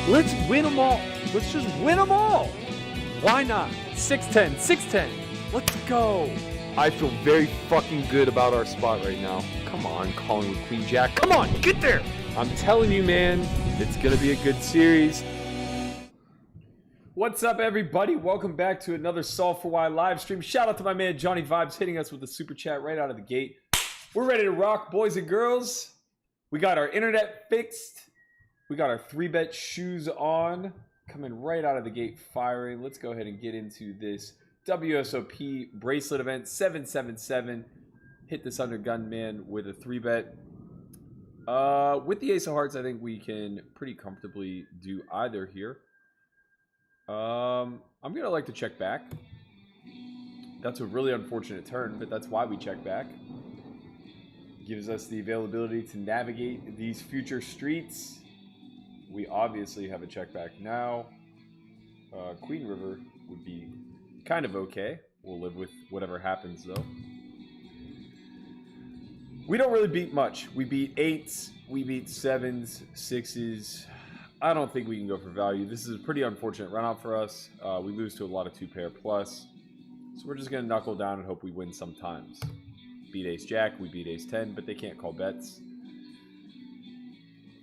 Let's win them all. Let's just win them all. Why not? 6-10, 6-10. Let's go. I feel very fucking good about our spot right now. Come on, calling with Queen Jack. Come on, get there. I'm telling you, man, it's going to be a good series. What's up, everybody? Welcome back to another Solve for Why live stream. Shout out to my man Johnny Vibes hitting us with a super chat right out of the gate. We're ready to rock, boys and girls. We got our internet fixed. We got our 3-bet shoes on. Coming right out of the gate firing. Let's go ahead and get into this WSOP bracelet event 777. Hit this under gunman with a 3-bet. With the ace of hearts, I think we can pretty comfortably do either here. I'm gonna like to check back. That's a really unfortunate turn, but that's why we check back. Gives us the availability to navigate these future streets. We obviously have a check back now. Queen River would be kind of okay. We'll live with whatever happens, though. We don't really beat much. We beat 8s, we beat 7s, 6s. I don't think we can go for value. This is a pretty unfortunate run out for us. We lose to a lot of 2-pair plus. So we're just going to knuckle down and hope we win sometimes. Beat Ace Jack, we beat Ace 10, but they can't call bets.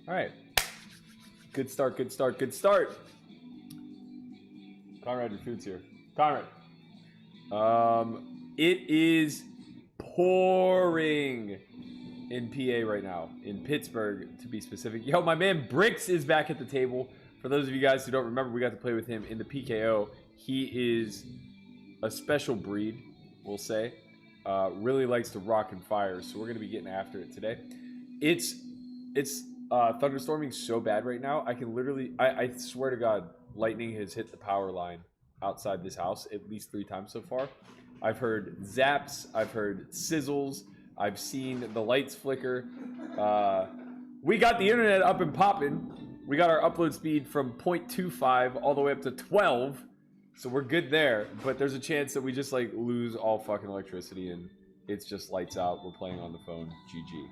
All right. Good start, good start, good start. Conrad, your food's here. Conrad. It is pouring in PA right now. In Pittsburgh, to be specific. Yo, my man Bricks is back at the table. For those of you guys who don't remember, we got to play with him in the PKO. He is a special breed, we'll say. Really likes to rock and fire, so we're going to be getting after it today. It's thunderstorming so bad right now. I can literally, I swear to God, lightning has hit the power line outside this house at least 3 times so far. I've heard zaps, I've heard sizzles, I've seen the lights flicker. We got the internet up and popping. We got our upload speed from 0.25 all the way up to 12. So we're good there, but there's a chance that we just like lose all fucking electricity and it's just lights out. We're playing on the phone. GG.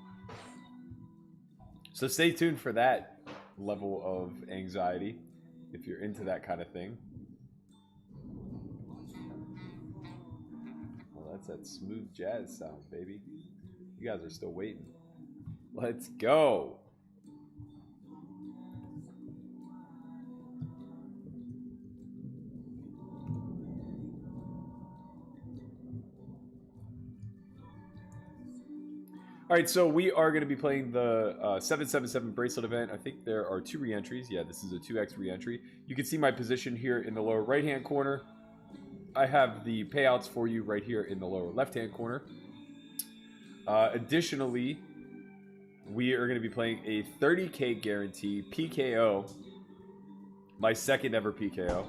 So stay tuned for that level of anxiety if you're into that kind of thing. Well, that's that smooth jazz sound, baby. You guys are still waiting. Let's go. All right, so we are going to be playing the 777 bracelet event. I think there are 2 re-entries. Yeah, this is a 2x re-entry. You can see my position here in the lower right-hand corner. I have the payouts for you right here in the lower left-hand corner. Additionally, we are going to be playing a 30K guarantee PKO. My second ever PKO.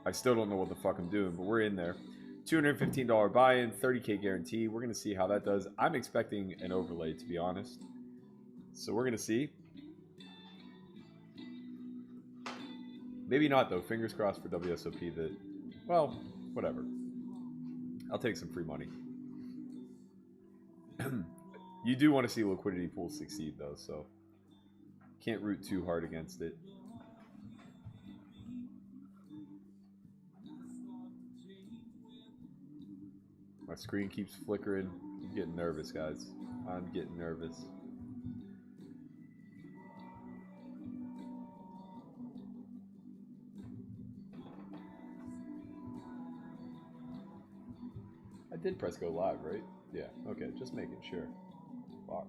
I still don't know what the fuck I'm doing, but we're in there. $215 buy-in, 30K guarantee. We're going to see how that does. I'm expecting an overlay, to be honest. So we're going to see. Maybe not, though. Fingers crossed for WSOP that, well, whatever. I'll take some free money. You do want to see liquidity pools succeed, though, so can't root too hard against it. My screen keeps flickering. I'm getting nervous, guys. I'm getting nervous. I did press go live, right? Yeah, okay, just making sure. Fuck.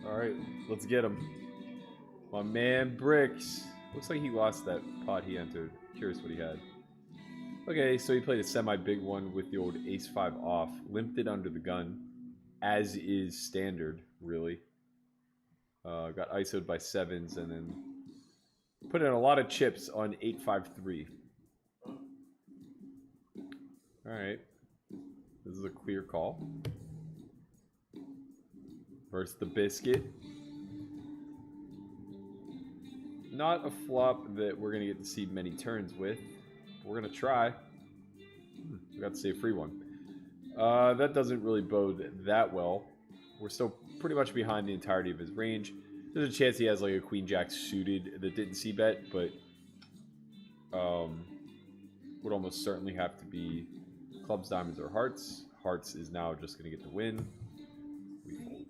Alright, let's get him. My man Bricks. Looks like he lost that pot he entered. Curious what he had. Okay, so he played a semi-big one with the old ace-5 off. Limped it under the gun. As is standard, really. Got ISO'd by 7s and then put in a lot of chips on 8-5-3. Alright. This is a clear call. Versus the biscuit. Not a flop that we're going to get to see many turns with. We're going to try. We got to see a free one. That doesn't really bode that well. We're still pretty much behind the entirety of his range. There's a chance he has like a queen-jack suited that didn't see bet, but would almost certainly have to be clubs, diamonds, or hearts. Hearts is now just going to get the win. We fold.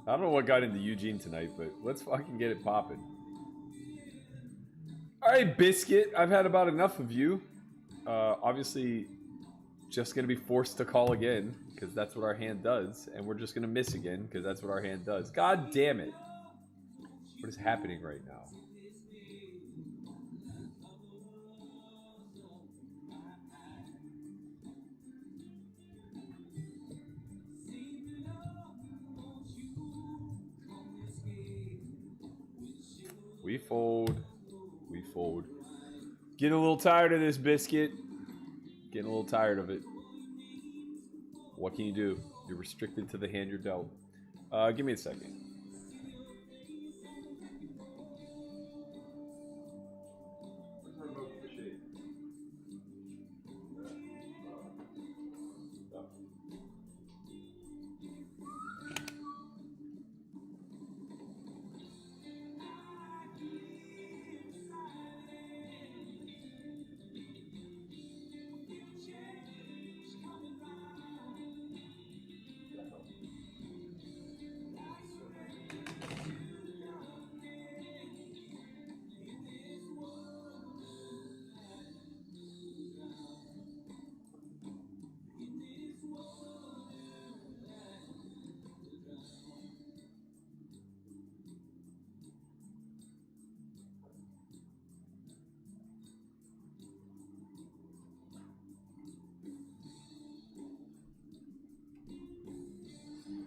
I don't know what got into Eugene tonight, but let's fucking get it popping. Alright, Biscuit. I've had about enough of you. Obviously, just going to be forced to call again, because that's what our hand does. And we're just going to miss again, because that's what our hand does. God damn it. What is happening right now? We fold. We fold. Getting a little tired of this, Biscuit. Getting a little tired of it. What can you do? You're restricted to the hand you're dealt. Give me a second.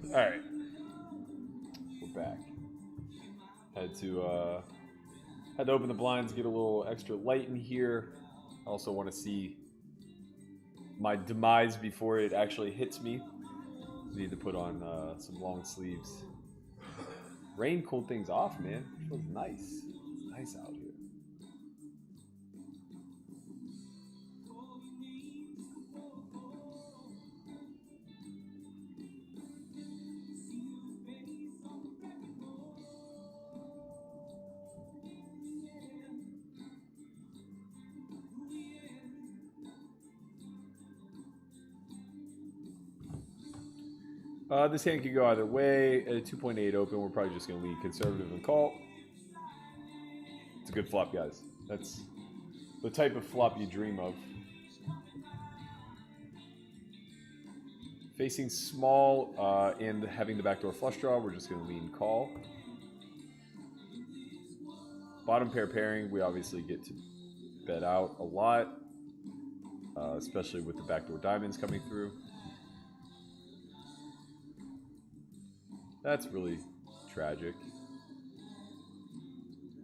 Alright. We're back. Had to open the blinds, get a little extra light in here. I also want to see my demise before it actually hits me. Need to put on some long sleeves. Rain cooled things off, man. It feels nice. Nice out here. This hand could go either way. At a 2.8 open, we're probably just going to lead conservative and call. It's a good flop, guys. That's the type of flop you dream of. Facing small and having the backdoor flush draw, we're just going to lean call. Bottom pair pairing, we obviously get to bet out a lot, especially with the backdoor diamonds coming through. That's really tragic.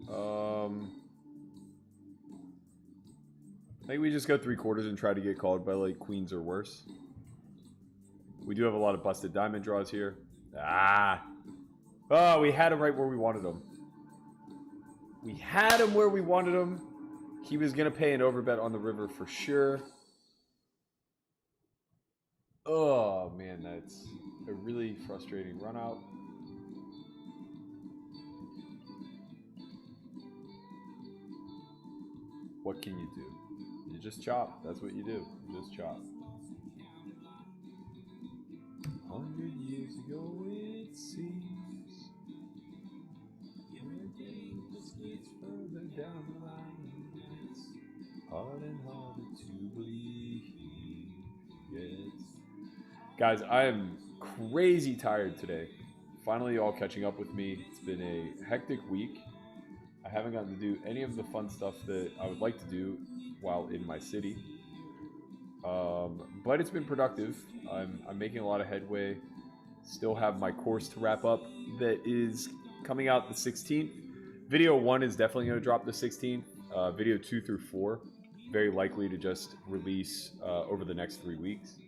I think we just go 3/4 and try to get called by like queens or worse. We do have a lot of busted diamond draws here. Ah! Oh, we had him right where we wanted him. We had him where we wanted him. He was going to pay an overbet on the river for sure. Oh, man, that's a really frustrating run out. What can you do? You just chop. That's what you do. You just chop. 100 years ago, it seems. Just gets further down the line. It's harder and harder to believe. Yes. Guys, I am crazy tired today. Finally, all catching up with me. It's been a hectic week. I haven't gotten to do any of the fun stuff that I would like to do while in my city. But it's been productive. I'm making a lot of headway. Still have my course to wrap up that is coming out the 16th. Video 1 is definitely going to drop the 16th. Video 2 through 4, very likely to just release over the next 3 weeks.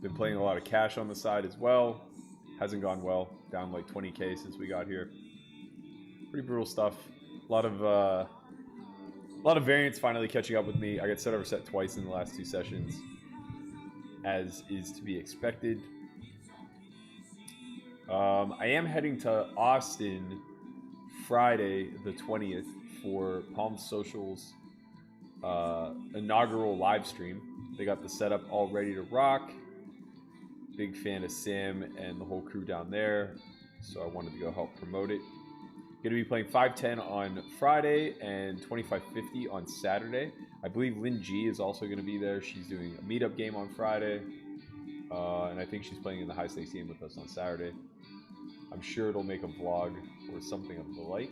Been playing a lot of cash on the side as well. Hasn't gone well. Down like 20k since we got here. Pretty brutal stuff. A lot of variants finally catching up with me. I got set over set twice in the last 2 sessions, as is to be expected. I am heading to Austin Friday the 20th for Palm Social's inaugural live stream. They got the setup all ready to rock. Big fan of Sam and the whole crew down there, so I wanted to go help promote it. Going to be playing 510 on Friday and 2550 on Saturday. I believe Lynn G is also going to be there. She's doing a meetup game on Friday, and I think she's playing in the high stakes game with us on Saturday. I'm sure it'll make a vlog or something of the like.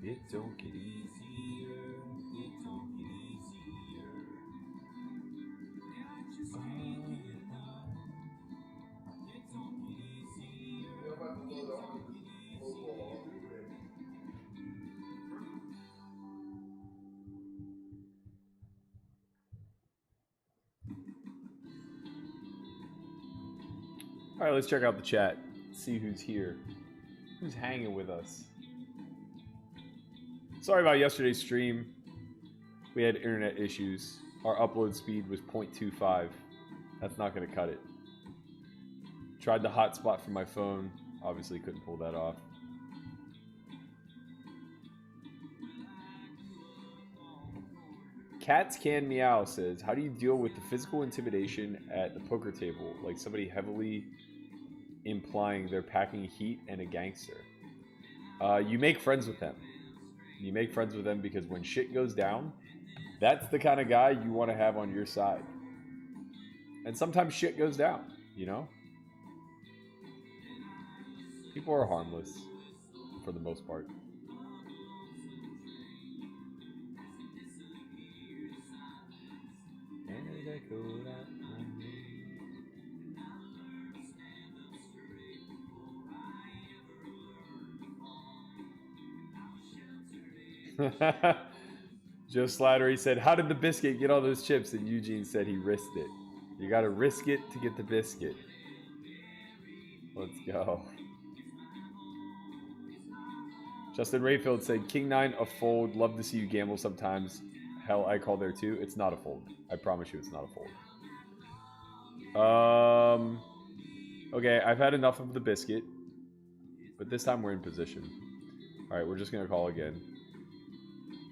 It don't get easier. It don't get easier. All right, let's check out the chat. See who's here. Who's hanging with us? Sorry about yesterday's stream. We had internet issues. Our upload speed was 0.25. That's not going to cut it. Tried the hotspot from my phone. Obviously couldn't pull that off. Cats Can Meow says, how do you deal with the physical intimidation at the poker table? Like somebody heavily implying they're packing heat and a gangster. You make friends with them. You make friends with them because when shit goes down, that's the kind of guy you want to have on your side. And sometimes shit goes down, you know? People are harmless for the most part. Joe Slattery said, how did the biscuit get all those chips? And Eugene said he risked it. You gotta risk it to get the biscuit. Let's go. Justin Rayfield said, King 9 a fold. Love to see you gamble sometimes. Hell, I call there too. It's not a fold. I promise you it's not a fold. Okay, I've had enough of the biscuit. But this time we're in position. Alright, we're just gonna call again.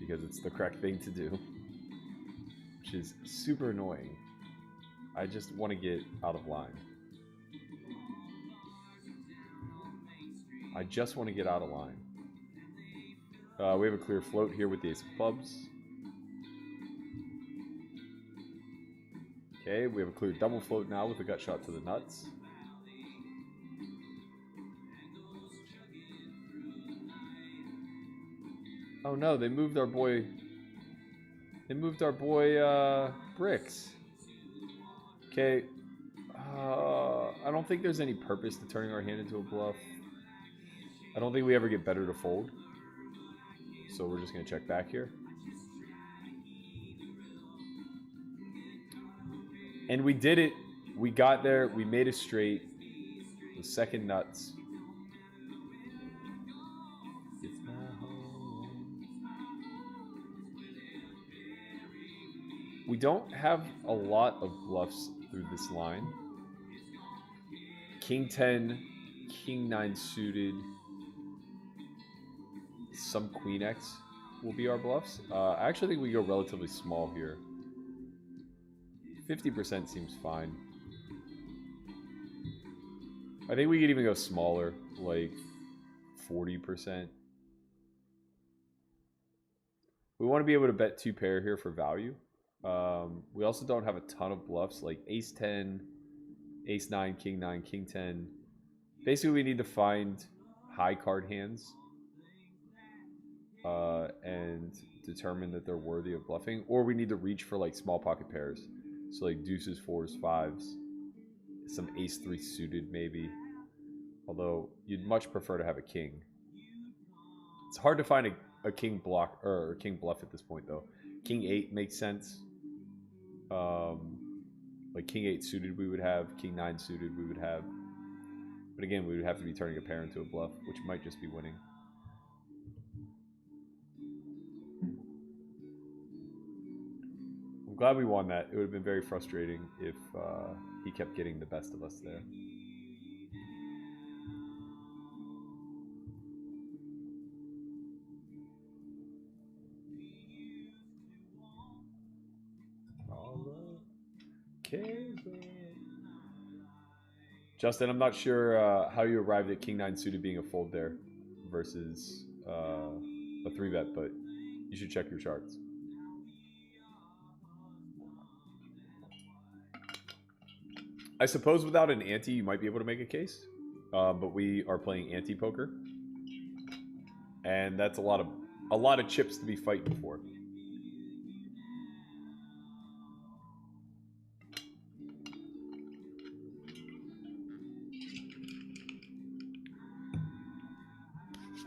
Because it's the correct thing to do. Which is super annoying. I just want to get out of line. I just want to get out of line. We have a clear float here with the ace of clubs. Okay, we have a clear double float now with a gut shot to the nuts. Oh no, they moved our boy. They moved our boy Bricks. Okay. I don't think there's any purpose to turning our hand into a bluff. I don't think we ever get better to fold. So we're just going to check back here. And we did it. We got there. We made it straight. The second nuts. We don't have a lot of bluffs through this line. King 10, King 9 suited, some Queen X will be our bluffs. I actually think we go relatively small here. 50% seems fine. I think we could even go smaller, like 40%. We want to be able to bet 2 pair here for value. We also don't have a ton of bluffs, like Ace 10, Ace 9, King 10. Basically, we need to find high card hands and determine that they're worthy of bluffing, or we need to reach for like small pocket pairs, so like deuces, 4s, 5s, some Ace 3 suited maybe. Although you'd much prefer to have a king. It's hard to find a king block or a king bluff at this point though. King 8 makes sense. Like King 8 suited we would have, King 9 suited we would have. But again, we would have to be turning a pair into a bluff, which might just be winning. I'm glad we won that. It would have been very frustrating if he kept getting the best of us there. Justin, I'm not sure how you arrived at King 9 suited being a fold there versus a 3-bet, but you should check your charts. I suppose without an ante, you might be able to make a case, but we are playing anti-poker, and that's a lot of chips to be fighting for.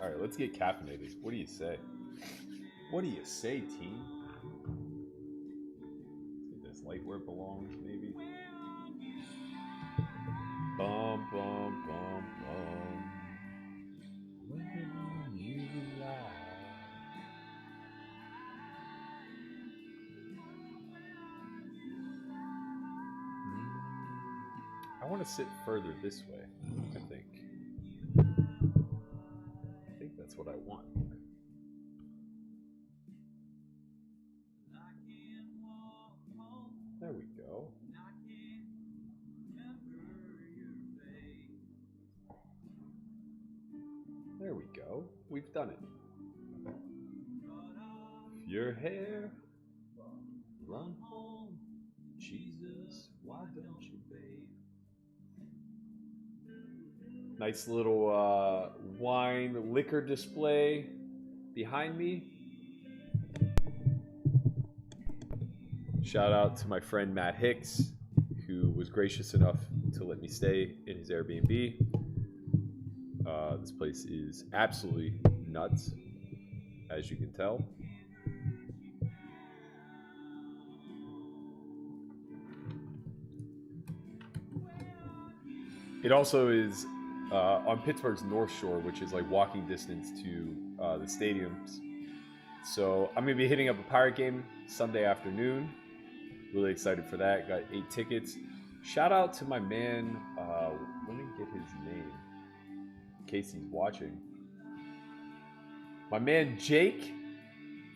All right, let's get caffeinated. What do you say? What do you say, team? Let's get this light where it belongs, maybe. Bum, bum, bum, bum. When you lie. I want to sit further this way, I think. I think that's what I want. There we go. There we go. We've done it. Your hair, run home. Jesus, why don't you, babe? Nice little wine liquor display behind me. Shout out to my friend Matt Hicks, who was gracious enough to let me stay in his Airbnb. This place is absolutely nuts, as you can tell. It also is on Pittsburgh's North Shore, which is like walking distance to the stadiums. So I'm going to be hitting up a Pirate game Sunday afternoon. Really excited for that. Got 8 tickets. Shout out to my man, let me get his name in case he's watching. My man Jake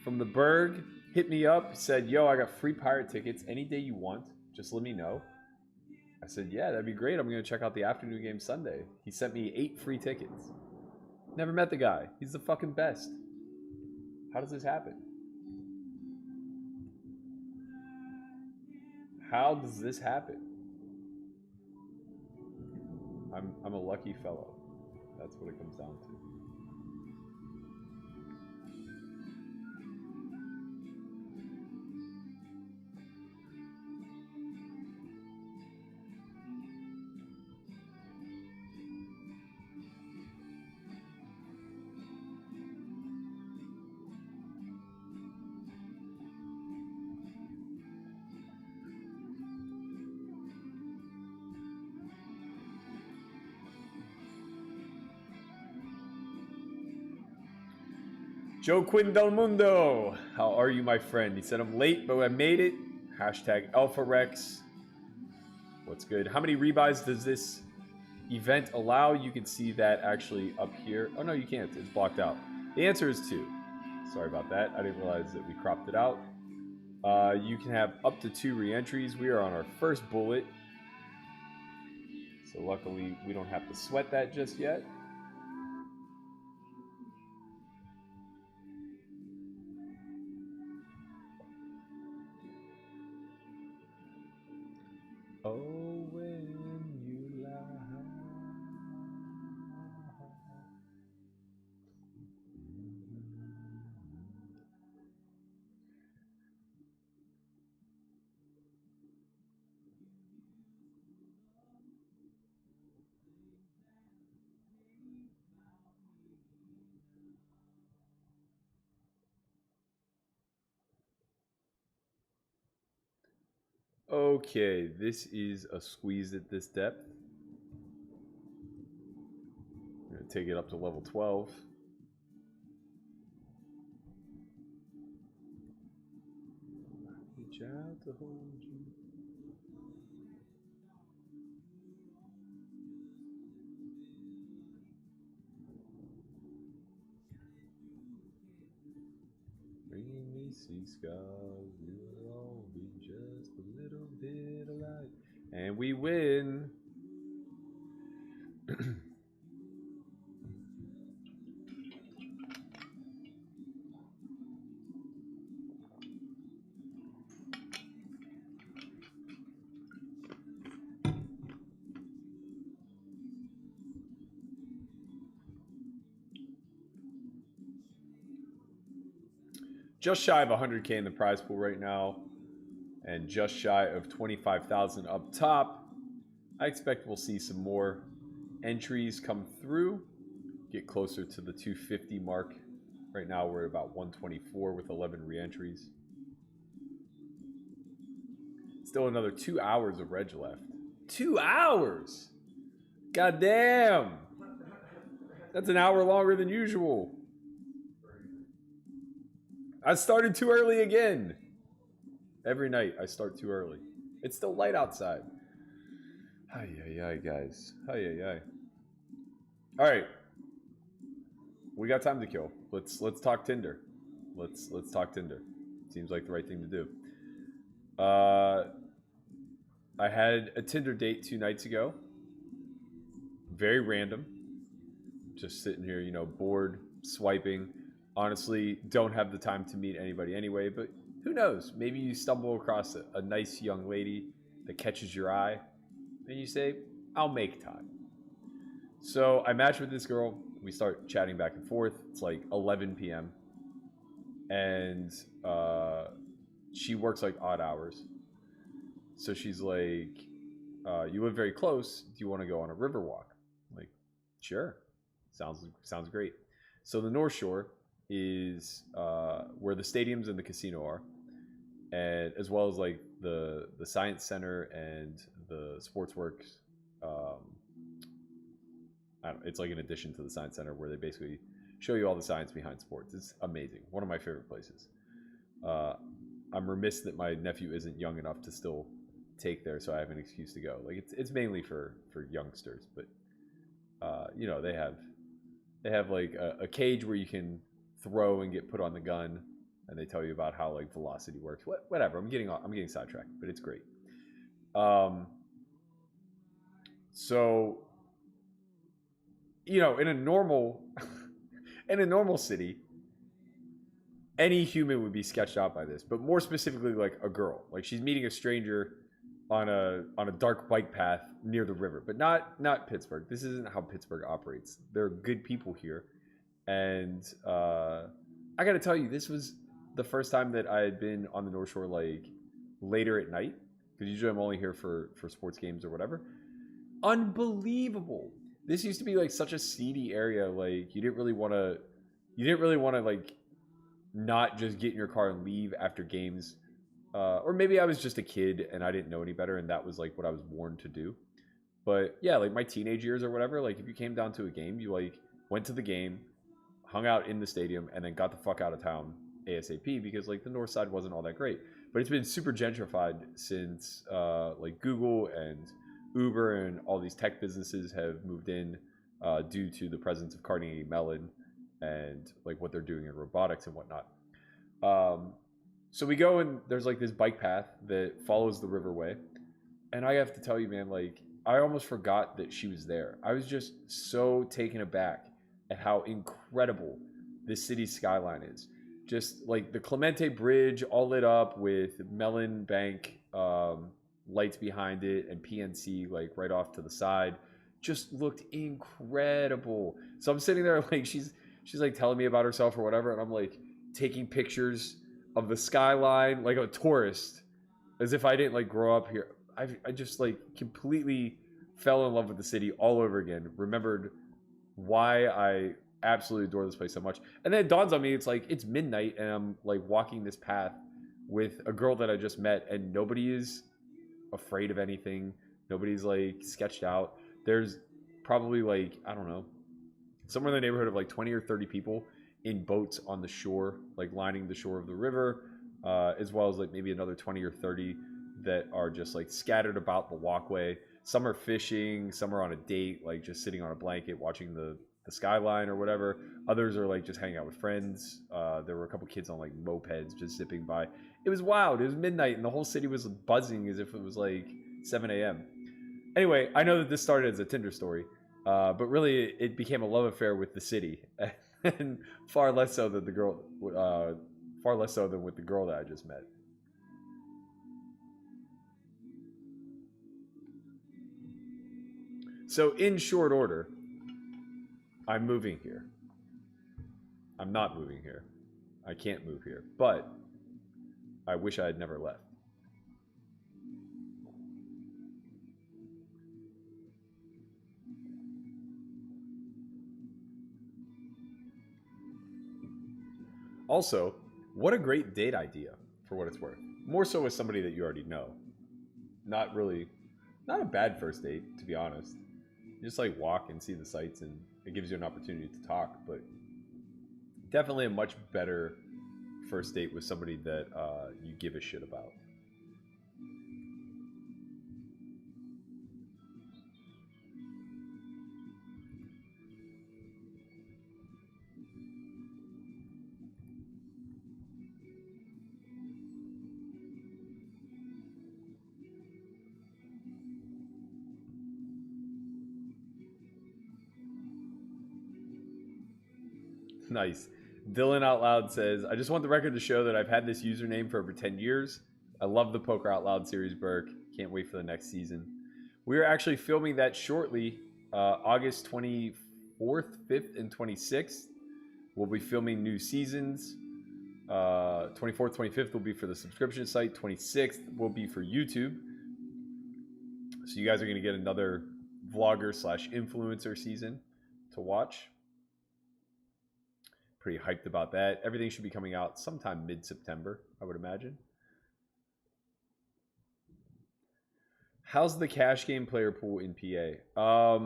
from the Berg hit me up, said, yo, I got free Pirate tickets any day you want. Just let me know. I said, yeah, that'd be great. I'm going to check out the afternoon game Sunday. He sent me 8 free tickets. Never met the guy. He's the fucking best. How does this happen? How does this happen? I'm a lucky fellow. That's what it comes down to. Joe Quinn Del Mundo. How are you, my friend? He said, I'm late, but I made it. Hashtag Alpha Rex. What's good? How many rebuys does this event allow? You can see that actually up here. Oh, no, you can't. It's blocked out. The answer is 2. Sorry about that. I didn't realize that we cropped it out. You can have up to 2 re-entries. We are on our first bullet. So luckily, we don't have to sweat that just yet. Oh, when you lie. Okay, this is a squeeze at this depth. I'm going to take it up to level 12. Reach out to hold you. Bringing me sea scars, you'll all be just a little bit alive. And we win. Just shy of 100K in the prize pool right now, and just shy of 25,000 up top. I expect we'll see some more entries come through, get closer to the 250 mark. Right now we're at about 124 with 11 re-entries. Still another 2 hours of reg left. 2 hours! God damn! That's an hour longer than usual. I started too early again. Every night I start too early. It's still light outside. Ay, ay, ay, guys. Ay, ay, ay. All right. We got time to kill. Let's talk Tinder. Let's talk Tinder. Seems like the right thing to do. I had a Tinder date 2 nights ago. Very random. Just sitting here, you know, bored, swiping. Honestly, don't have the time to meet anybody anyway, but who knows? Maybe you stumble across a nice young lady that catches your eye, and you say, I'll make time. So I match with this girl. We start chatting back and forth. It's like 11 p.m. And she works like odd hours. So she's like, you live very close. Do you want to go on a river walk? I'm like, sure. Sounds great. So the North Shore is where the stadiums and the casino are, and as well as like the science center and the sports works. It's like an addition to the science center where they basically show you all the science behind sports. It's amazing. One of my favorite places. I'm remiss that my nephew isn't young enough to still take there, so I have an excuse to go. Like it's mainly for youngsters, but you know, they have like a cage where you can throw and get put on the gun, and they tell you about how like velocity works. Whatever. I'm getting sidetracked, but it's great. So, you know, in a normal city, any human would be sketched out by this, but more specifically like a girl. Like she's meeting a stranger on a dark bike path near the river, but not Pittsburgh. This isn't how Pittsburgh operates. There are good people here. And I got to tell you, this was the first time that I had been on the North Shore like later at night, because usually I'm only here for sports games or whatever. Unbelievable. This used to be like such a seedy area. Like you didn't really want to like not just get in your car and leave after games. Or maybe I was just a kid and I didn't know any better, and that was like what I was warned to do. But yeah, like my teenage years or whatever, like if you came down to a game, you like went to the game, hung out in the stadium, and then got the fuck out of town ASAP because like the north side wasn't all that great. But it's been super gentrified since like Google and Uber and all these tech businesses have moved in due to the presence of Carnegie Mellon and like what they're doing in robotics and whatnot. So we go and there's like this bike path that follows the riverway. And I have to tell you, man, like I almost forgot that she was there. I was just so taken aback at how incredible this city's skyline is. Just like the Clemente Bridge all lit up with Mellon Bank lights behind it and PNC like right off to the side. Just looked incredible. So I'm sitting there like she's like telling me about herself or whatever, and I'm like taking pictures of the skyline like a tourist, as if I didn't like grow up here. I just like completely fell in love with the city all over again. Remembered why I absolutely adore this place so much. And then it dawns on me, it's like it's midnight and I'm like walking this path with a girl that I just met, and nobody is afraid of anything. Nobody's like sketched out. There's probably like, I don't know, somewhere in the neighborhood of like 20 or 30 people in boats on the shore, like lining the shore of the river, as well as like maybe another 20 or 30 that are just like scattered about the walkway. Some are fishing, some are on a date, like just sitting on a blanket watching the skyline or whatever. Others are like just hanging out with friends. There were a couple kids on like mopeds just zipping by. It was wild. It was midnight and the whole city was buzzing as if it was like 7 a.m. Anyway, I know that this started as a Tinder story, but really it became a love affair with the city, and far less so than far less so than with the girl that I just met. So in short order, I'm moving here. I'm not moving here. I can't move here, but I wish I had never left. Also, what a great date idea, for what it's worth. More so with somebody that you already know. Not a bad first date, to be honest. You just like walk and see the sights, and it gives you an opportunity to talk. But definitely a much better first date with somebody that you give a shit about. Nice. Dylan Out Loud says, I just want the record to show that I've had this username for over 10 years. I love the Poker Out Loud series, Burke. Can't wait for the next season. We are actually filming that shortly, August 24th, 5th, and 26th. We'll be filming new seasons. 24th, 25th will be for the subscription site. 26th will be for YouTube. So you guys are going to get another vlogger / influencer season to watch. Pretty hyped about that. Everything should be coming out sometime mid-September, I would imagine. How's the cash game player pool in PA?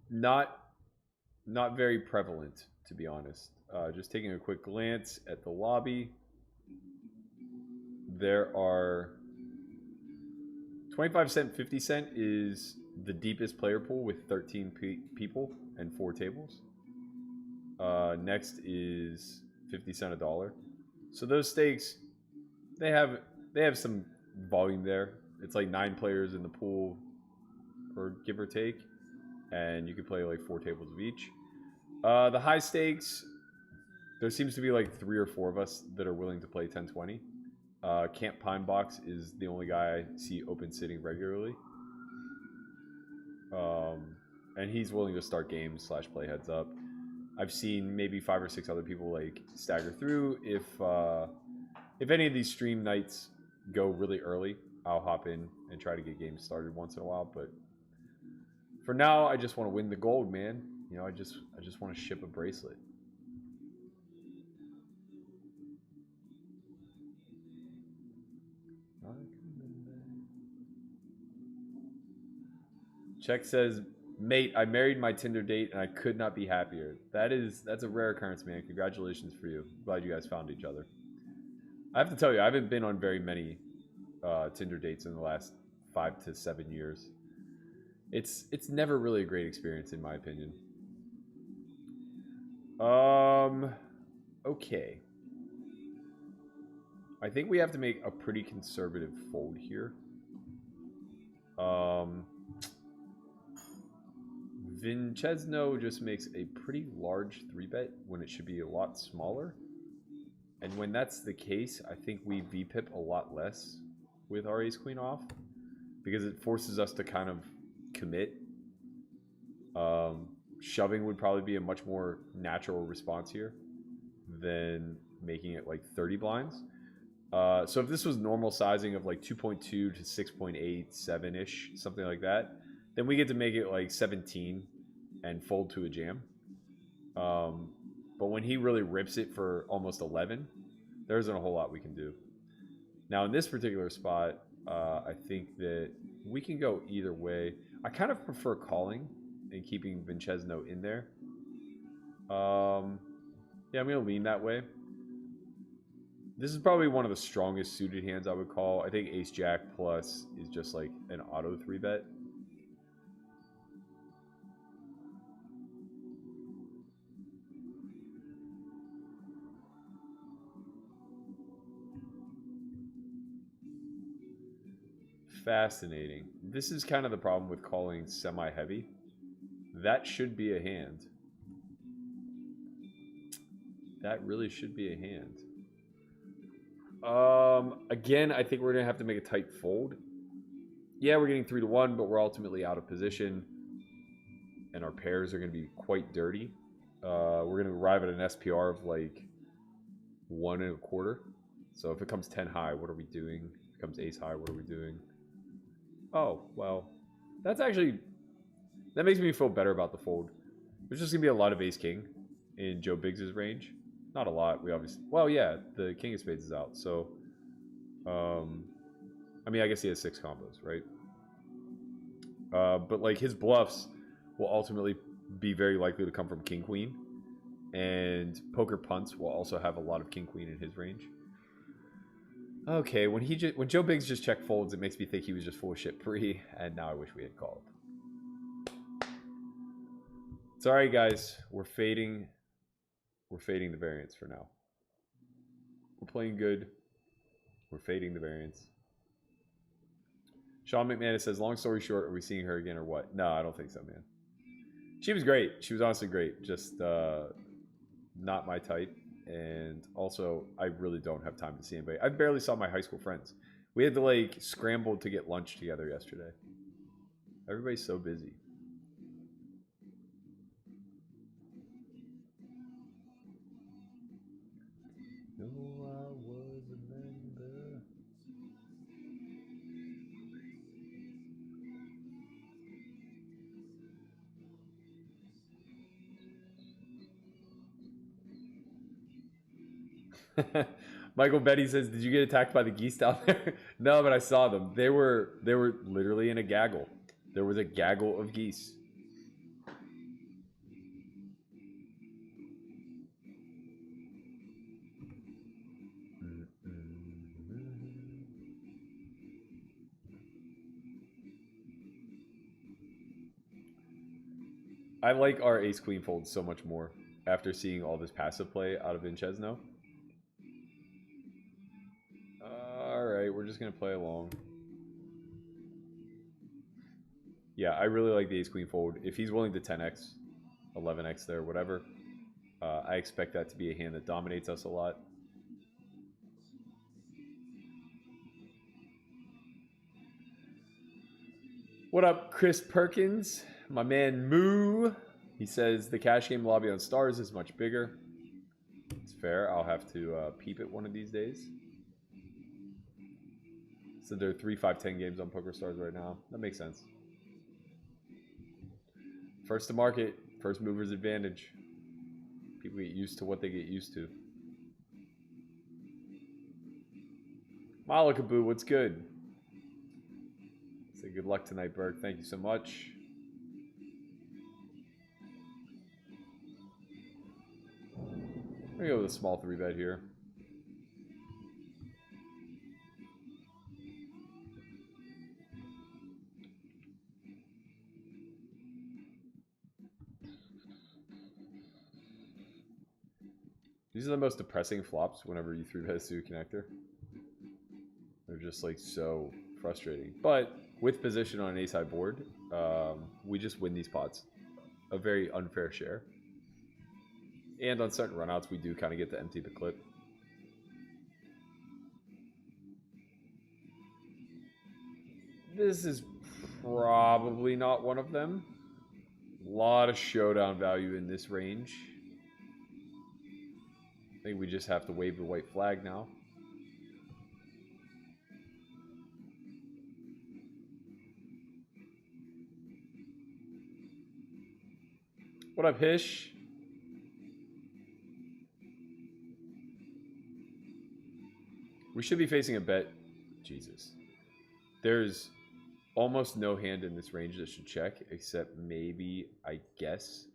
Not very prevalent, to be honest. Just taking a quick glance at the lobby. There are 25 cent, 50 cent is the deepest player pool with 13 people and 4 tables. Next is 50 cent, $1. So those stakes, they have some volume there. It's like 9 players in the pool, or give or take, and you can play like 4 tables of each. The high stakes, there seems to be like 3 or 4 of us that are willing to play 10-20. Camp Pine Box is the only guy I see open sitting regularly. And he's willing to start games / play heads up. I've seen maybe 5 or 6 other people like stagger through. If any of these stream nights go really early, I'll hop in and try to get games started once in a while. But for now, I just want to win the gold, man. You know, I just want to ship a bracelet. Check says Mate, I married my Tinder date and I could not be happier. That's a rare occurrence, man. Congratulations for you. Glad you guys found each other. I have to tell you, I haven't been on very many Tinder dates in the last 5 to 7 years. It's never really a great experience in my opinion. Okay. I think we have to make a pretty conservative fold here. Vincenzo just makes a pretty large 3-bet when it should be a lot smaller. And when that's the case, I think we VPip a lot less with our ace-queen off. Because it forces us to kind of commit. Shoving would probably be a much more natural response here than making it like 30 blinds. So if this was normal sizing of like 2.2 to 6.8, 7-ish, something like that, then we get to make it like 17 and fold to a jam. But when he really rips it for almost 11, there isn't a whole lot we can do. Now in this particular spot, I think that we can go either way. I kind of prefer calling and keeping Vincenzo in there. Yeah, I'm going to lean that way. This is probably one of the strongest suited hands I would call. I think ace-jack plus is just like an auto 3-bet. Fascinating. This is kind of the problem with calling semi-heavy. That should be a hand. That really should be a hand. Again, I think we're going to have to make a tight fold. Yeah, we're getting 3-1, but we're ultimately out of position. And our pairs are going to be quite dirty. We're going to arrive at an SPR of like 1 1/4. So if it comes 10 high, what are we doing? If it comes ace high, what are we doing? Oh, well, that's actually, that makes me feel better about the fold. There's just going to be a lot of ace-king in Joe Biggs' range. Not a lot, we obviously, well, yeah, the king of spades is out, so, I mean, I guess he has 6 combos, right? But, like, his bluffs will ultimately be very likely to come from king-queen, and poker punts will also have a lot of king-queen in his range. Okay, when Joe Biggs just check folds, it makes me think he was just full of shit pre, and now I wish we had called. It's alright, guys. We're fading the variance for now. We're playing good. We're fading the variance. Sean McManus says, long story short, are we seeing her again or what? No, I don't think so, man. She was great. She was honestly great. Just not my type. And also, I really don't have time to see anybody. I barely saw my high school friends. We had to, like, scramble to get lunch together yesterday. Everybody's so busy. No, I was a member. Michael Betty says, did you get attacked by the geese down there? No, but I saw them. They were literally in a gaggle. There was a gaggle of geese. I like our ace-queen fold so much more after seeing all this passive play out of Vincenzo. Alright, we're just going to play along. Yeah, I really like the ace-queen fold. If he's willing to 10x, 11x there, whatever, I expect that to be a hand that dominates us a lot. What up, Chris Perkins? My man Moo. He says the cash game lobby on Stars is much bigger. It's fair. I'll have to peep it one of these days. So there are 3, 5, 10 games on Poker Stars right now. That makes sense. First to market, first mover's advantage. People get used to what they get used to. Malakaboo, what's good? Say good luck tonight, Berk. Thank you so much. I'm gonna go with a small 3-bet here. These are the most depressing flops whenever you 3-bet a suited connector. They're just like so frustrating. But with position on an ace-high board, we just win these pots. A very unfair share. And on certain runouts, we do kind of get to empty the clip. This is probably not one of them. A lot of showdown value in this range. I think we just have to wave the white flag now. What up, Hish? We should be facing a bet. Jesus. There's almost no hand in this range that should check, except maybe, I guess,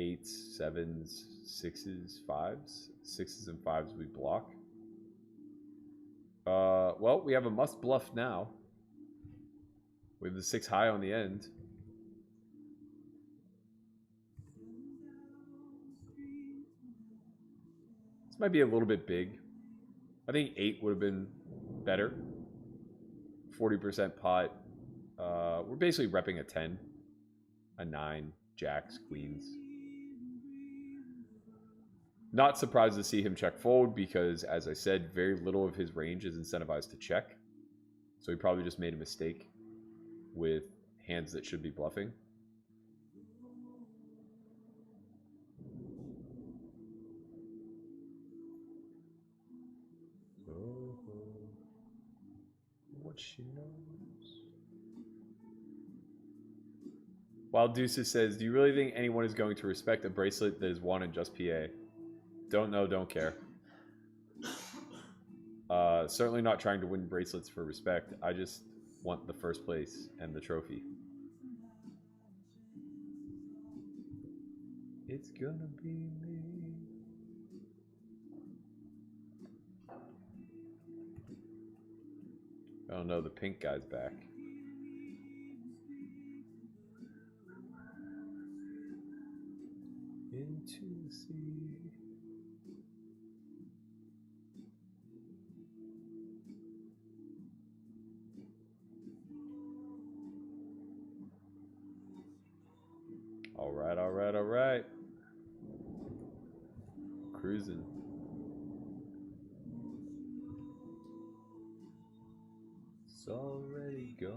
8s, 7s, 6s, 5s. 6s and 5s we block. Well, we have a must bluff now. We have the 6 high on the end. This might be a little bit big. I think 8 would have been better. 40% pot. We're basically repping a 10, a 9, jacks, queens. Not surprised to see him check fold because, as I said, very little of his range is incentivized to check. So he probably just made a mistake with hands that should be bluffing. What she knows. Wild Deuces says, do you really think anyone is going to respect a bracelet that is won in just PA? Don't know, don't care. Certainly not trying to win bracelets for respect. I just want the first place and the trophy. It's gonna be me. Oh no, the pink guy's back. Into the sea. All right, all right, all right. Cruising. It's already gone.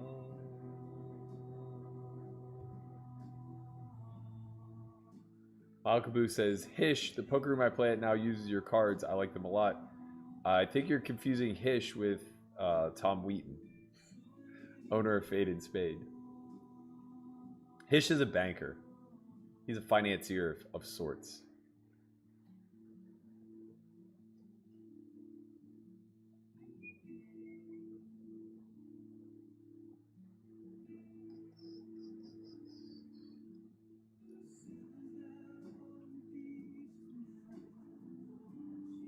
Alkabu says, Hish, the poker room I play at now uses your cards. I like them a lot. I think you're confusing Hish with Tom Wheaton, owner of Fade and Spade. Hish is a banker. He's a financier of sorts.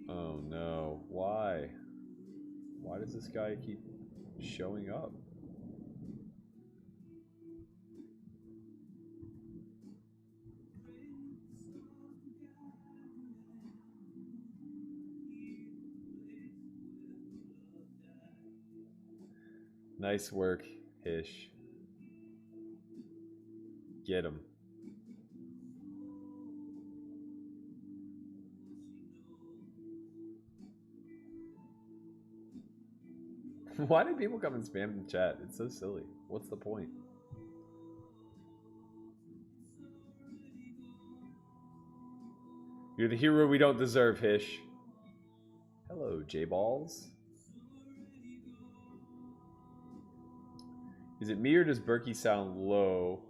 Oh no, why? Why does this guy keep showing up? Nice work, Hish. Get him. Why do people come and spam in the chat? It's so silly. What's the point? You're the hero we don't deserve, Hish. Hello, J-Balls. Is it me or does Berkey sound low?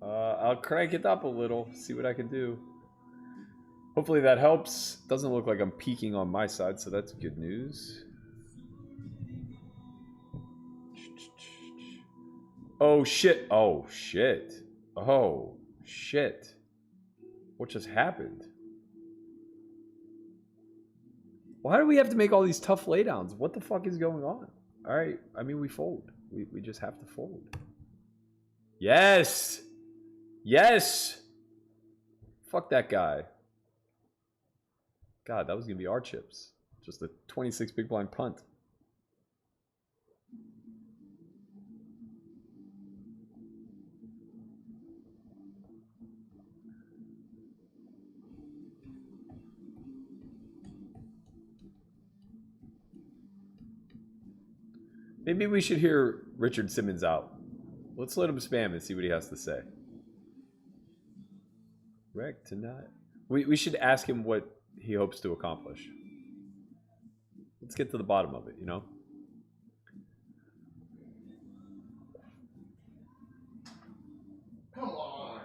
I'll crank it up a little, see what I can do. Hopefully that helps. Doesn't look like I'm peaking on my side, so that's good news. Oh shit. Oh shit. Oh shit. What just happened? Why do we have to make all these tough laydowns? What the fuck is going on? All right, I mean, we fold. We just have to fold. Yes! Yes! Fuck that guy. God, that was going to be our chips. Just a 26 big blind punt. Maybe we should hear Richard Simmons out. Let's let him spam and see what he has to say. Wreck tonight. We should ask him what he hopes to accomplish. Let's get to the bottom of it, you know? Come on.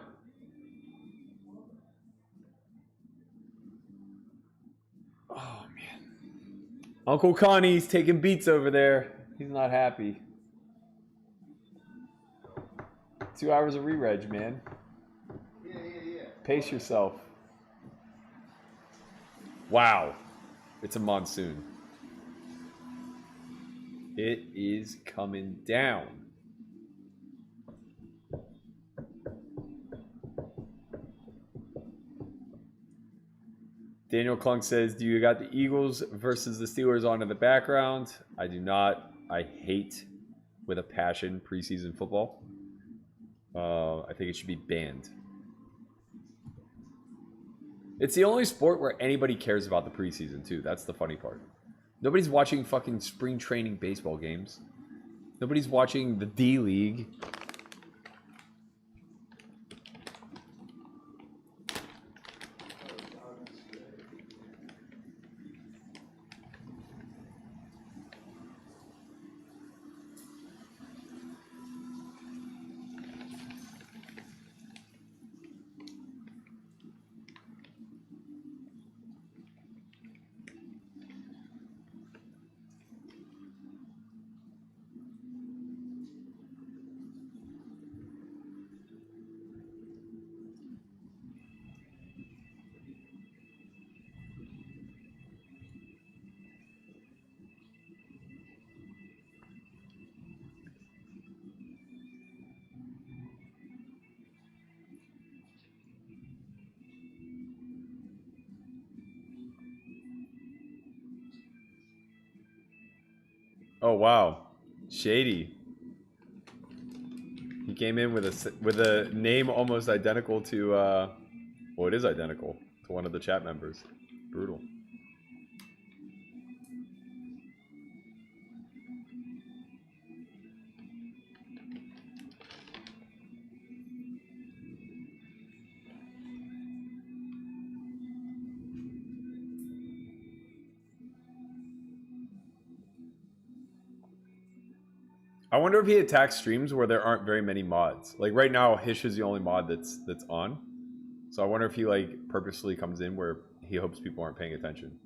Oh, man. Uncle Connie's taking beats over there. He's not happy. 2 hours of re-reg, man. Yeah. Pace yourself. Wow. It's a monsoon. It is coming down. Daniel Klunk says, do you got the Eagles versus the Steelers on in the background? I do not. I hate with a passion preseason football. I think it should be banned. It's the only sport where anybody cares about the preseason, too. That's the funny part. Nobody's watching fucking spring training baseball games. Nobody's watching the D-League. Oh, wow. Shady. He came in with a name almost identical to, well, it is identical to one of the chat members. Brutal. I wonder if he attacks streams where there aren't very many mods. Like right now, Hish is the only mod that's on. So I wonder if he like purposely comes in where he hopes people aren't paying attention.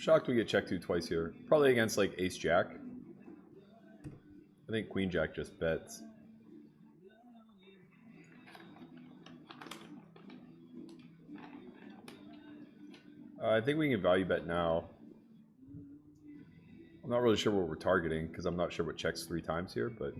shocked we get check 2 twice here. Probably against like ace jack. I think queen jack just bets. I think we can value bet now. I'm not really sure what we're targeting because I'm not sure what checks 3 times here, but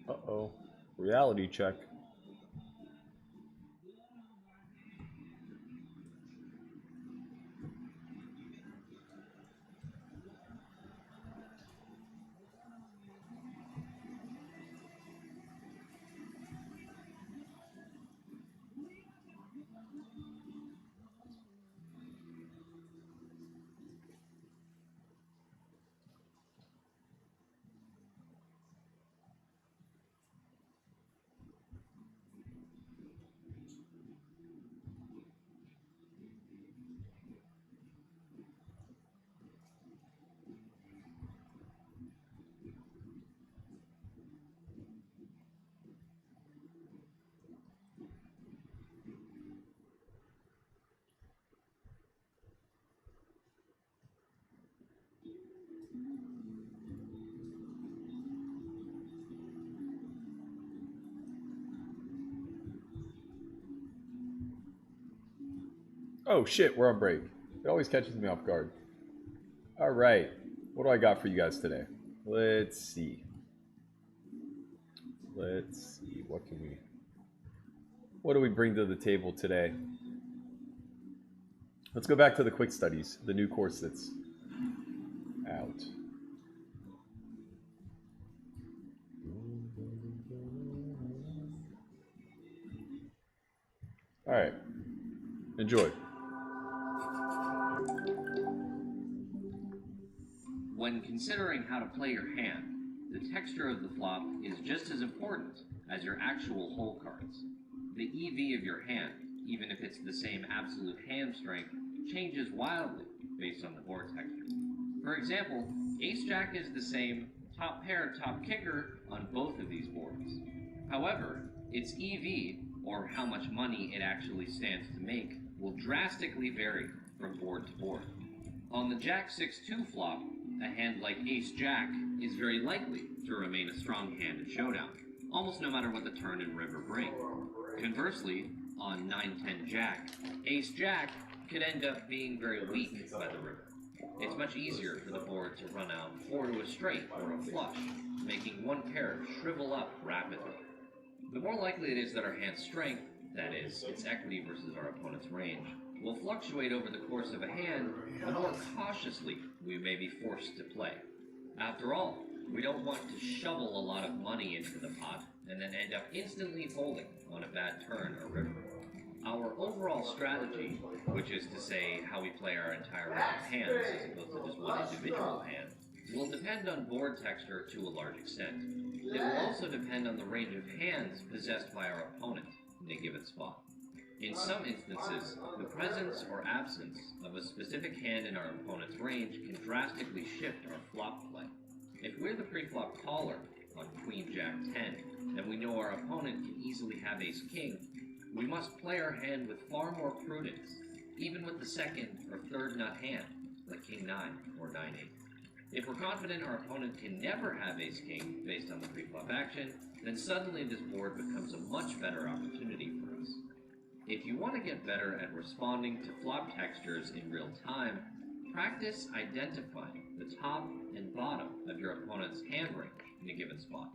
uh-oh. Reality check. Oh shit, we're on break. It always catches me off guard. All right, what do I got for you guys today? Let's see. What do we bring to the table today? Let's go back to the quick studies, the new course that's out. All right, enjoy. When considering how to play your hand, the texture of the flop is just as important as your actual hole cards. The EV of your hand, even if it's the same absolute hand strength, changes wildly based on the board texture. For example, ace-jack is the same top pair, top kicker on both of these boards. However, its EV, or how much money it actually stands to make, will drastically vary from board to board. On the Jack 6-2 flop, a hand like ace-jack is very likely to remain a strong hand in showdown, almost no matter what the turn and river bring. Conversely, on 9-10 jack, ace-jack could end up being very weak by the river. It's much easier for the board to run out 4 to a straight or a flush, making one pair shrivel up rapidly. The more likely it is that our hand's strength, that is, its equity versus our opponent's range, will fluctuate over the course of a hand, the more cautiously we may be forced to play. After all, we don't want to shovel a lot of money into the pot and then end up instantly folding on a bad turn or river. Our overall strategy, which is to say how we play our entire range of hands as opposed to just one individual hand, will depend on board texture to a large extent. It will also depend on the range of hands possessed by our opponent in a given spot. In some instances, the presence or absence of a specific hand in our opponent's range can drastically shift our flop play. If we're the pre-flop caller on Queen Jack 10, and we know our opponent can easily have Ace King, we must play our hand with far more prudence, even with the second or third nut hand, like King 9 or 9-8. If we're confident our opponent can never have Ace King based on the pre-flop action, then suddenly this board becomes a much better opportunity for us. If you want to get better at responding to flop textures in real time, practice identifying the top and bottom of your opponent's hand range in a given spot.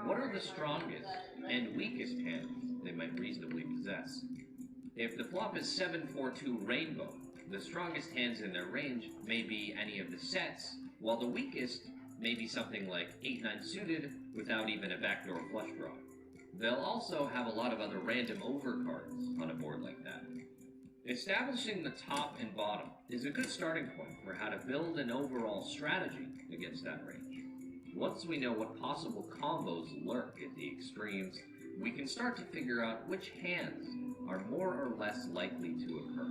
What are the strongest and weakest hands they might reasonably possess? If the flop is 7-4-2 rainbow, the strongest hands in their range may be any of the sets, while the weakest may be something like 8-9 suited without even a backdoor flush draw. They'll also have a lot of other random overcards on a board like that. Establishing the top and bottom is a good starting point for how to build an overall strategy against that range. Once we know what possible combos lurk at the extremes, we can start to figure out which hands are more or less likely to occur.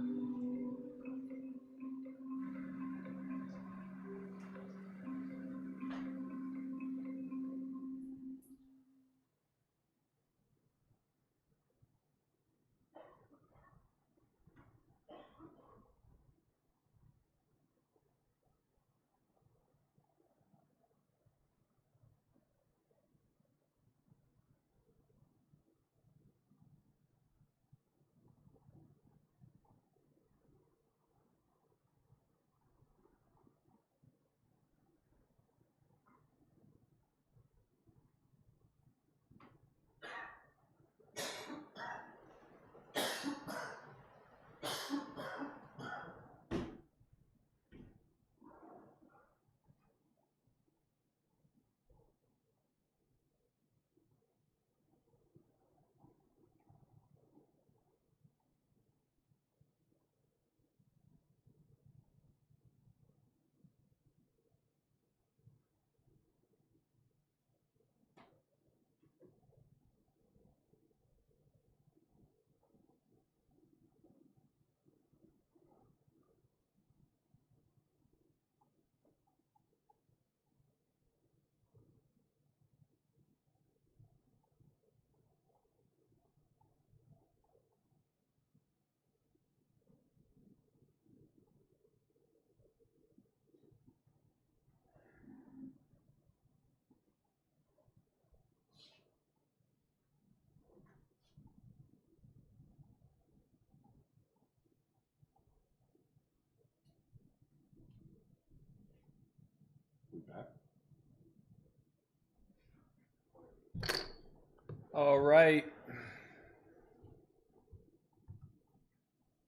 All right.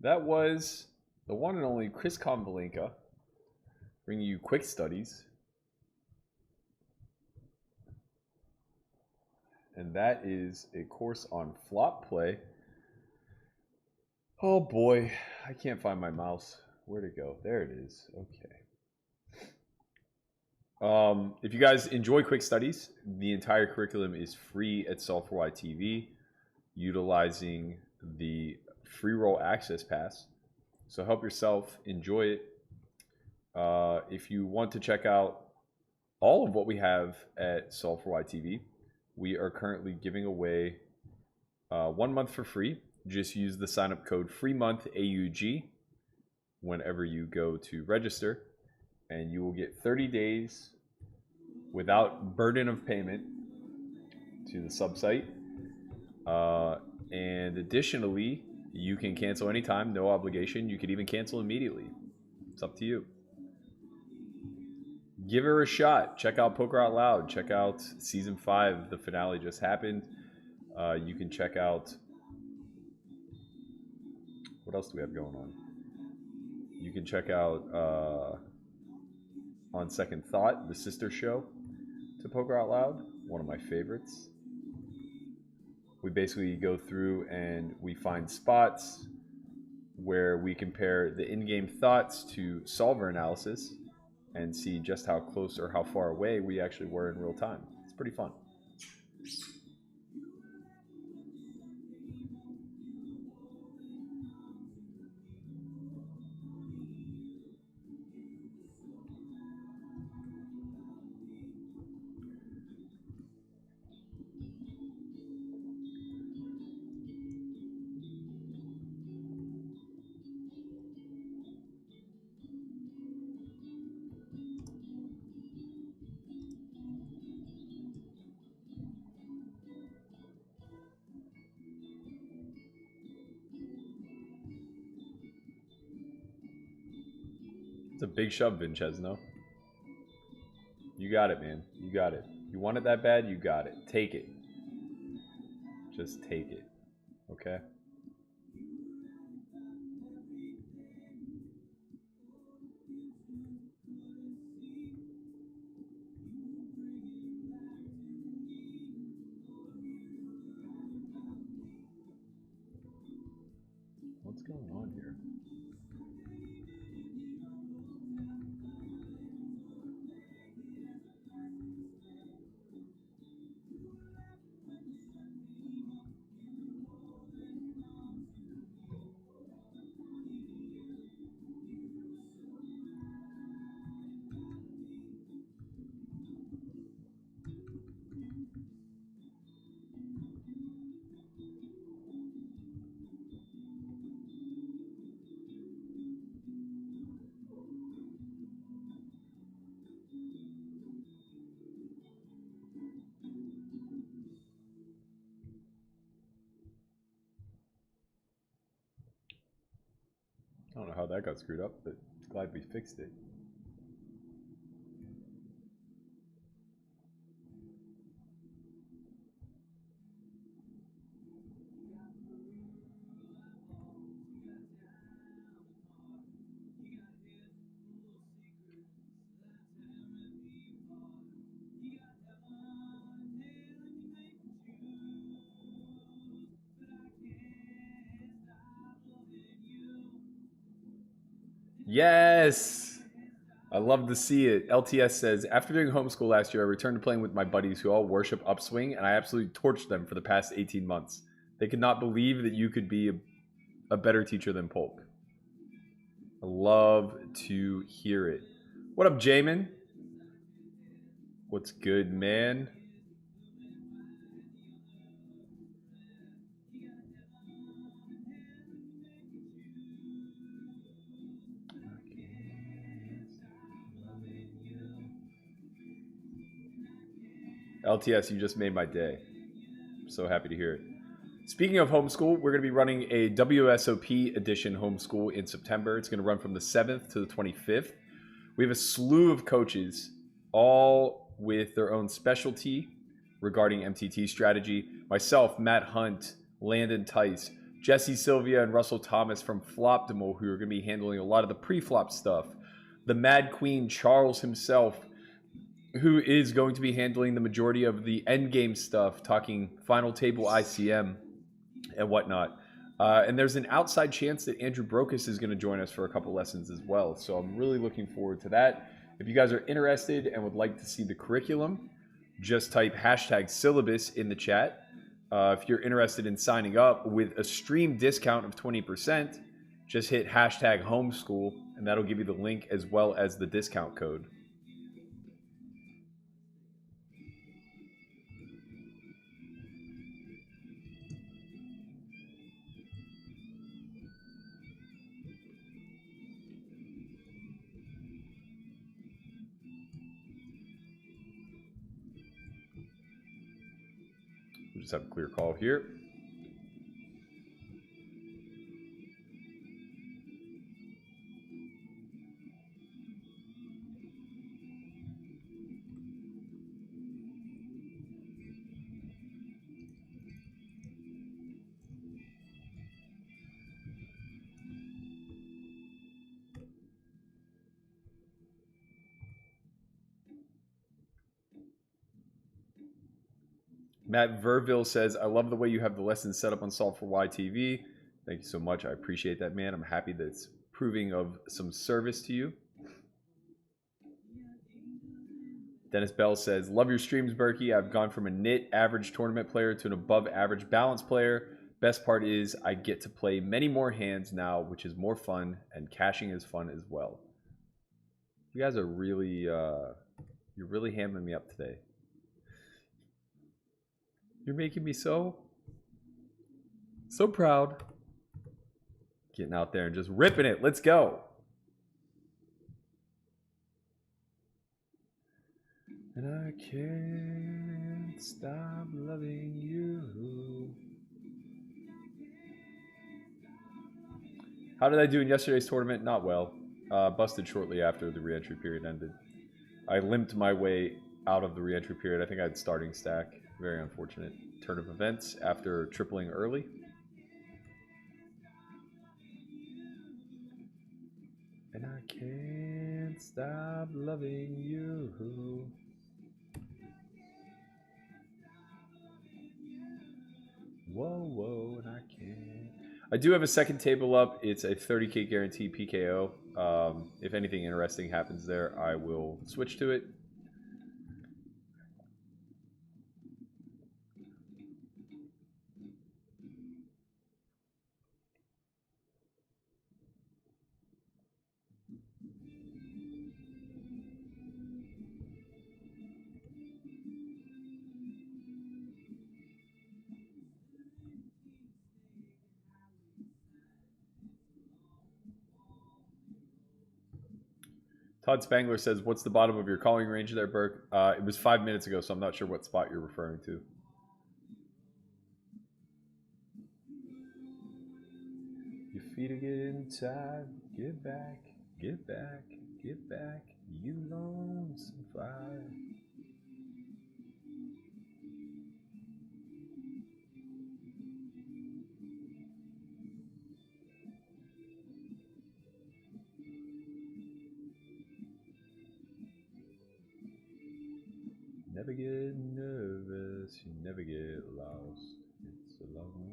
That was the one and only Chris Konvalinka bringing you quick studies. And that is a course on flop play. Oh boy, I can't find my mouse. Where'd it go? There it is. Okay. If you guys enjoy quick studies, the entire curriculum is free at Solve4Y TV, utilizing the free roll access pass. So help yourself, enjoy it. If you want to check out all of what we have at Solve4Y TV, we are currently giving away 1 month for free. Just use the sign up code FREEMONTHAUG whenever you go to register, and you will get 30 days without burden of payment to the sub site. And additionally, you can cancel anytime, no obligation. You could even cancel immediately. It's up to you. Give her a shot. Check out Poker Out Loud. Check out season 5. The finale just happened. You can check out, what else do we have going on? You can check out On Second Thought, the sister show to Poker Out Loud, one of my favorites. We basically go through and we find spots where we compare the in-game thoughts to solver analysis and see just how close or how far away we actually were in real time. It's pretty fun. It's a big shove, Vincenzo. You got it, man. You got it. You want it that bad? You got it. Take it. Just take it. Okay? going on here? I don't know how that got screwed up, but glad we fixed it. Yes! I love to see it. LTS says, after doing homeschool last year, I returned to playing with my buddies who all worship Upswing, and I absolutely torched them for the past 18 months. They could not believe that you could be a better teacher than Polk. I love to hear it. What up, Jamin? What's good, man? LTS, you just made my day. I'm so happy to hear it. Speaking of homeschool, we're going to be running a WSOP edition homeschool in September. It's going to run from the 7th to the 25th. We have a slew of coaches, all with their own specialty regarding MTT strategy. Myself, Matt Hunt, Landon Tice, Jesse Sylvia, and Russell Thomas from Floptimal, who are going to be handling a lot of the pre-flop stuff. The Mad Queen, Charles himself, who is going to be handling the majority of the endgame stuff, talking final table ICM and whatnot. And there's an outside chance that Andrew Brokus is going to join us for a couple lessons as well. So I'm really looking forward to that. If you guys are interested and would like to see the curriculum, just type #syllabus in the chat. If you're interested in signing up with a stream discount of 20%, just hit #homeschool, and that'll give you the link as well as the discount code. We'll just have a clear call here. Matt Verville says, I love the way you have the lessons set up on Solve for Why TV. Thank you so much. I appreciate that, man. I'm happy that it's proving of some service to you. Dennis Bell says, love your streams, Berkey. I've gone from a nit average tournament player to an above average balance player. Best part is I get to play many more hands now, which is more fun, and cashing is fun as well. You guys are really, you're really hamming me up today. You're making me so proud. Getting out there and just ripping it. Let's go. And I can't stop loving you. How did I do in yesterday's tournament? Not well. Busted shortly after the re-entry period ended. I limped my way out of the re-entry period. I think I had starting stack. Very unfortunate turn of events after tripling early. And I can't stop loving you. Whoa, and I can't. I do have a second table up. It's a 30k guarantee PKO. If anything interesting happens there, I will switch to it. Todd Spangler says, what's the bottom of your calling range there, Burke? It was 5 minutes ago, so I'm not sure what spot you're referring to. Your feet are getting tired. Get back, get back, get back. You lonesome fire. Never get nervous, you never get lost. It's a long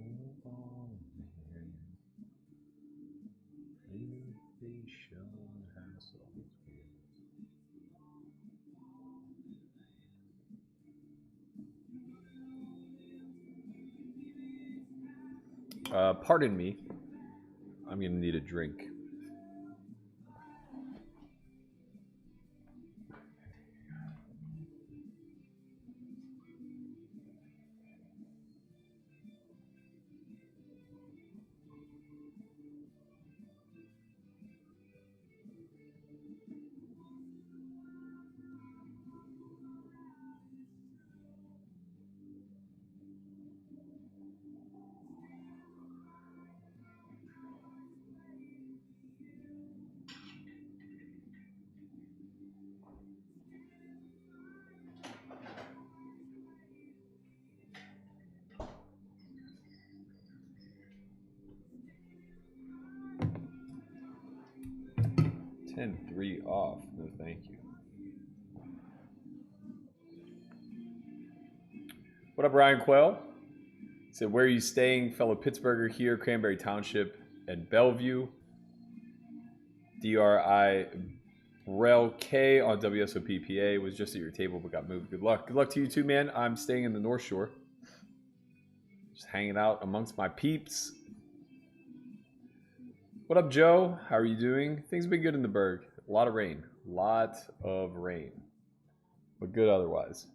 pardon me. I'm gonna need a drink. And 3 off. No, thank you. What up, Ryan Quell? He said, where are you staying? Fellow Pittsburgher here, Cranberry Township and Bellevue. DRI Rel K on WSOP PA was just at your table but got moved. Good luck. Good luck to you too, man. I'm staying in the North Shore. Just hanging out amongst my peeps. What up, Joe? How are you doing? Things have been good in the Berg. A lot of rain. Lot of rain. But good otherwise.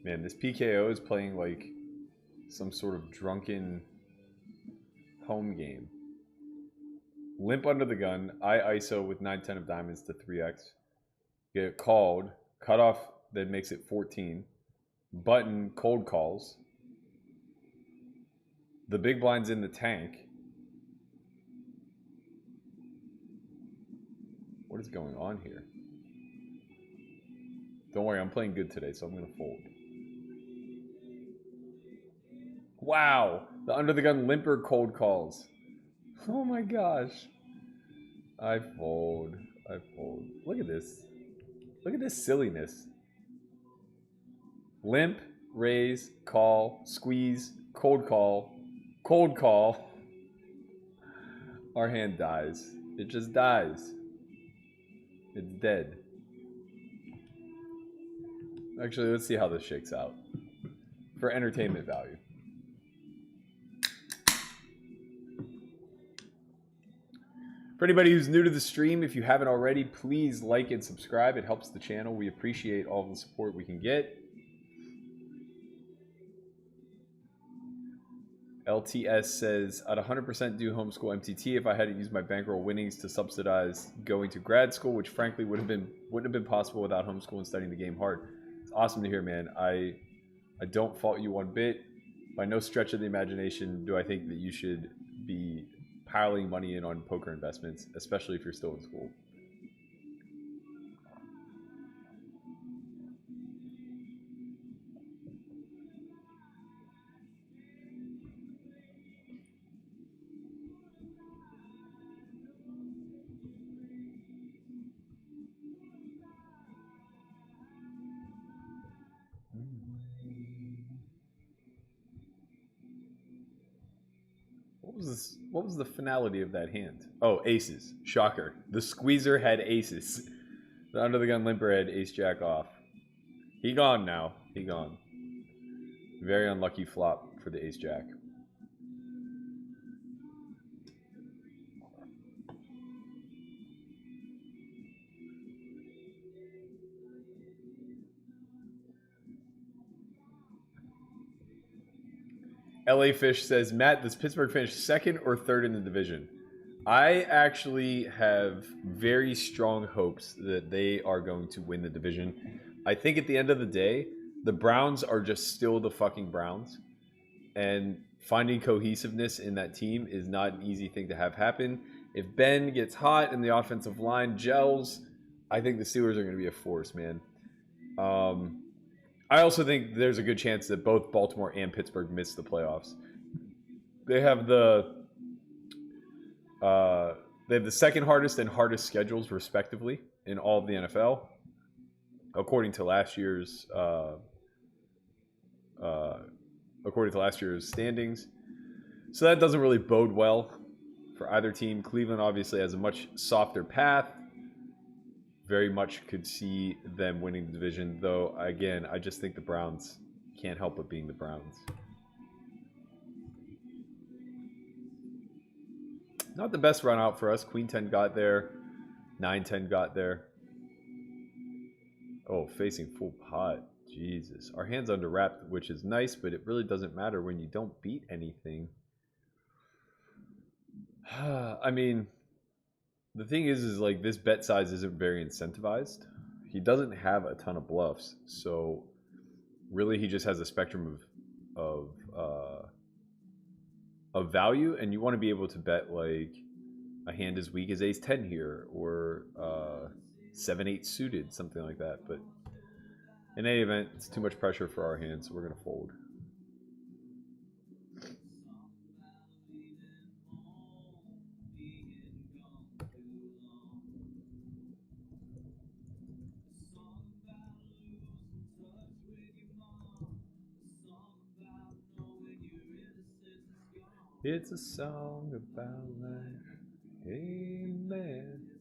Man, this PKO is playing like some sort of drunken home game. Limp under the gun. I ISO with 9-10 of diamonds to 3x. Get it called. Cut off, then makes it 14. Button, cold calls. The big blind's in the tank. What is going on here? Don't worry, I'm playing good today, so I'm going to fold. Wow, the under the gun limper cold calls. Oh my gosh. I fold. I fold. Look at this. Look at this silliness. Limp, raise, call, squeeze, cold call, cold call. Our hand dies. It just dies. It's dead. Actually, let's see how this shakes out. For entertainment value. For anybody who's new to the stream, if you haven't already, please like and subscribe. It helps the channel. We appreciate all the support we can get. LTS says, I'd 100% do homeschool MTT if I hadn't used my bankroll winnings to subsidize going to grad school, which frankly wouldn't have been possible without homeschool and studying the game hard. It's awesome to hear, man. I don't fault you one bit. By no stretch of the imagination do I think that you should be piling money in on poker investments, especially if you're still in school. What was the finality of that hand? Oh, aces. Shocker. The squeezer had aces. The under the gun limper had ace jack off. He gone now. He gone. Very unlucky flop for the ace jack. LA Fish says, Matt, does Pittsburgh finish second or third in the division? I actually have very strong hopes that they are going to win the division. I think at the end of the day, the Browns are just still the fucking Browns. And finding cohesiveness in that team is not an easy thing to have happen. If Ben gets hot and the offensive line gels, I think the Steelers are going to be a force, man. I also think there's a good chance that both Baltimore and Pittsburgh miss the playoffs. They have the second hardest and hardest schedules, respectively, in all of the NFL, according to last year's standings. So that doesn't really bode well for either team. Cleveland obviously has a much softer path. Very much could see them winning the division, though, again, I just think the Browns can't help but being the Browns. Not the best run out for us. Queen 10 got there. 9-10 got there. Oh, facing full pot. Jesus. Our hand's under wrapped, which is nice, but it really doesn't matter when you don't beat anything. I mean, the thing is like this bet size isn't very incentivized. He doesn't have a ton of bluffs, so really he just has a spectrum of value, and you want to be able to bet like a hand as weak as ace 10 here, or 7-8 suited, something like that. But in any event, it's too much pressure for our hand, so we're going to fold. It's a song about life. Amen.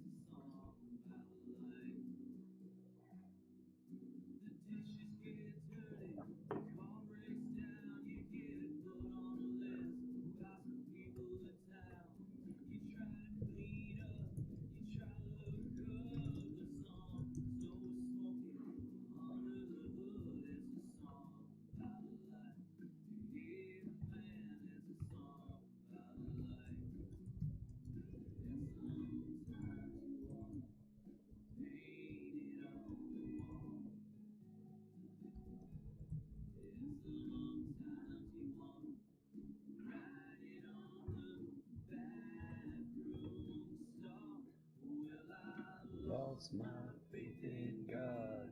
Lost my faith in God.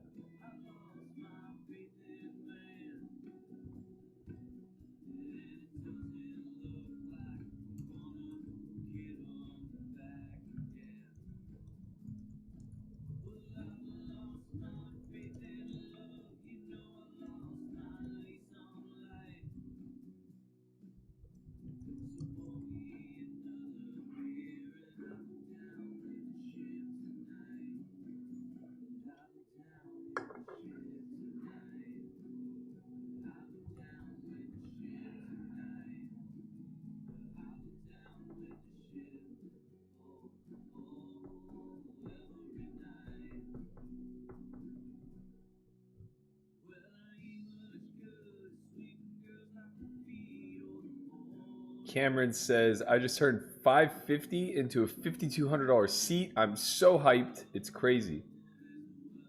Cameron says, I just turned $550 into a $5,200 seat. I'm so hyped. It's crazy.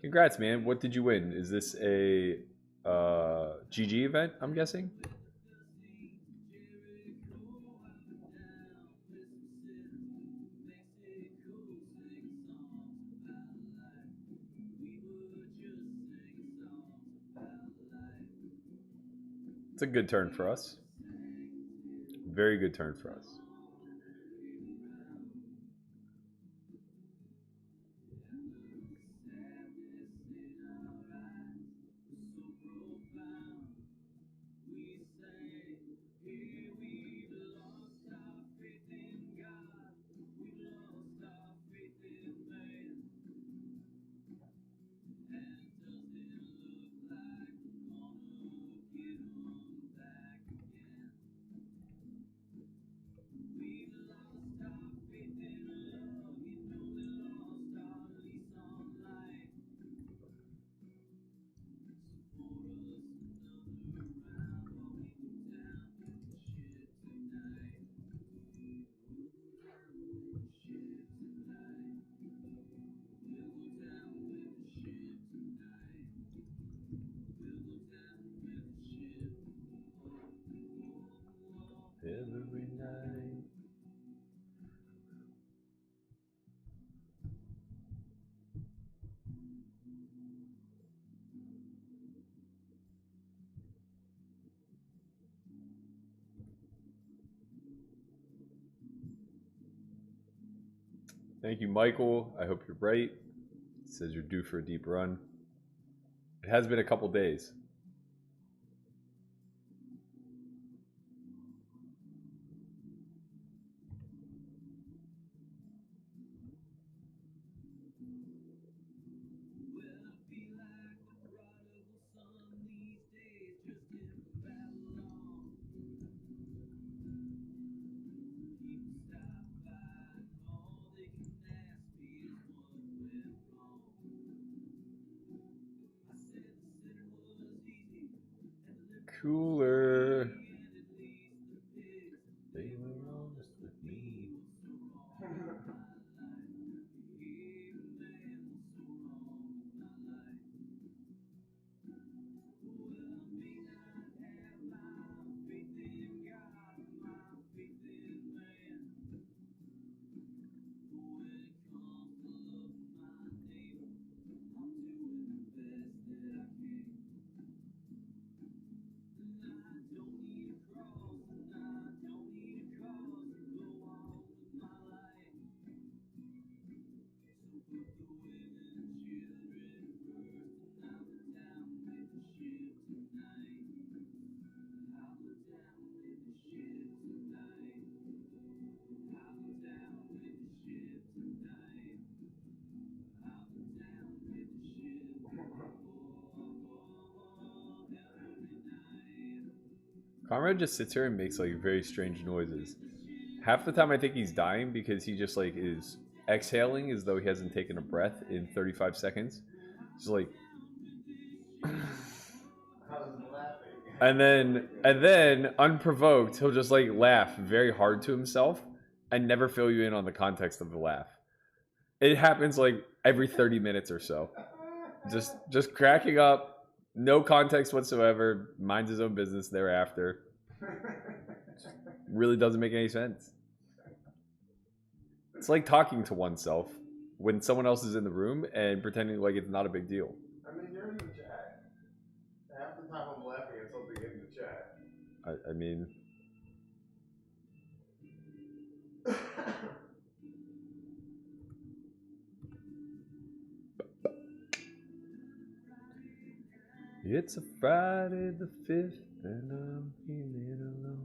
Congrats, man. What did you win? Is this a GG event, I'm guessing? It's a good turn for us. Very good turn for us. Every night. Thank you, Michael. I hope you're right. It says you're due for a deep run. It has been a couple days. Cooler. They were honest with me. Conrad just sits here and makes like very strange noises. Half the time I think he's dying because he just like is exhaling as though he hasn't taken a breath in 35 seconds. Just like and then unprovoked, he'll just like laugh very hard to himself and never fill you in on the context of the laugh. It happens like every 30 minutes or so. Just cracking up. No context whatsoever. Minds his own business thereafter. Really doesn't make any sense. It's like talking to oneself when someone else is in the room and pretending like it's not a big deal. I mean, you're in the chat. Half the time I'm laughing at something in the chat. I mean... It's a Friday the 5th and I'm feeling alone.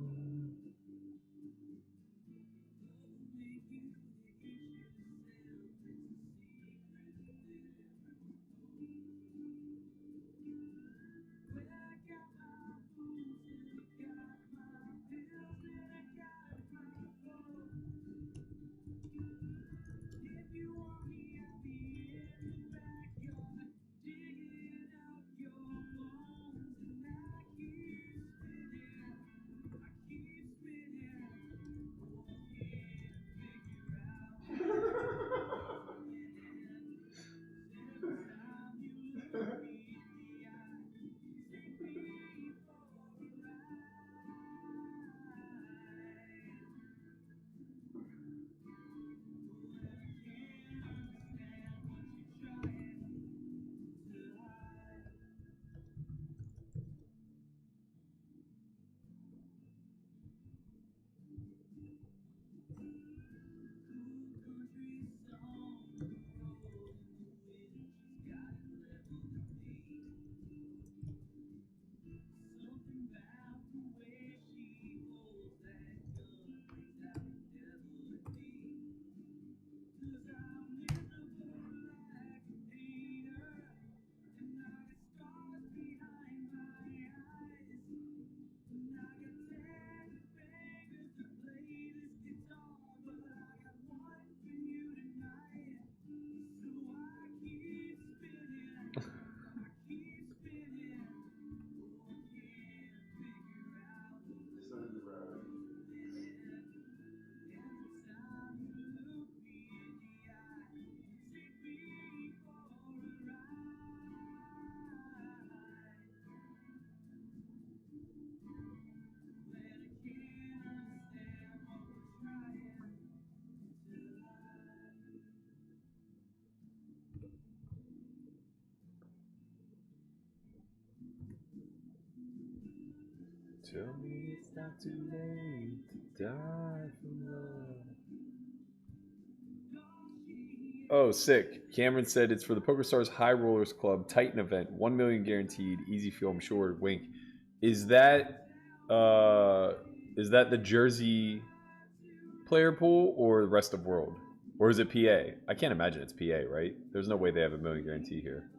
Tell me it's not too late to die for love. Oh, sick. Cameron said it's for the PokerStars High Rollers Club Titan event. 1 million guaranteed. Easy feel, I'm sure. Wink. Is that the Jersey player pool or the rest of world? Or is it PA? I can't imagine it's PA, right? There's no way they have a million guarantee here.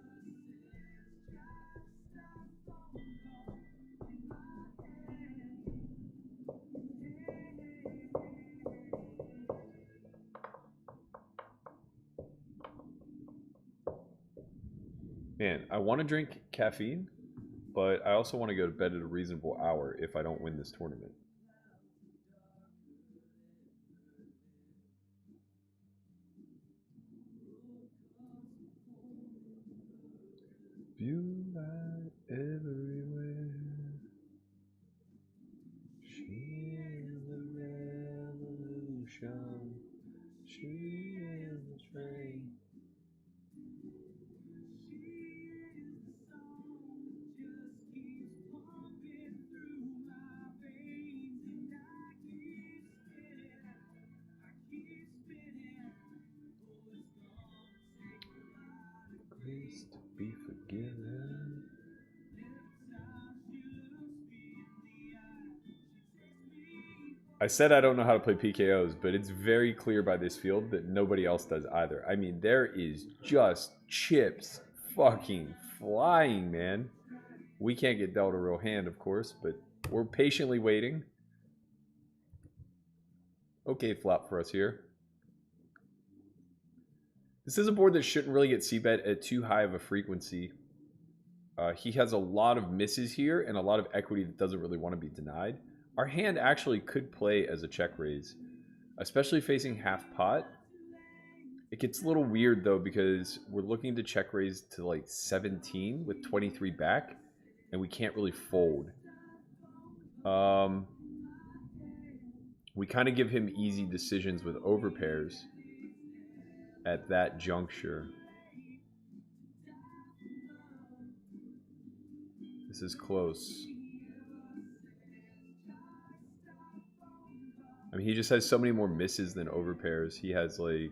Man, I want to drink caffeine, but I also want to go to bed at a reasonable hour if I don't win this tournament. You light everywhere. She is the revolution. She is the train. Grace to be forgiven. I said I don't know how to play PKOs, but it's very clear by this field that nobody else does either. I mean, there is just chips fucking flying, man. We can't get dealt a real hand, of course, but we're patiently waiting. Okay, flop for us here. This is a board that shouldn't really get c-bet at too high of a frequency. He has a lot of misses here and a lot of equity that doesn't really want to be denied. Our hand actually could play as a check raise, especially facing half pot. It gets a little weird though because we're looking to check raise to like 17 with 23 back, and we can't really fold. We kind of give him easy decisions with overpairs at that juncture. This is close. I mean, he just has so many more misses than overpairs. He has like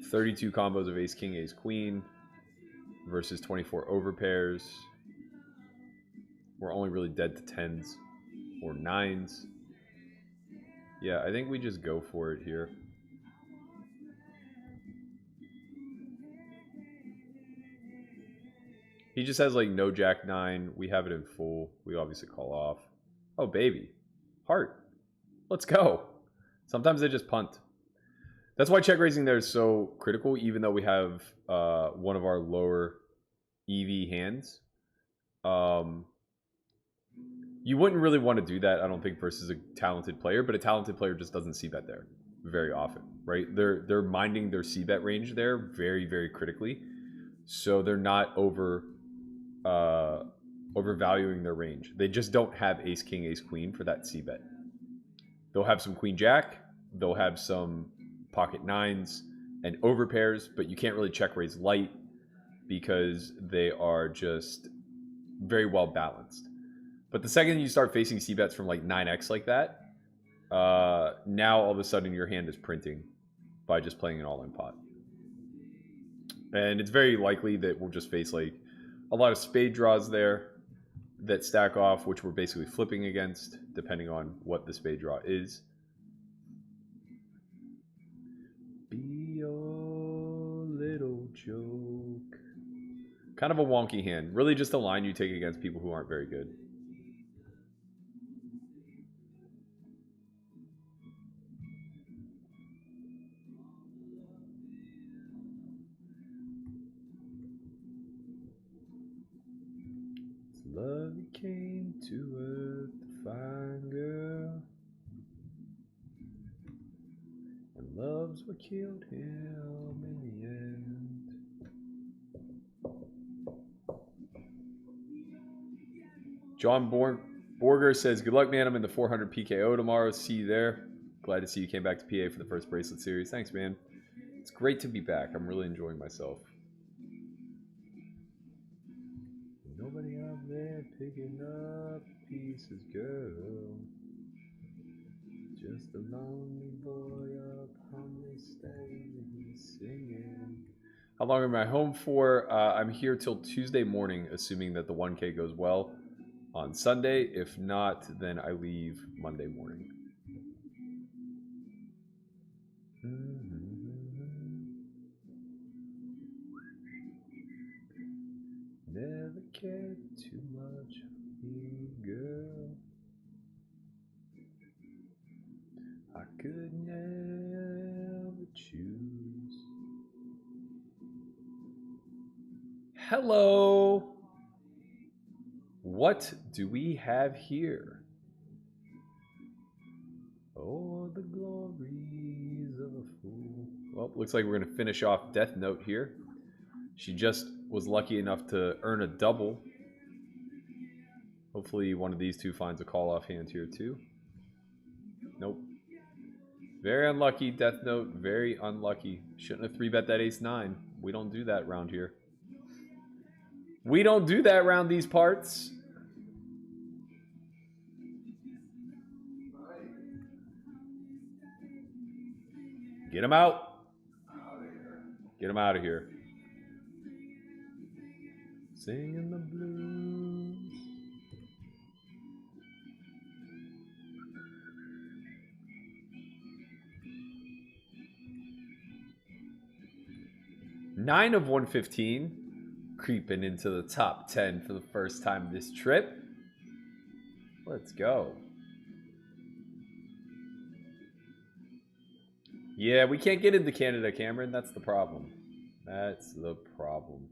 32 combos of ace king, ace queen versus 24 overpairs. We're only really dead to 10s or 9s. Yeah, I think we just go for it here. He just has like no jack 9. We have it in full. We obviously call off. Oh, baby. Heart. Let's go. Sometimes they just punt. That's why check raising there is so critical, even though we have one of our lower EV hands. You wouldn't really want to do that, I don't think, versus a talented player, but a talented player just doesn't c-bet there very often, right? They're minding their c-bet range there very, very critically. So they're not overvaluing their range. They just don't have ace king, ace queen for that c-bet. They'll have some queen jack, they'll have some pocket 9s and overpairs, but you can't really check raise light because they are just very well balanced. But the second you start facing c-bets from like 9x like that, now all of a sudden your hand is printing by just playing an all-in pot. And it's very likely that we'll just face like a lot of spade draws there that stack off, which we're basically flipping against, depending on what the spade draw is. Be your little joke. Kind of a wonky hand. Really just a line you take against people who aren't very good. Love came to earth to find girl, and love's what killed him in the end. John Borger says, good luck, man. I'm in the 400 PKO tomorrow. See you there. Glad to see you came back to PA for the first bracelet series. Thanks, man. It's great to be back. I'm really enjoying myself. Nobody out there picking up pieces. faces, girl. Just a lonely boy upon the stage singing. How long am I home for? I'm here till Tuesday morning, assuming that the 1K goes well on Sunday. If not, then I leave Monday morning. Never cared too much for you, girl. I could never choose. Hello. What do we have here? Oh, the glories of a fool. Well, looks like we're going to finish off Death Note here. She just was lucky enough to earn a double. Hopefully one of these two finds a call off hand here too. Nope. Very unlucky, Death Note. Very unlucky. Shouldn't have 3-bet that ace-9. We don't do that around here. We don't do that around these parts. Get him out. Get him out of here. Singing the blues. Nine of 115. Creeping into the top 10 for the first time this trip. Let's go. Yeah, we can't get into Canada, Cameron. That's the problem. That's the problem.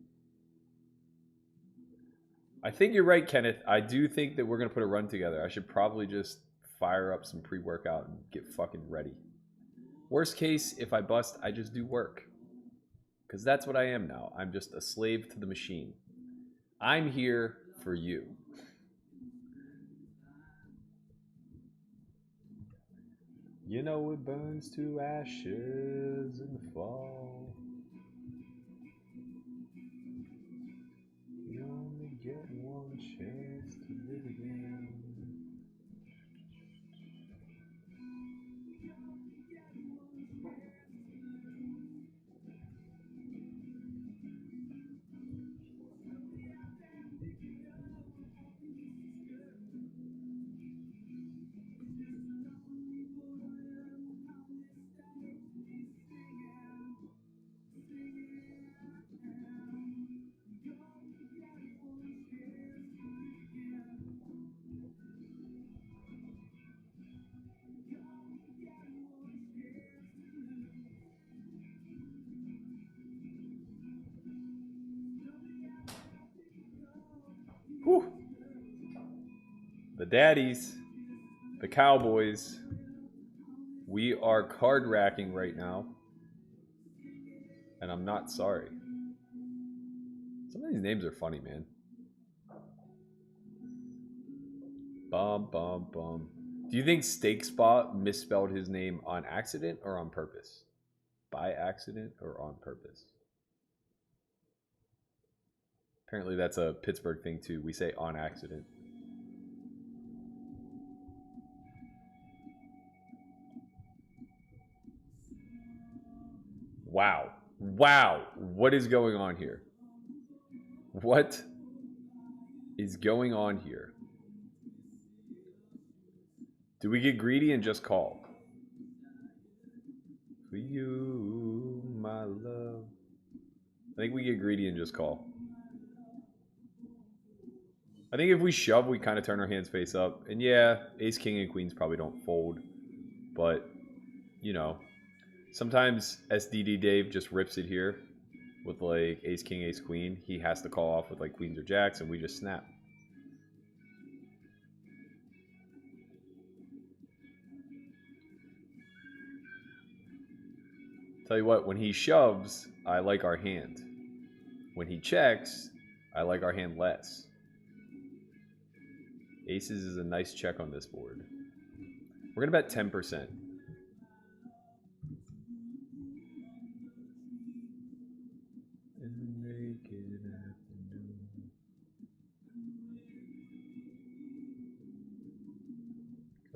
I think you're right, Kenneth. I do think that we're going to put a run together. I should probably just fire up some pre-workout and get fucking ready. Worst case, if I bust, I just do work. Because that's what I am now. I'm just a slave to the machine. I'm here for you. You know it burns to ashes in the fall. You only get one chance to live again. Whew. The daddies, the cowboys, we are card racking right now. And I'm not sorry. Some of these names are funny, man. Bum, bum, bum. Do you think Steak Spot misspelled his name on accident or on purpose? By accident or on purpose? Apparently that's a Pittsburgh thing too. We say on accident. Wow. Wow. What is going on here? What is going on here? Do we get greedy and just call? For you, my love. I think we get greedy and just call. I think if we shove, we kind of turn our hands face up. And yeah, ace, king, and queens probably don't fold. But, you know, sometimes SDD Dave just rips it here with like ace, king, ace, queen. He has to call off with like queens or jacks, and we just snap. Tell you what, when he shoves, I like our hand. When he checks, I like our hand less. Aces is a nice check on this board. We're going to bet 10%.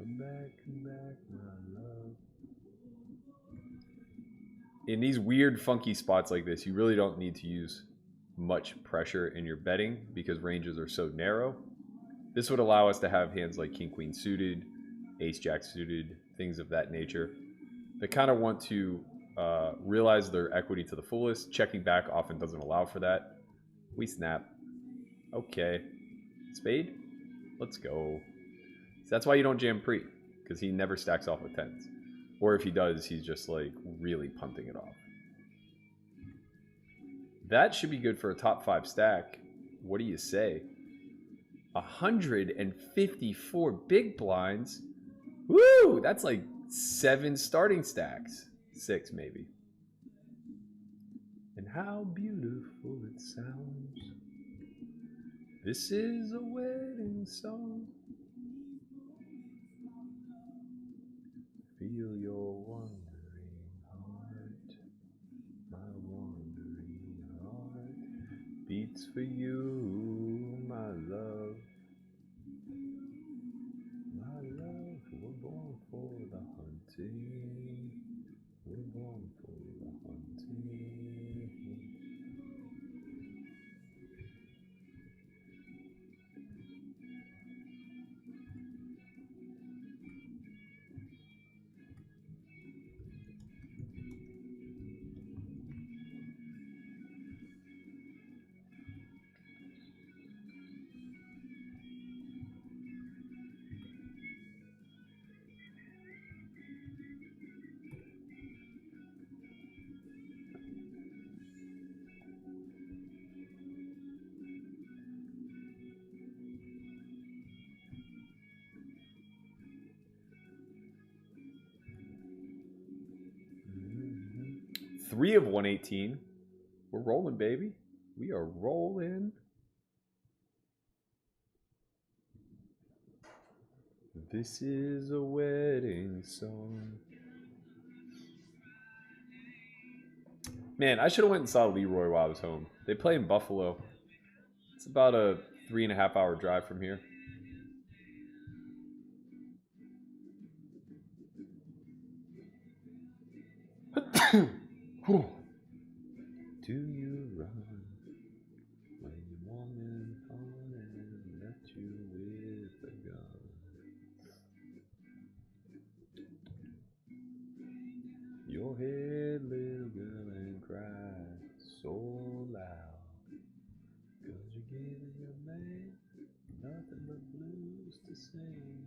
come back, my love. In these weird, funky spots like this, you really don't need to use much pressure in your betting because ranges are so narrow. This would allow us to have hands like King Queen suited, Ace Jack suited, things of that nature. They kind of want to realize their equity to the fullest. Checking back often doesn't allow for that. We snap. Okay. Spade? Let's go. So that's why you don't jam pre, because he never stacks off with tens. Or if he does, he's just like really punting it off. That should be good for a top 5 stack. What do you say? 154 big blinds. Woo! That's like 7 starting stacks. 6 maybe. And how beautiful it sounds. This is a wedding song. Feel your wandering heart. My wandering heart beats for you, my love. My love, we're born for the hunting. We're born for the hunting. Three of 118. We're rolling, baby. We are rolling. This is a wedding song. Man, I should have went and saw Leroy while I was home. They play in Buffalo. It's about a 3.5 hour drive from here. Do you run when your woman left you with a gun? Your head, little girl, and cry so loud, 'cause you're giving your man nothing but blues to sing.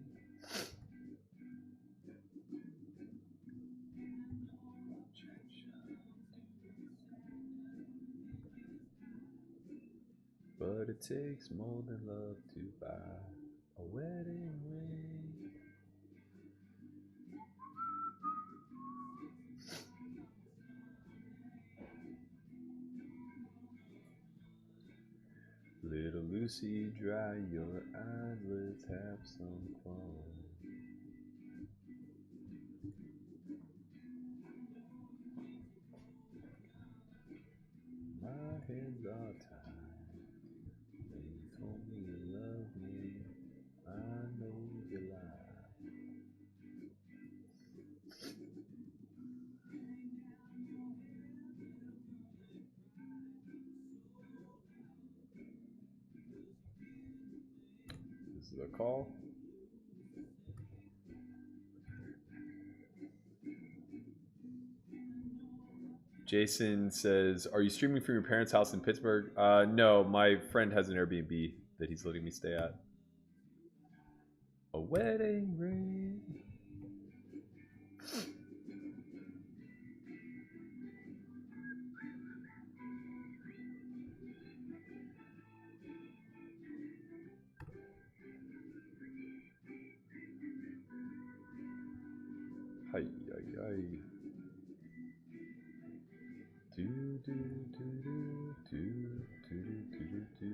But it takes more than love to buy a wedding ring. Little Lucy, dry your eyes, let's have some fun. My hands are tied. You told me you love me. I know you lie. This is a call. Jason says, "Are you streaming from your parents' house in Pittsburgh?" No, my friend has an Airbnb that he's letting me stay at. A wedding ring. Hi, hi, hi. Do do do do do do do do do.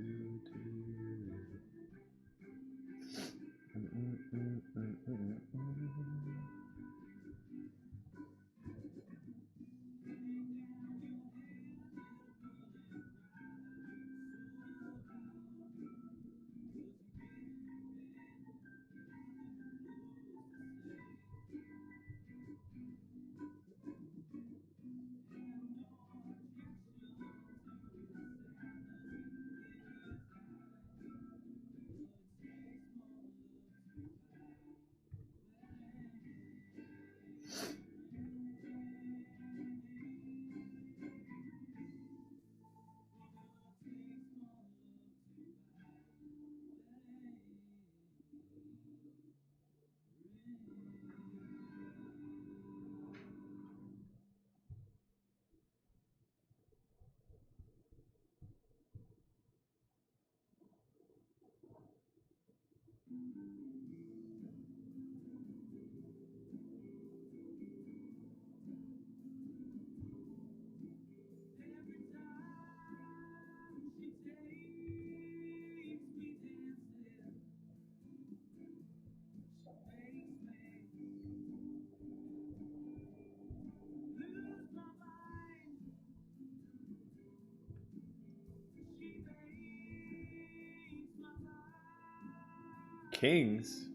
Kings.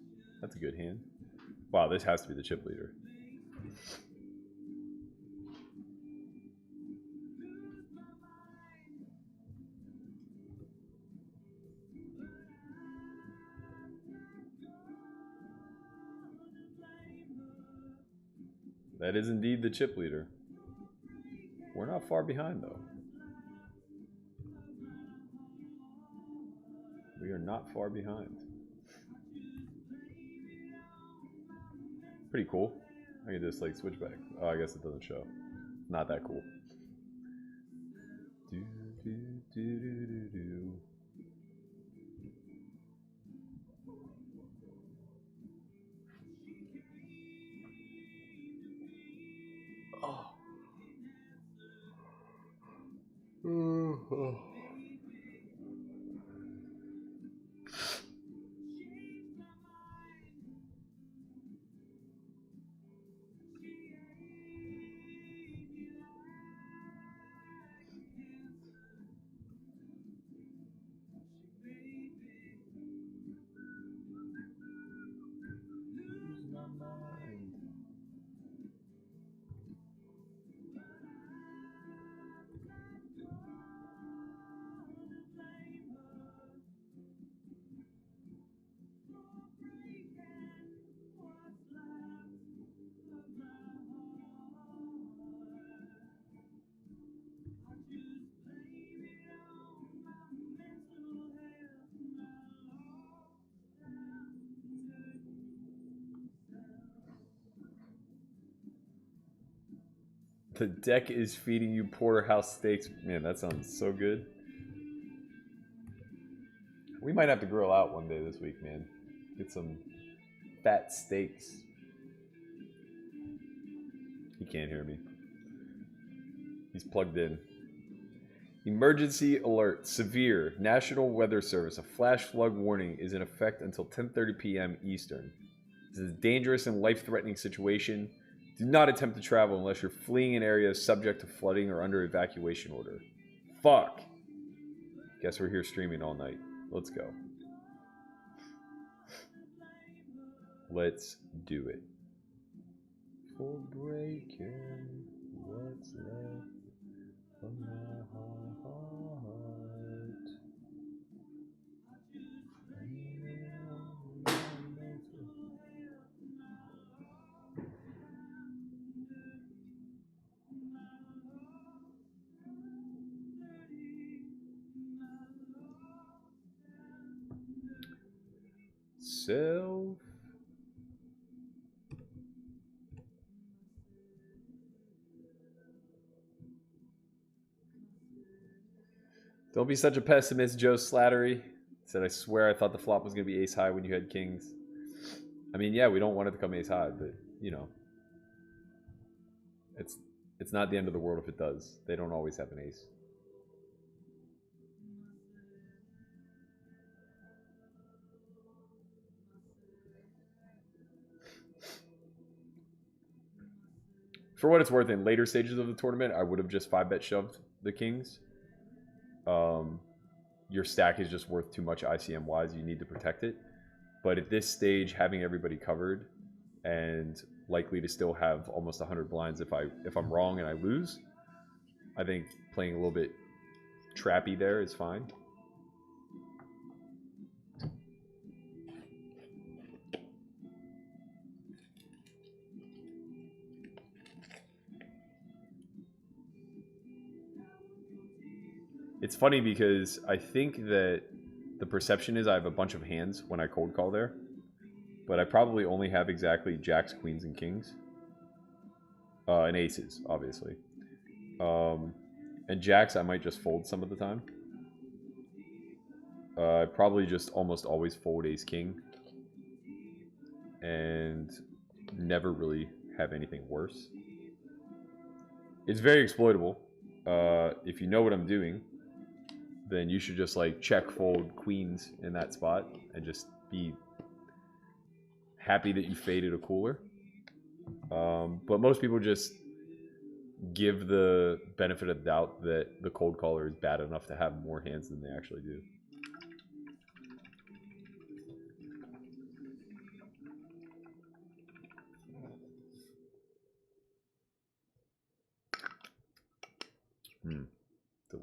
That's a good hand. Wow, this has to be the chip leader. That is indeed the chip leader. We're not far behind, though. We are not far behind. Pretty cool. I can just like switch back. Oh, I guess it doesn't show. Not that cool. Do, do, do, do, do, do. Oh. Oh. The deck is feeding you porterhouse steaks. Man, that sounds so good. We might have to grill out one day this week, man. Get some fat steaks. He can't hear me. He's plugged in. Emergency alert. Severe. National Weather Service. A flash flood warning is in effect until 10:30 p.m. Eastern. This is a dangerous and life-threatening situation. Do not attempt to travel unless you're fleeing an area subject to flooding or under evacuation order. Fuck. Guess we're here streaming all night. Let's go. Let's do it. For breaking what's left of my heart. Self. Don't be such a pessimist, Joe Slattery. Said, I swear I thought the flop was going to be ace high when you had kings. I mean, yeah, we don't want it to come ace high, but, you know. It's not the end of the world if it does. They don't always have an ace. For what it's worth, in later stages of the tournament, I would have just 5-bet shoved the kings. Your stack is just worth too much ICM-wise. You need to protect it. But at this stage, having everybody covered and likely to still have almost 100 blinds if I'm wrong and I lose, I think playing a little bit trappy there is fine. It's funny because I think that the perception is I have a bunch of hands when I cold call there, but I probably only have exactly jacks, queens, and kings. And aces, obviously. And jacks I might just fold some of the time. I probably just almost always fold ace king. And never really have anything worse. It's very exploitable. If you know what I'm doing, then you should just like check fold queens in that spot and just be happy that you faded a cooler. But most people just give the benefit of the doubt that the cold caller is bad enough to have more hands than they actually do.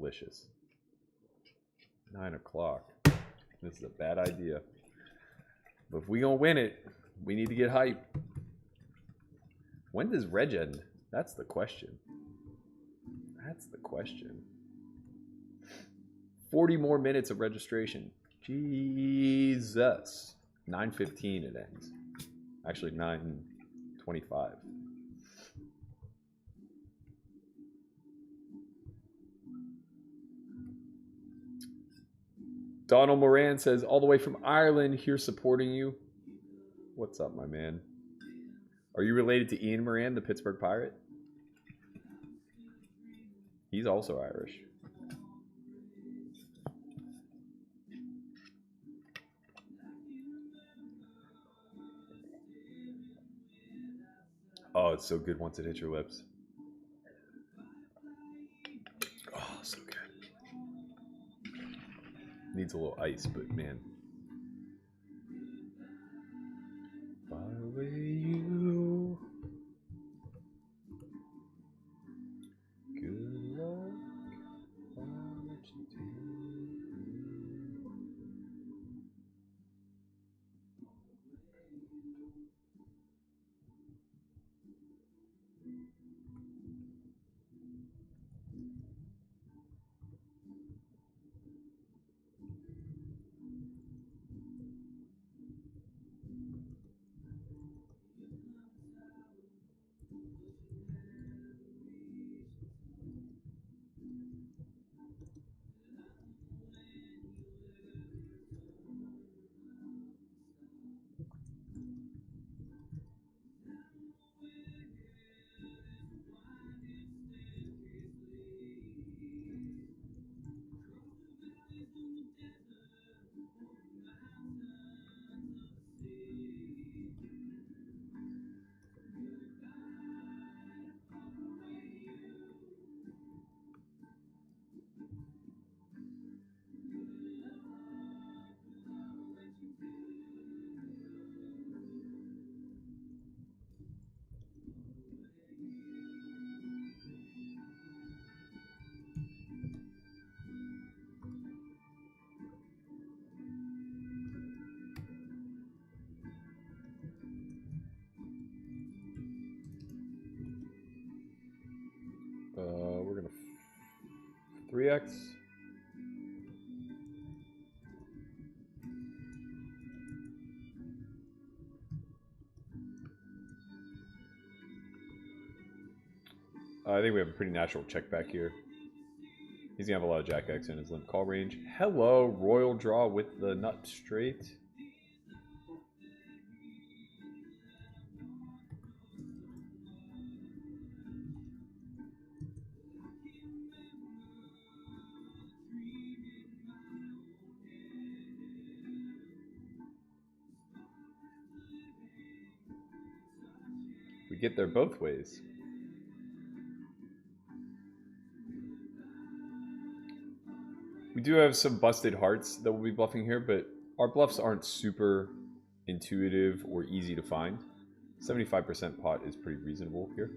delicious. 9 o'clock. This is a bad idea. But if we gonna win it, we need to get hype. When does Reg end? That's the question. That's the question. 40 more minutes of registration. Jesus. 9:15 it ends. Actually, 9:25. Donald Moran says, all the way from Ireland, here supporting you. What's up, my man? Are you related to Ian Moran, the Pittsburgh Pirate? He's also Irish. Oh, it's so good once it hits your lips. Oh, so good. Needs a little ice, but man. Far away you. Good luck. I'll let you do. We're gonna 3x. I think we have a pretty natural check back here. He's gonna have a lot of Jack X in his limp call range. Hello, royal draw with the nut straight. We get there both ways. We do have some busted hearts that we'll be bluffing here, but our bluffs aren't super intuitive or easy to find. 75% pot is pretty reasonable here.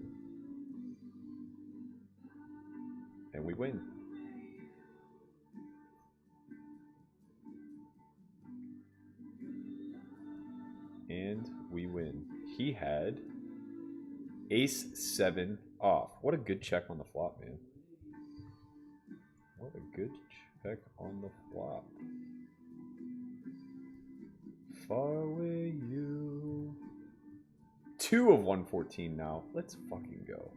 And we win. And we win. He had ace-7 off. What a good check on the flop, man. What a good check on the flop. Far away you. 2 of 114 now. Let's fucking go.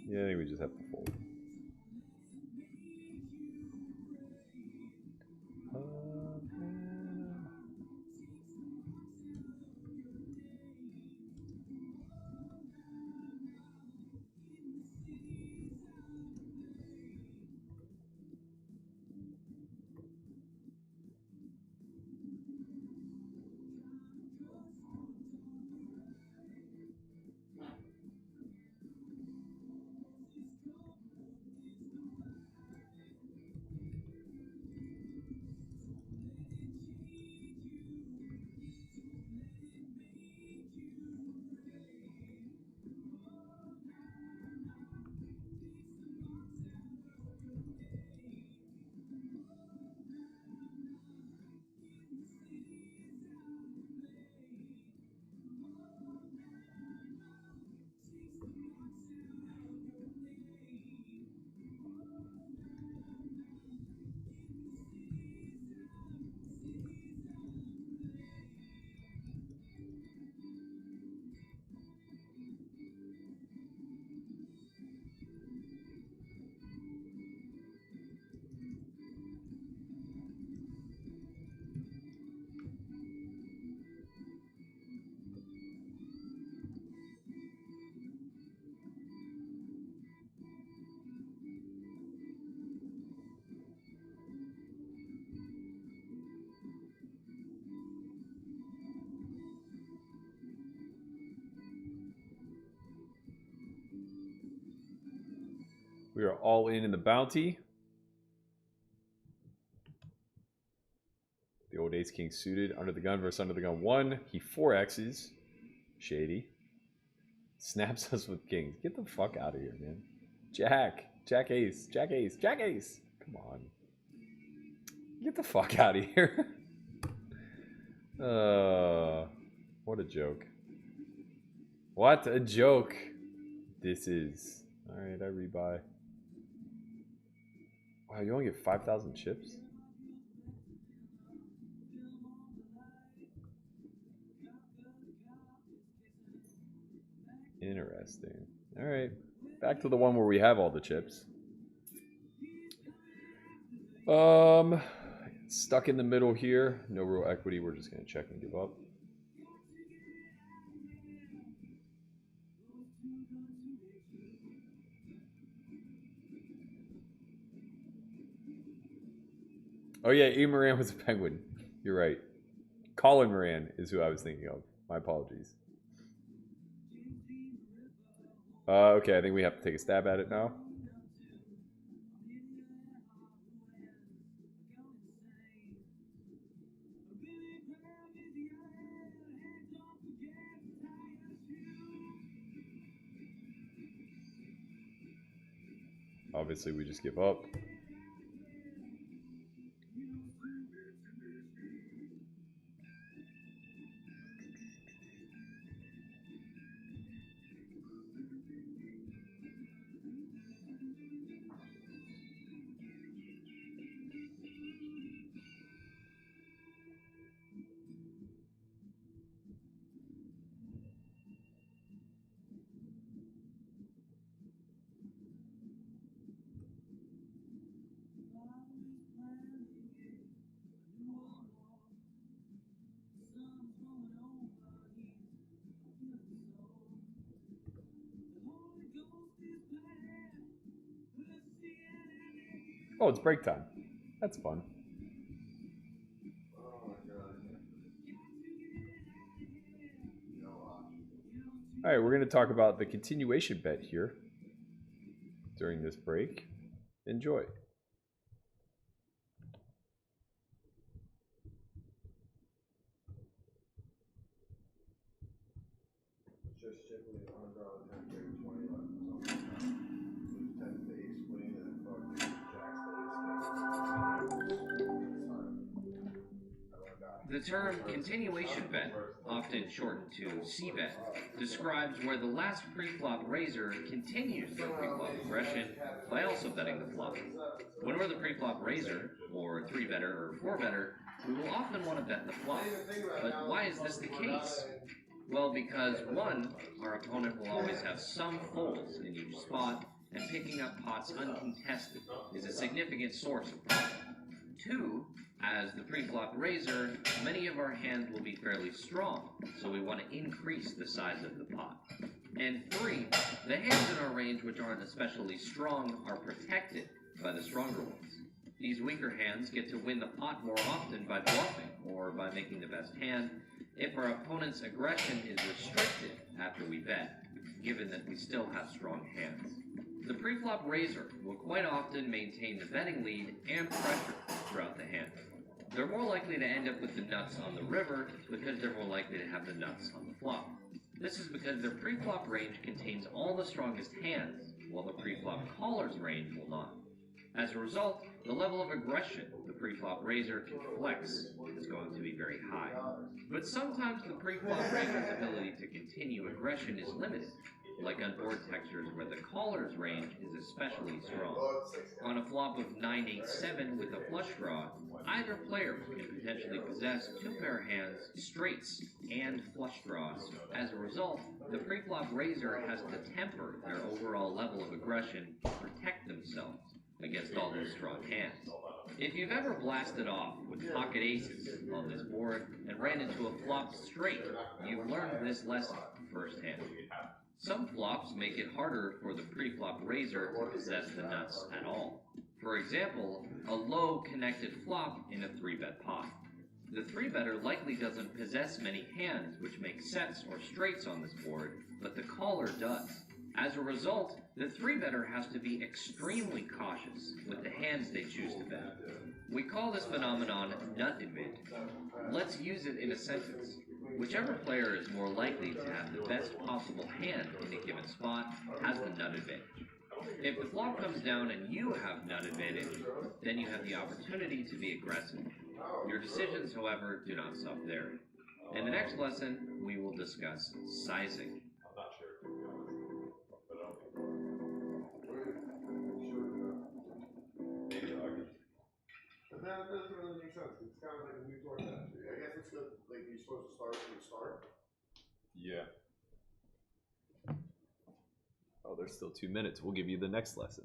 Yeah, I think we just have to fold. We are all in the bounty. The old ace king suited. Under the gun versus under the gun 1. He 4x's. Shady. Snaps us with kings. Get the fuck out of here, man. Jack. Jack ace. Jack ace. Jack ace. Come on. Get the fuck out of here. What a joke. What a joke. This is. Alright, I rebuy. Wow, you only get 5,000 chips? Interesting. Alright. Back to the one where we have all the chips. Stuck in the middle here. No real equity. We're just going to check and give up. Oh yeah, E. Moran was a penguin. You're right. Colin Moran is who I was thinking of. My apologies. Okay, I think we have to take a stab at it now. Obviously, we just give up. Oh, it's break time. That's fun. All right, we're going to talk about the continuation bet here during this break. Enjoy. The term continuation bet, often shortened to C-bet, describes where the last pre-flop raiser continues their pre-flop aggression by also betting the flop. When we're the pre-flop raiser, or 3-better or 4-better, we will often want to bet the flop. But why is this the case? Well, because 1, our opponent will always have some folds in each spot, and picking up pots uncontested is a significant source of problem. 2, as the pre-flop raiser, many of our hands will be fairly strong, so we want to increase the size of the pot. And 3, the hands in our range which aren't especially strong are protected by the stronger ones. These weaker hands get to win the pot more often by bluffing or by making the best hand if our opponent's aggression is restricted after we bet, given that we still have strong hands. The pre-flop raiser will quite often maintain the betting lead and pressure throughout the hand. They're more likely to end up with the nuts on the river because they're more likely to have the nuts on the flop. This is because their pre-flop range contains all the strongest hands, while the pre-flop caller's range will not. As a result, the level of aggression the pre-flop raiser can flex is going to be very high. But sometimes the pre-flop raiser's ability to continue aggression is limited, like on board textures where the caller's range is especially strong. On a flop of 9-8-7 with a flush draw, either player can potentially possess 2 pair hands, straights, and flush draws. As a result, the pre-flop raiser has to temper their overall level of aggression to protect themselves against all those strong hands. If you've ever blasted off with pocket aces on this board and ran into a flop straight, you've learned this lesson firsthand. Some flops make it harder for the pre-flop raiser to possess the nuts at all. For example, a low connected flop in a 3-bet pot. The 3-better likely doesn't possess many hands which make sets or straights on this board, but the caller does. As a result, the 3-better has to be extremely cautious with the hands they choose to bet. We call this phenomenon nut advantage. Let's use it in a sentence. Whichever player is more likely to have the best possible hand in a given spot has the nut advantage. If the flop comes down and you have nut advantage, then you have the opportunity to be aggressive. Your decisions, however, do not stop there. In the next lesson, we will discuss sizing. That doesn't really make sense. It's kind of like a new tour actually. I guess it's the, like you're supposed to start when you start. Yeah. Oh, there's still 2 minutes. We'll give you the next lesson.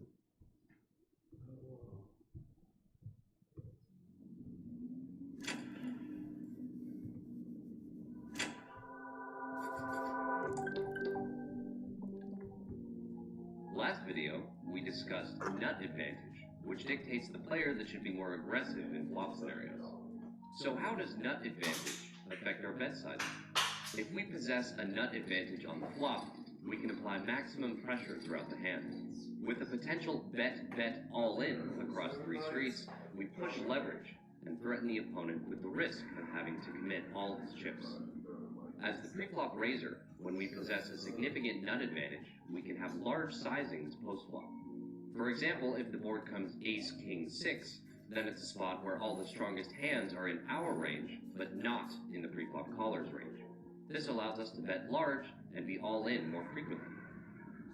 Last video, we discussed nut advantage, which dictates the player that should be more aggressive in flop scenarios. So how does nut advantage affect our bet sizing? If we possess a nut advantage on the flop, we can apply maximum pressure throughout the hand. With a potential bet all in across 3 streets, we push leverage and threaten the opponent with the risk of having to commit all his chips. As the pre-flop raiser, when we possess a significant nut advantage, we can have large sizings post-flop. For example, if the board comes ace, king, 6, then it's a spot where all the strongest hands are in our range, but not in the pre-flop caller's range. This allows us to bet large and be all in more frequently.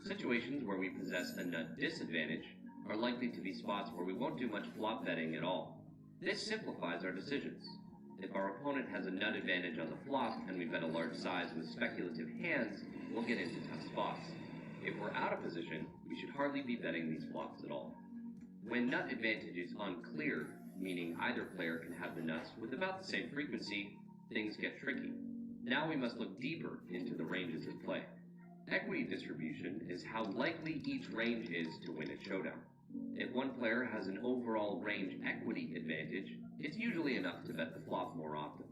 Situations where we possess a nut disadvantage are likely to be spots where we won't do much flop betting at all. This simplifies our decisions. If our opponent has a nut advantage on the flop and we bet a large size with speculative hands, we'll get into tough spots. If we're out of position, we should hardly be betting these flops at all. When nut advantage is unclear, meaning either player can have the nuts with about the same frequency, things get tricky. Now we must look deeper into the ranges at play. Equity distribution is how likely each range is to win a showdown. If one player has an overall range equity advantage, it's usually enough to bet the flop more often.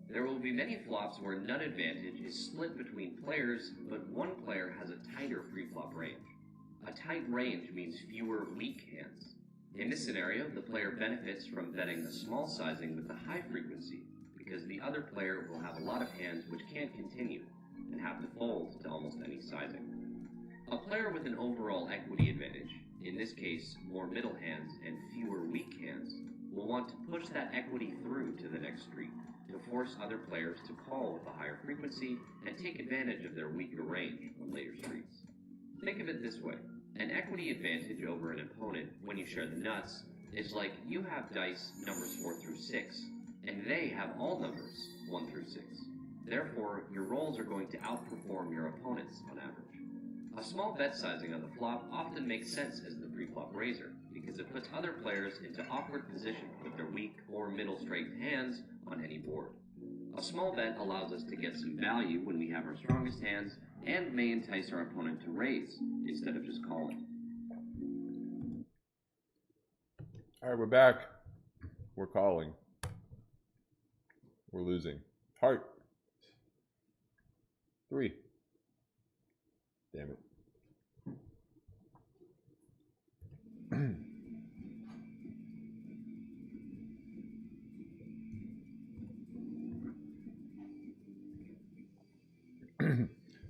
There will be many flops where nut advantage is split between players, but one player has a tighter pre-flop range. A tight range means fewer weak hands. In this scenario, the player benefits from betting a small sizing with a high frequency, because the other player will have a lot of hands which can't continue, and have to fold to almost any sizing. A player with an overall equity advantage, in this case more middle hands and fewer weak hands, will want to push that equity through to the next street, to force other players to call with a higher frequency and take advantage of their weaker range on later streets. Think of it this way. An equity advantage over an opponent when you share the nuts is like you have dice numbers 4 through 6, and they have all numbers 1 through 6. Therefore, your rolls are going to outperform your opponents on average. A small bet sizing on the flop often makes sense as the pre-flop raiser, because it puts other players into awkward position with their weak or middle straight hands on any board. A small bet allows us to get some value when we have our strongest hands, and may entice our opponent to raise, instead of just calling. All right, we're back. We're calling. We're losing. Heart. 3. Damn it.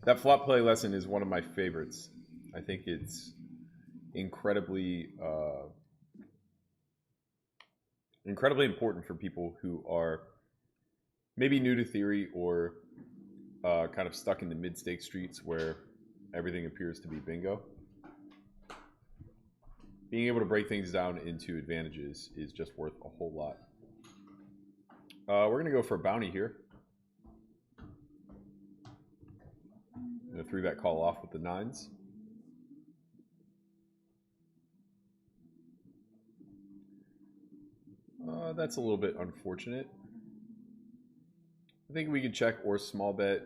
That flop play lesson is one of my favorites. I think it's incredibly important for people who are maybe new to theory or kind of stuck in the mid-stake streets where everything appears to be bingo. Being able to break things down into advantages is just worth a whole lot. We're going to go for a bounty here. I'm going to 3-bet call off with the 9s. That's a little bit unfortunate. I think we could check or small bet.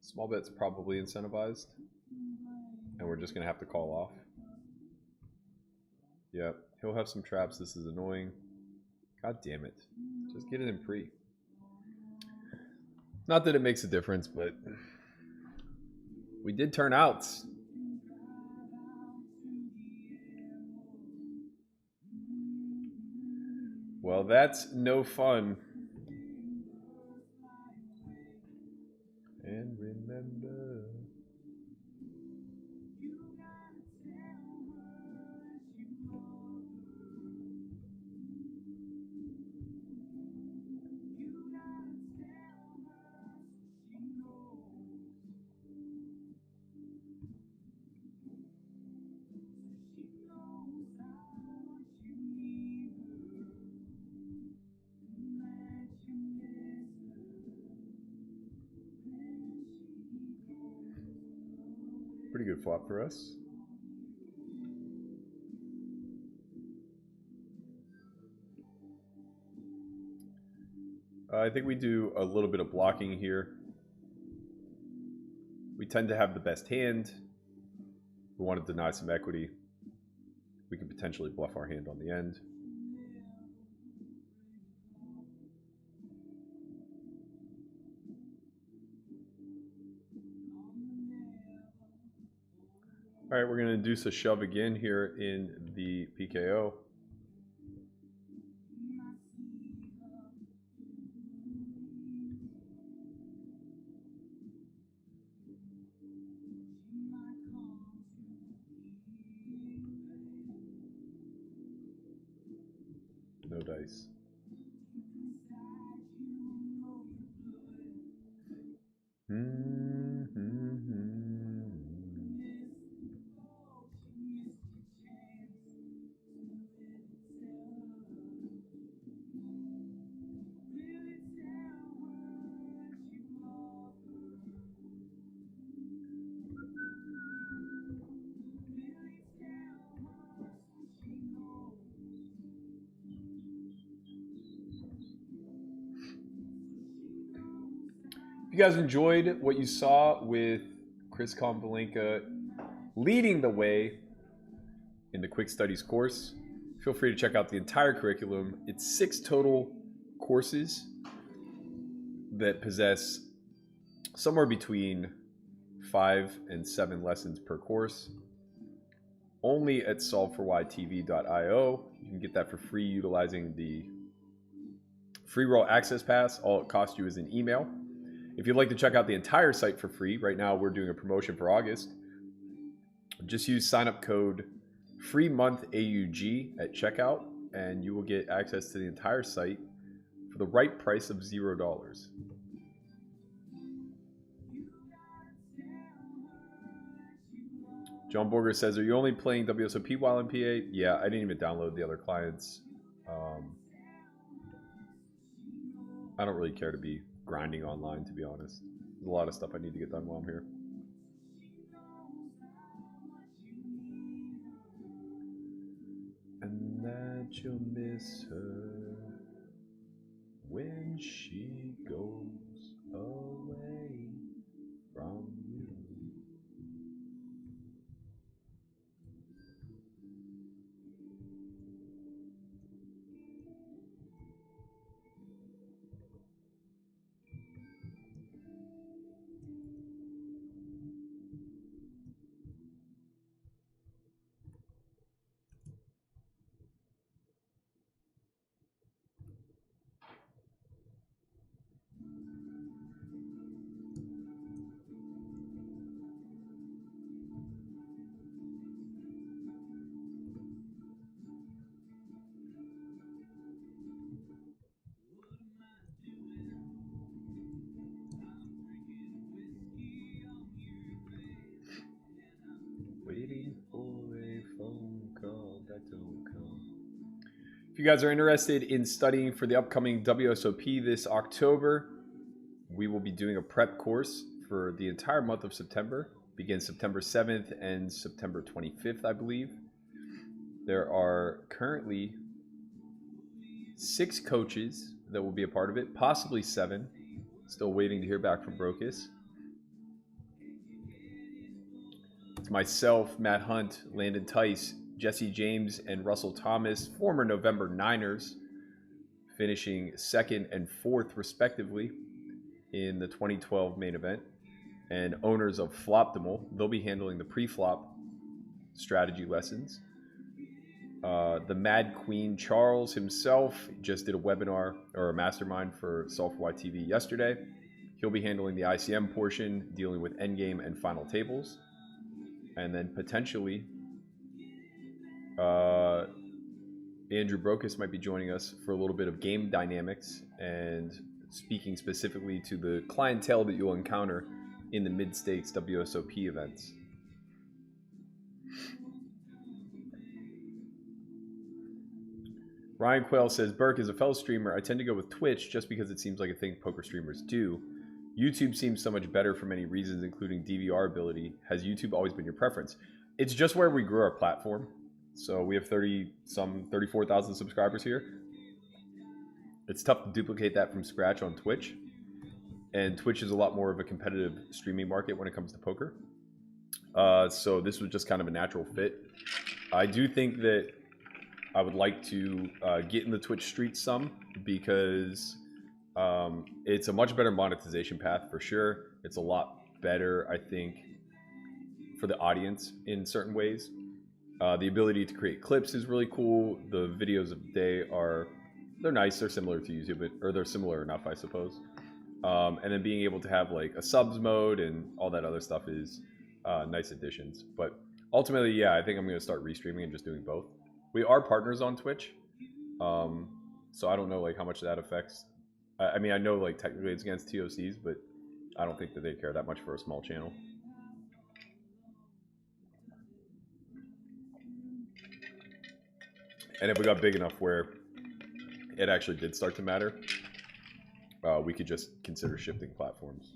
Small bet's probably incentivized. And we're just going to have to call off. Yep, he'll have some traps. This is annoying. God damn it. Just get it in pre. Not that it makes a difference, but we did turn out. Well, that's no fun. And remember. Pretty good flop for us. I think we do a little bit of blocking here. We tend to have the best hand. We want to deny some equity. We could potentially bluff our hand on the end. All right, we're going to induce a shove again here in the PKO. No dice. If you guys enjoyed what you saw with Chris Konvalinka leading the way in the Quick Studies course, feel free to check out the entire curriculum. It's 6 total courses that possess somewhere between 5 and 7 lessons per course. Only at solveforwhytv.io. You can get that for free utilizing the free roll access pass. All it costs you is an email. If you'd like to check out the entire site for free, right now we're doing a promotion for August. Just use sign-up code FREEMONTHAUG at checkout, and you will get access to the entire site for the right price of $0. John Borger says, are you only playing WSOP while in PA? Yeah, I didn't even download the other clients. I don't really care to be grinding online, to be honest. There's a lot of stuff I need to get done while I'm here. And that you'll miss her when she goes away from you. Waiting for a phone call that don't come. If you guys are interested in studying for the upcoming WSOP this October, we will be doing a prep course for the entire month of September. Begins September 7th and September 25th, I believe. There are currently 6 coaches that will be a part of it, possibly 7. Still waiting to hear back from Brocus. It's myself, Matt Hunt, Landon Tice, Jesse James, and Russell Thomas, former November Niners, finishing 2nd and 4th respectively in the 2012 main event, and owners of Floptimal. They'll be handling the pre-flop strategy lessons. The Mad Queen Charles himself just did a webinar or a mastermind for Solve4Why TV yesterday. He'll be handling the ICM portion, dealing with endgame and final tables. And then potentially Andrew Brocus might be joining us for a little bit of game dynamics and speaking specifically to the clientele that you'll encounter in the mid-stakes WSOP events. Ryan Quayle says, Burke, as a fellow streamer, I tend to go with Twitch just because it seems like a thing poker streamers do. YouTube seems so much better for many reasons, including DVR ability. Has YouTube always been your preference? It's just where we grew our platform. So we have 34,000 subscribers here. It's tough to duplicate that from scratch on Twitch. And Twitch is a lot more of a competitive streaming market when it comes to poker. So this was just kind of a natural fit. I do think that I would like to get in the Twitch streets some because it's a much better monetization path for sure. It's a lot better, I think, for the audience in certain ways. The ability to create clips is really cool. The videos of the day they're nice. They're similar to YouTube, or they're similar enough, I suppose. And then being able to have like a subs mode and all that other stuff is nice additions. But ultimately, yeah, I think I'm going to start restreaming and just doing both. We are partners on Twitch, so I don't know like how much that affects. I mean, I know like technically it's against TOCs, but I don't think that they care that much for a small channel. And if we got big enough where it actually did start to matter, we could just consider shifting platforms.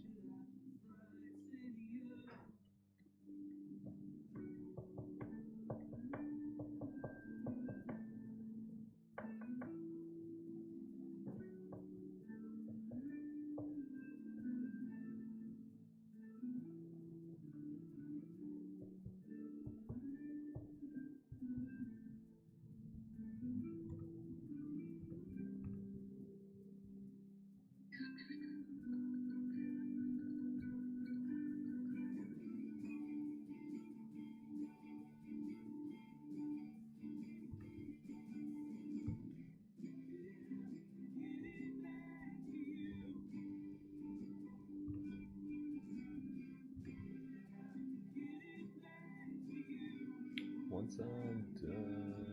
Once I'm done.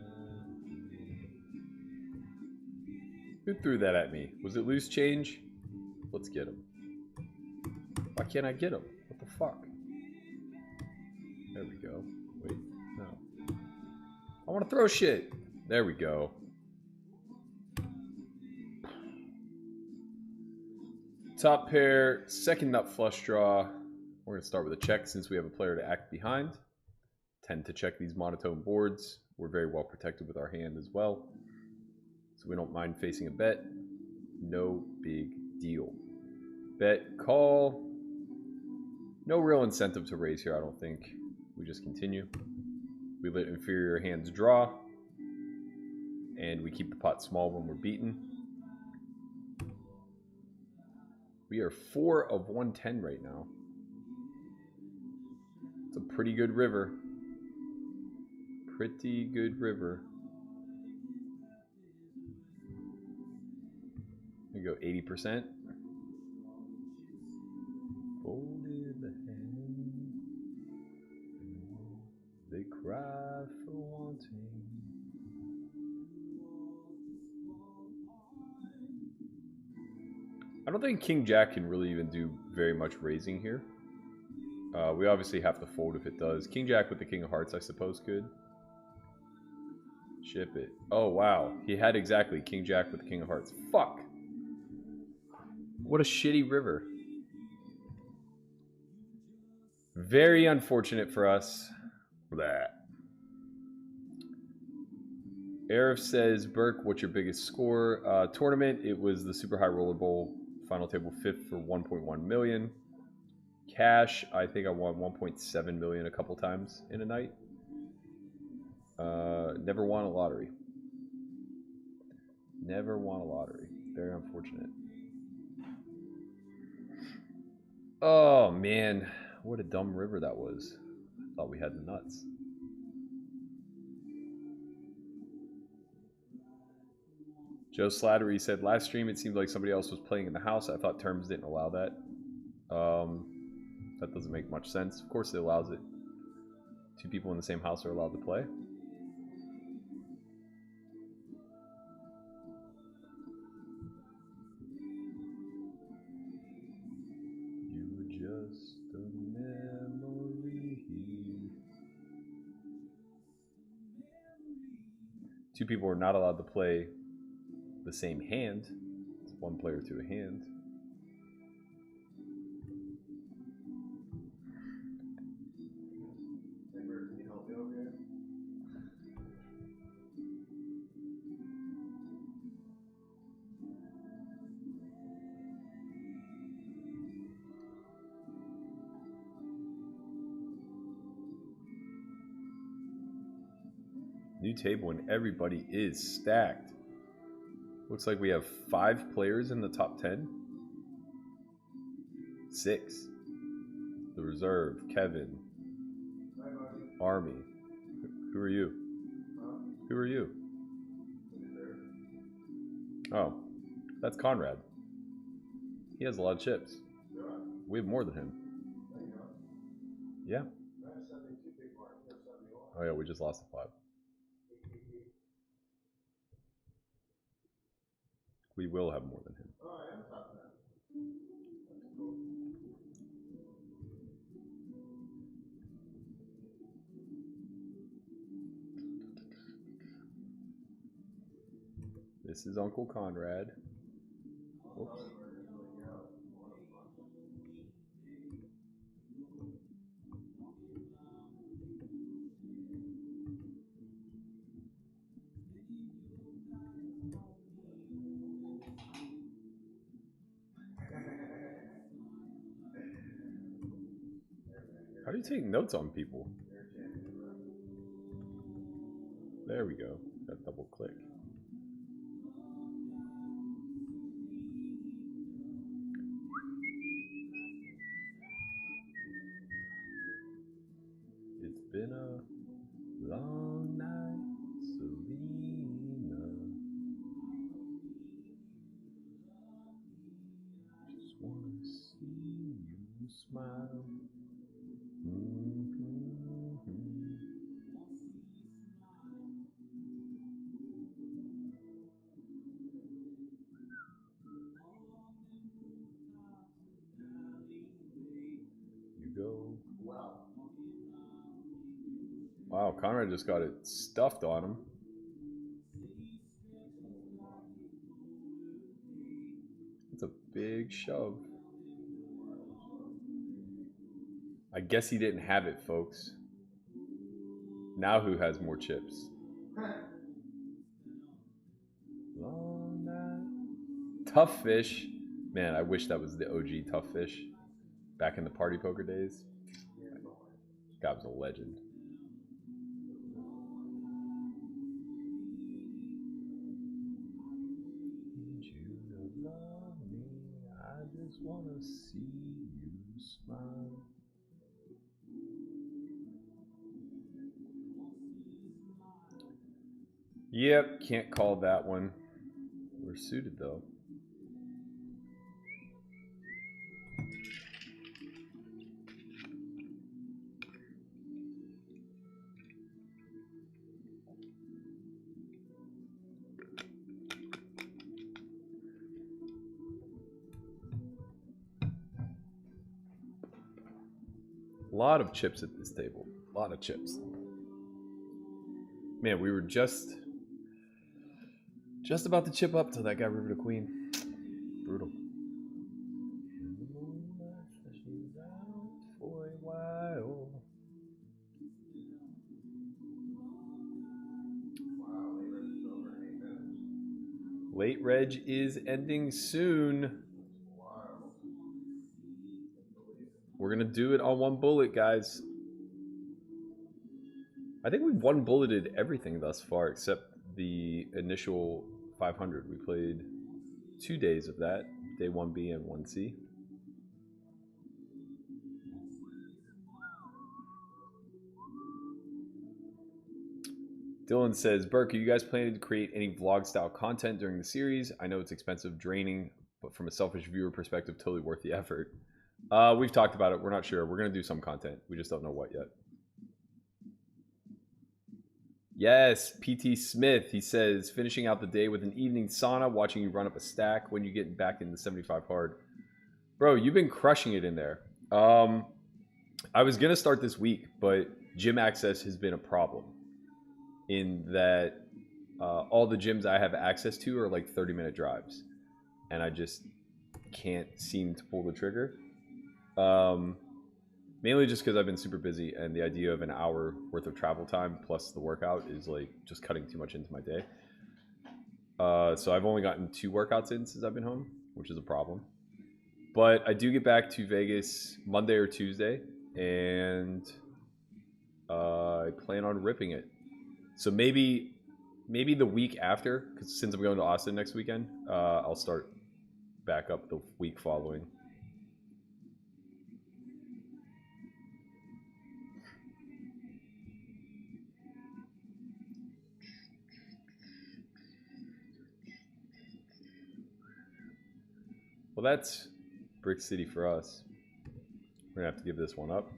Who threw that at me? Was it loose change? Let's get him. Why can't I get him? What the fuck? There we go. Wait, no. I want to throw shit. There we go. Top pair, second nut flush draw. We're going to start with a check since we have a player to act behind. Tend to check these monotone boards. We're very well protected with our hand as well. So we don't mind facing a bet. No big deal. Bet, call. No real incentive to raise here, I don't think. We just continue. We let inferior hands draw. And we keep the pot small when we're beaten. We are 4 of 110 right now. It's a pretty good river. Pretty good river. We go 80%. Folded the hand. They cry for wanting. I don't think King Jack can really even do very much raising here. We obviously have to fold if it does. King Jack with the King of Hearts, I suppose, could. Ship it. Oh, wow. He had exactly King Jack with the King of Hearts. Fuck. What a shitty river. Very unfortunate for us. Blah. Arif says, Burke, what's your biggest score? Tournament, it was the Super High Roller Bowl. Final table 5th for 1.1 million. Cash, I think I won 1.7 million a couple times in a night. Never won a lottery. Never won a lottery. Very unfortunate. Oh, man. What a dumb river that was. I thought we had the nuts. Joe Slattery said, last stream it seemed like somebody else was playing in the house. I thought terms didn't allow that. That doesn't make much sense. Of course it allows it. 2 people in the same house are allowed to play. You were just a memory. 2 people are not allowed to play the same hand. It's 1 player to a hand. Can you help me over here? New table and everybody is stacked. Looks like we have 5 players in the top 10. 6. The reserve, Kevin. Hi, buddy. Army. Who are you? Huh? Who are you? There. Oh, that's Conrad. He has a lot of chips. Yeah. We have more than him. There you go. Yeah. I have 72 big marks. You have 71. Oh yeah, we just lost a 5. We will have more than him. Oh, I am top 10. That's cool. This is Uncle Conrad. Whoops. How do you take notes on people? There we go. That double click. It's been a long night, Selena. Just wanna see you smile. You go. Wow, Conrad just got it stuffed on him. It's a big shove. I guess he didn't have it, folks. Now who has more chips? Long night. Tough Fish. Man, I wish that was the OG Tough Fish. Back in the party poker days. God was a legend. You love me. I just wanna see you smile. Yep, can't call that one. We're suited though. A lot of chips at this table. A lot of chips. Man, we were just about to chip up to that guy River to Queen. Brutal. For a while. Late Reg is ending soon. We're gonna do it on one bullet, guys. I think we've one bulleted everything thus far except the initial 500. We played 2 days of that, day 1B and 1C. Dylan says, Berkey, you guys planning to create any vlog style content during the series? I know it's expensive, draining, but from a selfish viewer perspective, totally worth the effort. We've talked about it. We're not sure. We're going to do some content. We just don't know what yet. Yes, PT Smith. He says, finishing out the day with an evening sauna, watching you run up a stack. When you get back in the 75 hard. Bro, you've been crushing it in there. I was going to start this week, but gym access has been a problem. In that all the gyms I have access to are like 30-minute drives. And I just can't seem to pull the trigger. Mainly just because I've been super busy, and the idea of an hour worth of travel time plus the workout is like just cutting too much into my day. So I've only gotten 2 workouts in since I've been home, which is a problem. But I do get back to Vegas Monday or Tuesday, and I plan on ripping it. So maybe the week after, because since I'm going to Austin next weekend, I'll start back up the week following. Well, that's Brick City for us. We're going to have to give this one up.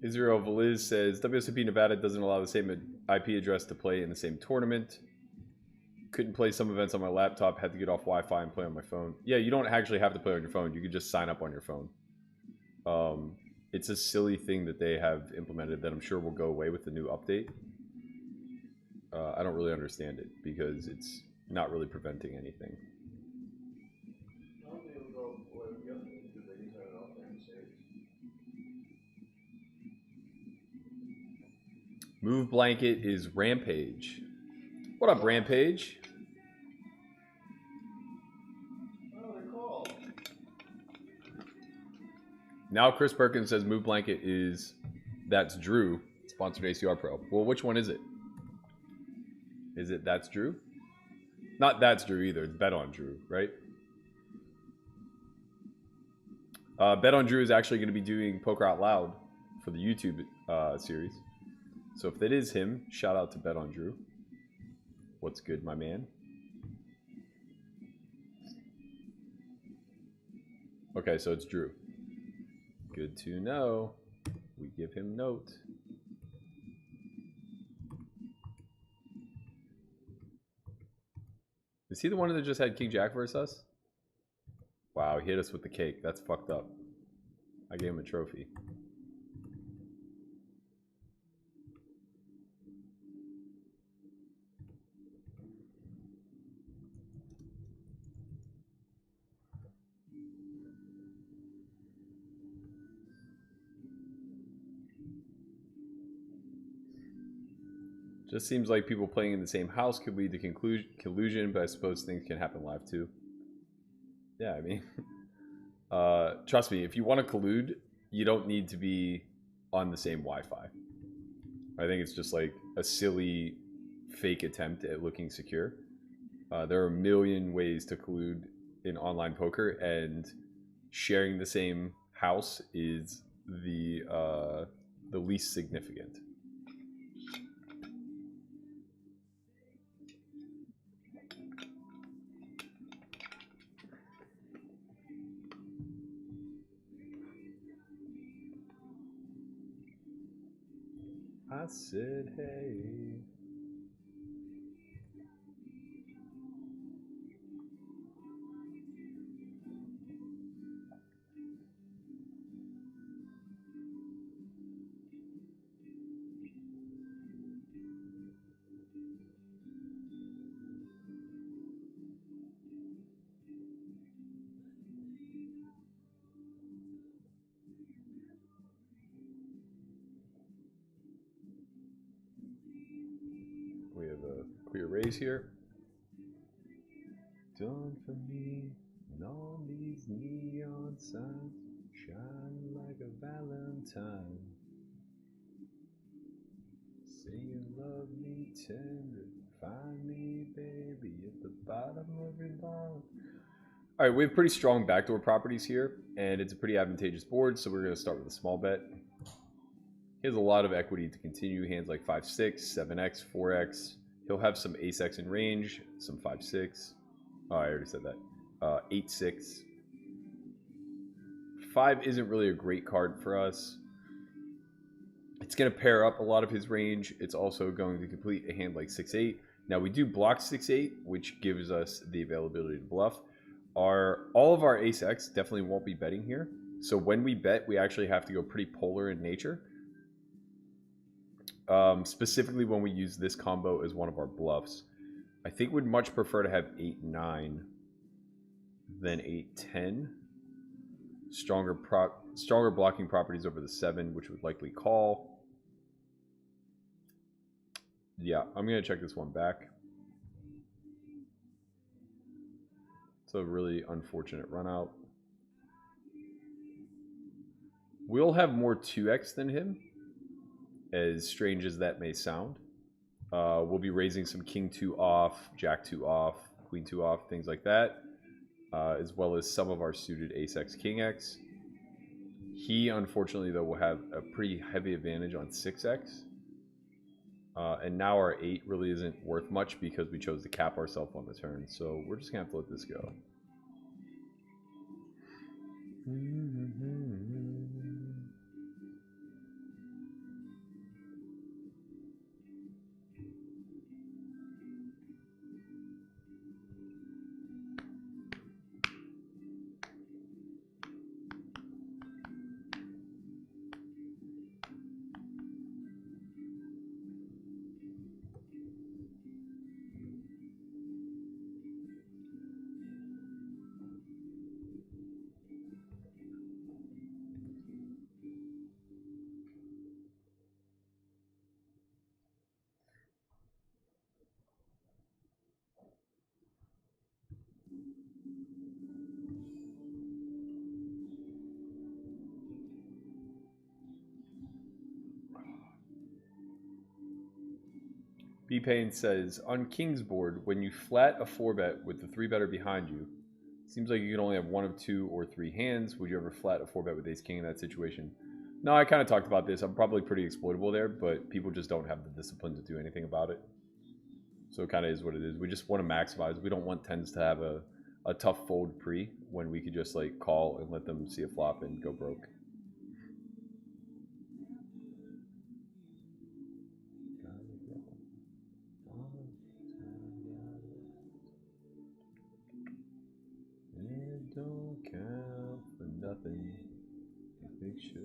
Israel Valiz says, WSOP Nevada doesn't allow the same IP address to play in the same tournament. Couldn't play some events on my laptop. Had to get off Wi-Fi and play on my phone. Yeah, you don't actually have to play on your phone. You could just sign up on your phone. It's a silly thing that they have implemented that I'm sure will go away with the new update. I don't really understand it because it's not really preventing anything. I don't think it'll go away with the update because they can turn it off and save. Move blanket is Rampage. What up, Rampage? Oh, they're called. Now Chris Perkins says Move Blanket is That's Drew, sponsored ACR Pro. Well, which one is it? Is it That's Drew? Not That's Drew either. It's Bet on Drew, right? Bet on Drew is actually going to be doing Poker Out Loud for the YouTube series. So if that is him, shout out to Bet on Drew. What's good, my man? Okay, so it's Drew. Good to know. We give him note. Is he the one that just had King Jack versus us? Wow, he hit us with the cake. That's fucked up. I gave him a trophy. Just seems like people playing in the same house could lead to collusion, but I suppose things can happen live too. Yeah, I mean, trust me, if you want to collude, you don't need to be on the same Wi-Fi. I think it's just like a silly fake attempt at looking secure. There are a million ways to collude in online poker, and sharing the same house is the least significant. I said, hey. We have a clear raise here. Done for me, and all these neon signs shine like a Valentine. Say you love me tender, find me, baby, at the bottom of your line. All right, we have pretty strong backdoor properties here, and it's a pretty advantageous board, so we're going to start with a small bet. He has a lot of equity to continue. Hands like 5-6, 7x, 4x. He'll have some ace-x in range, some 5-6. Oh, I already said that. 8-6. 5 isn't really a great card for us. It's going to pair up a lot of his range. It's also going to complete a hand like 6-8. Now, we do block 6-8, which gives us the availability to bluff. All of our ace-x definitely won't be betting here. So when we bet, we actually have to go pretty polar in nature. Specifically when we use this combo as one of our bluffs. I think we'd much prefer to have 8-9 than 8-10. Stronger blocking properties over the 7, which would likely call. Yeah, I'm going to check this one back. It's a really unfortunate run out. We'll have more 2x than him, as strange as that may sound. We'll be raising some king 2 off, jack 2 off, queen 2 off, things like that, as well as some of our suited ace-x, king-x. He, unfortunately, though, will have a pretty heavy advantage on 6x. And now our 8 really isn't worth much because we chose to cap ourselves on the turn. So we're just going to have to let this go. B Payne says, on King's board, when you flat a 4-bet with the 3-better behind you, seems like you can only have 1 of 2 or 3 hands. Would you ever flat a 4-bet with Ace King in that situation? No, I kind of talked about this. I'm probably pretty exploitable there, but people just don't have the discipline to do anything about it. So it kind of is what it is. We just want to maximize. We don't want 10s to have a tough fold pre when we could just like call and let them see a flop and go broke. It don't count for nothing. Big sure.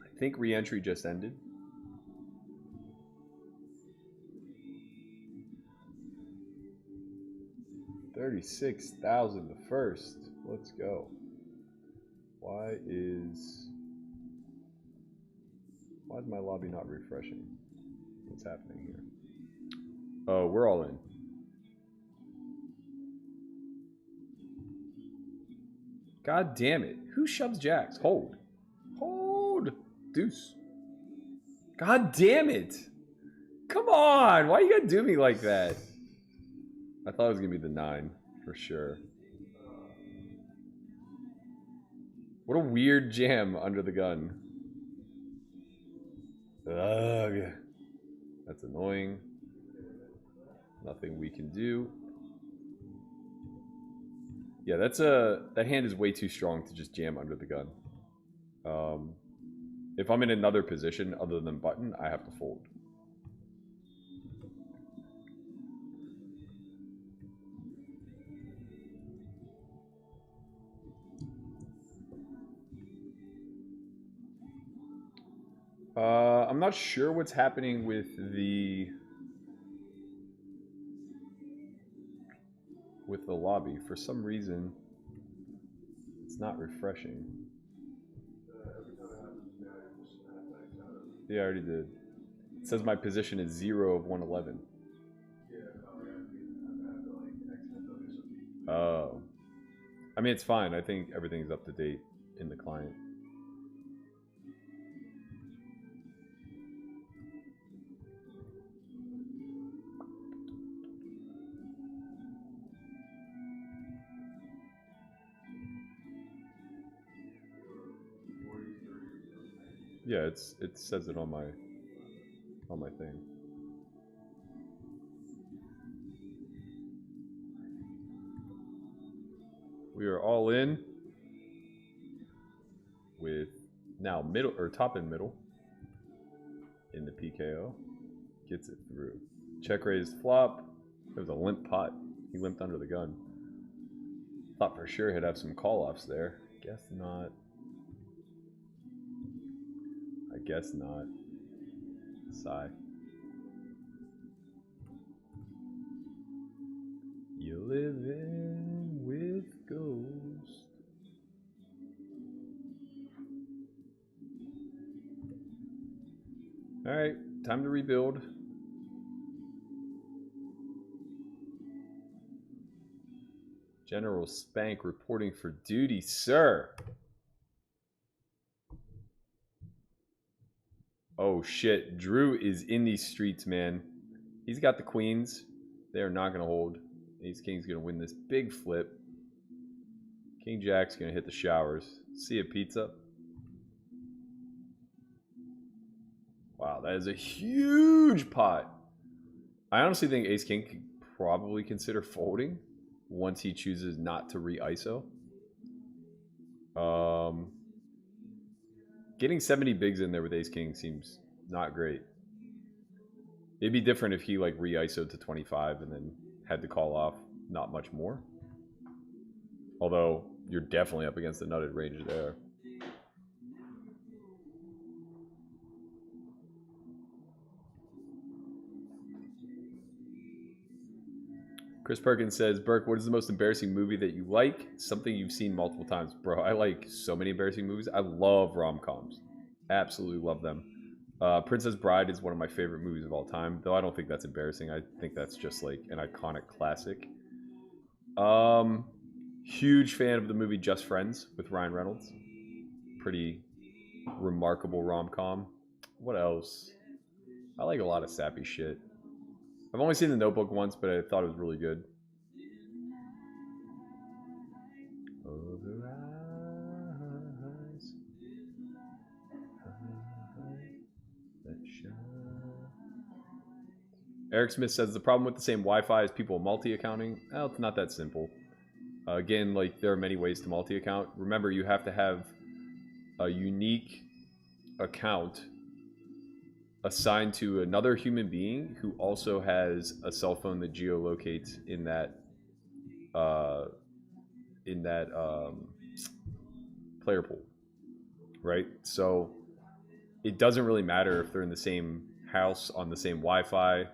I think re-entry just ended. $36,000 the first. Let's go. Why is my lobby not refreshing? What's happening here? Oh, we're all in. God damn it. Who shoves jacks? Hold. Hold. Deuce. God damn it. Come on. Why you gotta do me like that? I thought it was gonna be the 9 for sure. What a weird jam under the gun. Ugh. That's annoying. Nothing we can do. Yeah, that hand is way too strong to just jam under the gun. If I'm in another position other than button, I have to fold. I'm not sure what's happening with the lobby. For some reason, it's not refreshing. Yeah, I already did. It says my position is 0 of 111. Oh. I mean, it's fine. I think everything's up to date in the client. Yeah, it says it on my thing. We are all in with now middle or top and middle in the PKO. Gets it through. Check raised flop. There was a limp pot. He limped under the gun. Thought for sure he'd have some call offs there. Guess not. I guess not. Sigh. You live in with ghosts. Alright, time to rebuild. General Spank reporting for duty, sir. Oh shit, Drew is in these streets, man. He's got the queens. They are not going to hold. Ace King's going to win this big flip. King Jack's going to hit the showers. See ya, pizza. Wow, that is a huge pot. I honestly think Ace King could probably consider folding once he chooses not to re-ISO. Getting 70 bigs in there with Ace King seems not great. It'd be different if he like re-ISO'd to 25 and then had to call off not much more. Although you're definitely up against the nutted range there. Chris Perkins says, Burke, what is the most embarrassing movie that you like? Something you've seen multiple times. Bro, I like so many embarrassing movies. I love rom-coms. Absolutely love them. Princess Bride is one of my favorite movies of all time, though I don't think that's embarrassing. I think that's just like an iconic classic. Huge fan of the movie Just Friends with Ryan Reynolds. Pretty remarkable rom-com. What else? I like a lot of sappy shit. I've only seen The Notebook once, but I thought it was really good. Over eyes, that shine. Eric Smith says the problem with the same Wi-Fi is people multi-accounting. Well, it's not that simple. Again, like there are many ways to multi-account. Remember, you have to have a unique account assigned to another human being who also has a cell phone that geolocates in that player pool, right? So it doesn't really matter if they're in the same house on the same Wi-Fi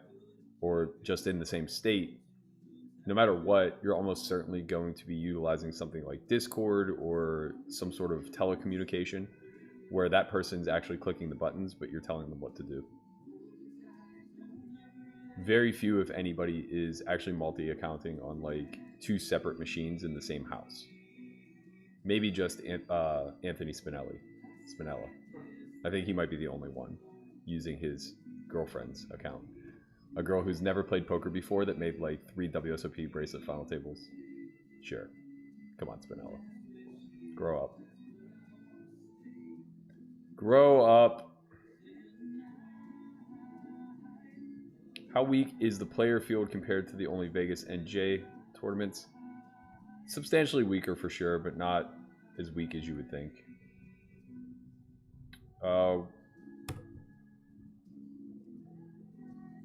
or just in the same state. No matter what, you're almost certainly going to be utilizing something like Discord or some sort of telecommunication where that person's actually clicking the buttons, but you're telling them what to do. Very few, if anybody, is actually multi-accounting on like two separate machines in the same house. Maybe just Anthony Spinella. I think he might be the only one using his girlfriend's account. A girl who's never played poker before that made like 3 WSOP bracelet final tables. Sure. Come on, Spinella. Grow up. Grow up. How weak is the player field compared to the only Vegas NJ tournaments? Substantially weaker for sure, but not as weak as you would think.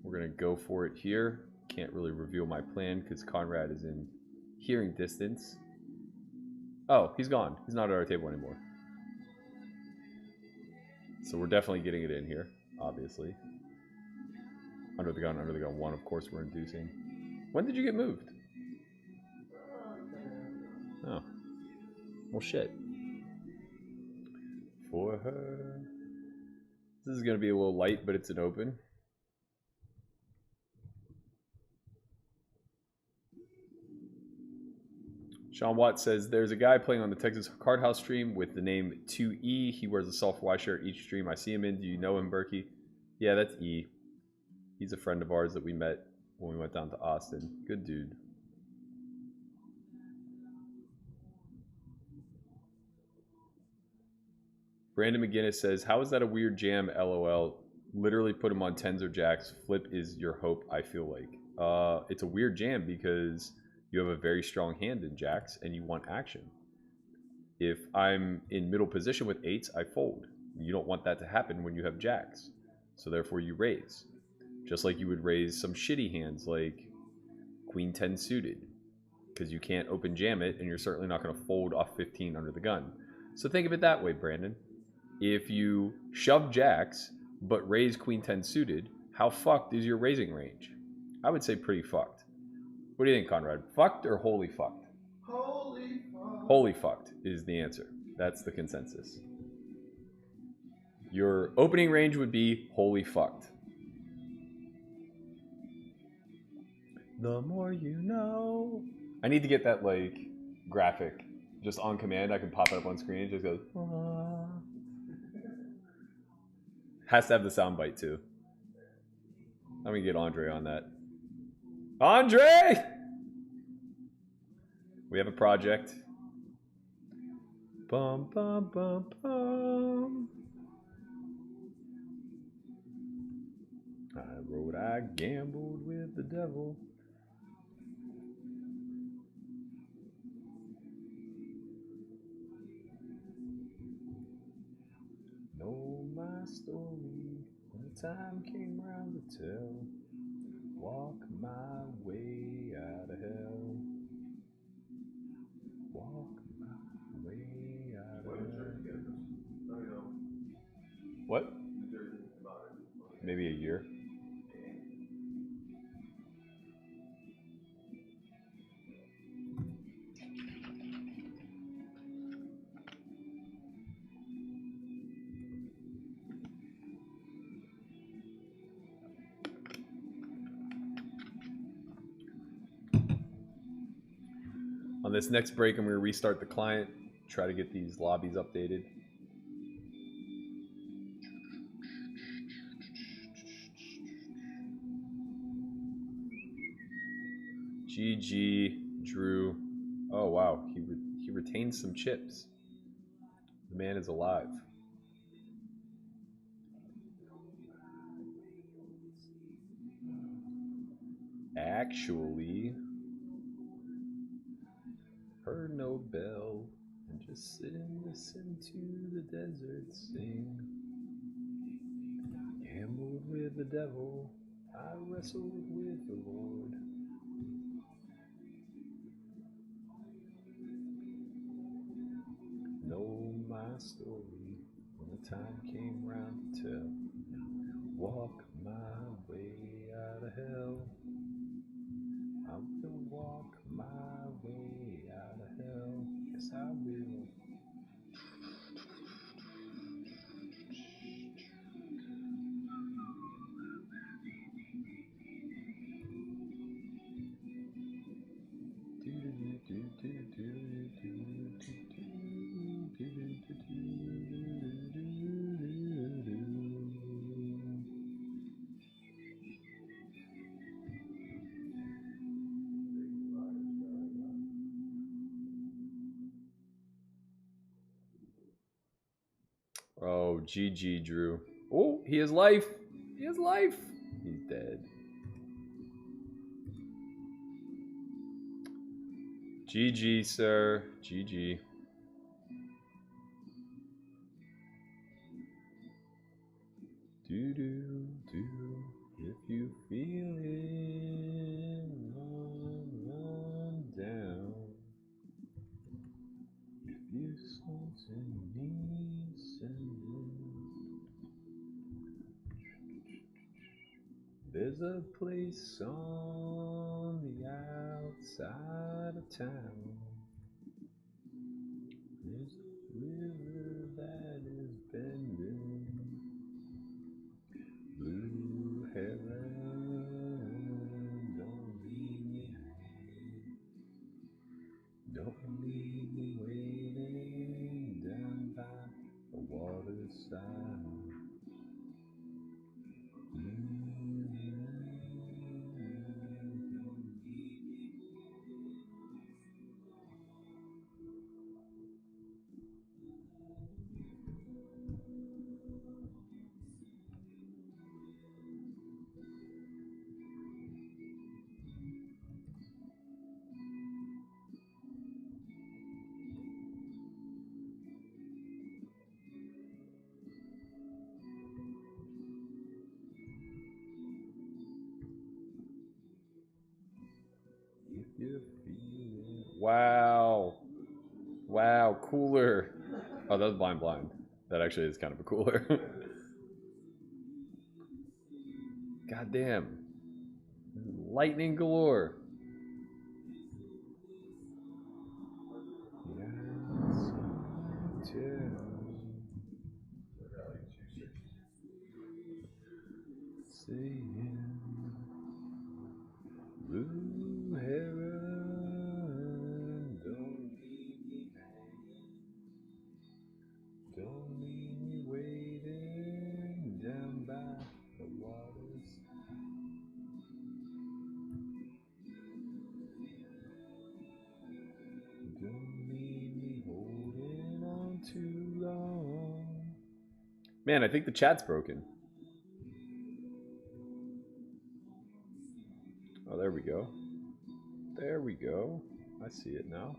We're going to go for it here. Can't really reveal my plan because Conrad is in hearing distance. Oh, he's gone. He's not at our table anymore. So we're definitely getting it in here, obviously. Under the gun 1, of course we're inducing. When did you get moved? Oh. Well, shit. For her. This is going to be a little light, but it's an open. Sean Watt says, there's a guy playing on the Texas Card House stream with the name 2E. He wears a soft Y shirt each stream I see him in. Do you know him, Berkey? Yeah, that's E. He's a friend of ours that we met when we went down to Austin. Good dude. Brandon McGinnis says, how is that a weird jam, LOL? Literally put him on 10s or jacks. Flip is your hope, I feel like. It's a weird jam because you have a very strong hand in jacks and you want action. If I'm in middle position with 8s, I fold. You don't want that to happen when you have jacks. So therefore you raise. Just like you would raise some shitty hands like Queen 10 suited. Because you can't open jam it and you're certainly not going to fold off 15 under the gun. So think of it that way, Brandon. If you shove jacks but raise Queen 10 suited, how fucked is your raising range? I would say pretty fucked. What do you think, Conrad? Fucked or wholly fucked? Holy fuck. Wholly fucked is the answer. That's the consensus. Your opening range would be wholly fucked. The more you know. I need to get that like graphic just on command. I can pop it up on screen. It just goes. Ah. Has to have the sound bite too. I'm gonna get Andre on that. Andre! We have a project. Bum, bum, bum, bum. I wrote, I gambled with the devil. Know my story when the time came round to tell. Walk my way out of hell. Walk my way out of hell. What? Maybe a year. On this next break, I'm going to restart the client, try to get these lobbies updated. GG, Drew. Oh, wow. He retained some chips. The man is alive. Actually, heard no bell, and just sit and listen to the desert sing. Gambled with the devil, I wrestled with the Lord. Know my story when the time came round to tell. Walk my way out of hell. I will walk my way out of hell. Yes, I will. Oh, GG, Drew. Oh, he has life. He has life. He's dead. GG, sir. GG. Do. If you feel it, run down. If you something needs sending, there's a place on the outside of town. There's a river that is bending. Blue heaven, don't leave me hanging. Don't leave me waiting down by the waterside. Wow. Wow, cooler. Oh, that was blind. That actually is kind of a cooler. God damn. Lightning galore. Blue heaven, don't leave me waiting down by the waters. Don't leave me holding on too long. Man, I think the chat's broken. Oh, there we go. There we go. I see it now.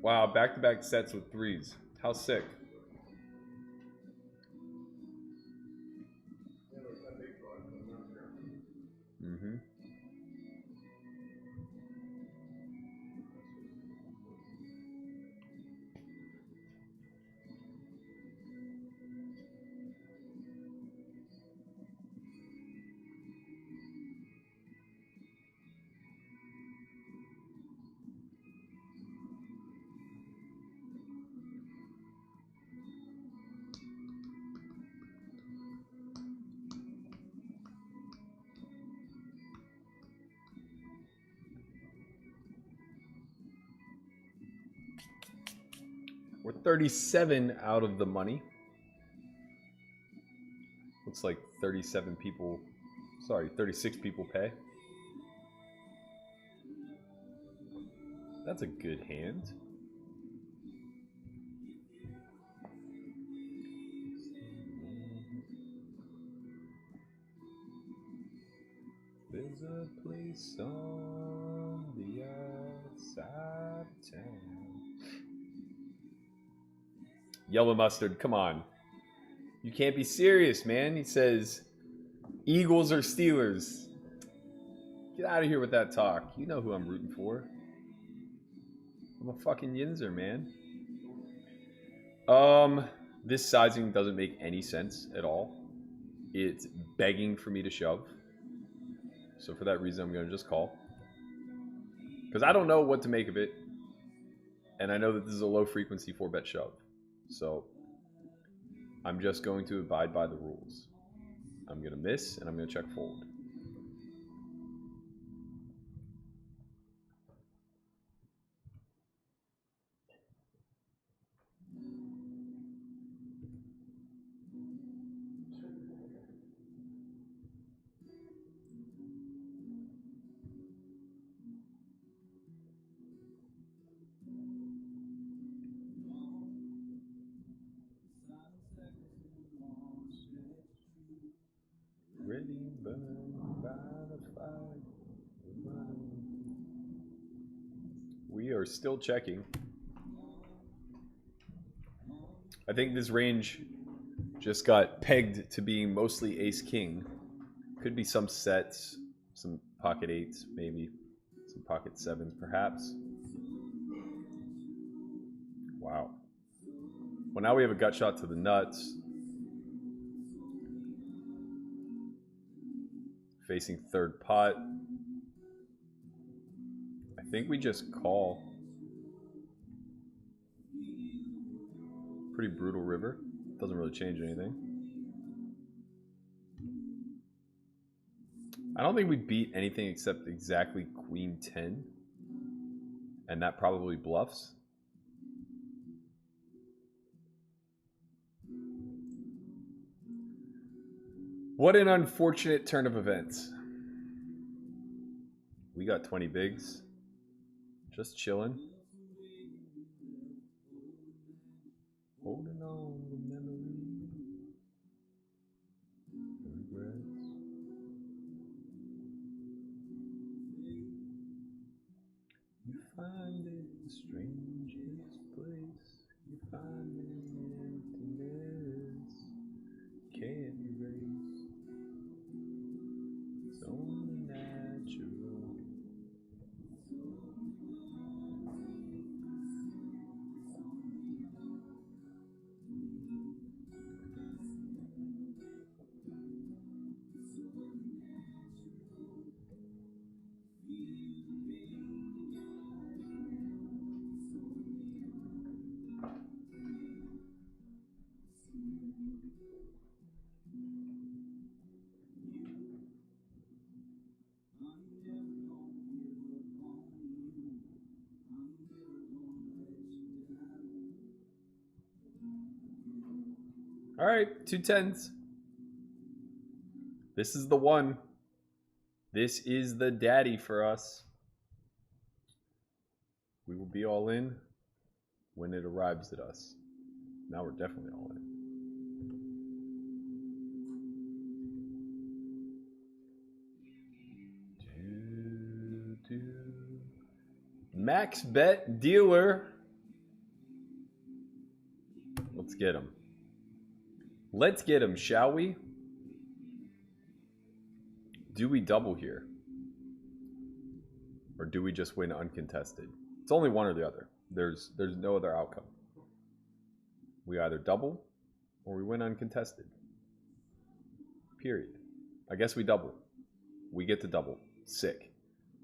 Wow, back-to-back sets with threes. How sick. We're 37 out of the money. Looks like 37 people, sorry, 36 people pay. That's a good hand. There's a place on the outside of town. Yellow mustard, come on. You can't be serious, man. He says Eagles or Steelers. Get out of here with that talk. You know who I'm rooting for. I'm a fucking Yinzer, man. This sizing doesn't make any sense at all. It's begging for me to shove. So for that reason, I'm going to just call. Because I don't know what to make of it. And I know that this is a low frequency 4-bet shove. So I'm just going to abide by the rules. I'm going to miss and I'm going to check fold. Ready, burn by the fire. We are still checking. I think this range just got pegged to being mostly ace-king. Could be some sets, some pocket 8s, maybe. Some pocket 7s, perhaps. Wow. Well, now we have a gut shot to the nuts. Facing third pot. I think we just call. Pretty brutal river. Doesn't really change anything. I don't think we beat anything except exactly Queen 10. And that probably bluffs. What an unfortunate turn of events. We got 20 bigs. Just chilling. Holding on to memory. Regrets. You find it the strangest place. You find an emptiness. Can't erase. It's only natural. All right, 2 10s. This is the one. This is the daddy for us. We will be all in when it arrives at us. Now we're definitely all in. Max bet dealer. Let's get him. Let's get him, shall we? Do we double here? Or do we just win uncontested? It's only one or the other. There's no other outcome. We either double or we win uncontested. Period. I guess we double. We get to double. Sick.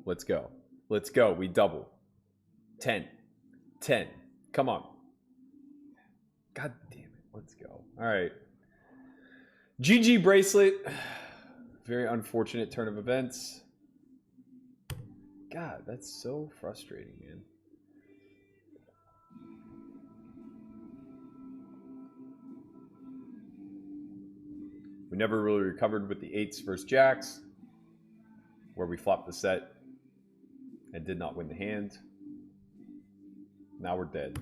Let's go. Let's go. We double. 10. 10. Come on. God damn it. Let's go. All right. GG bracelet. Very unfortunate turn of events. God, that's so frustrating, man. We never really recovered with the 8s versus Jacks, where we flopped the set and did not win the hand. Now we're dead.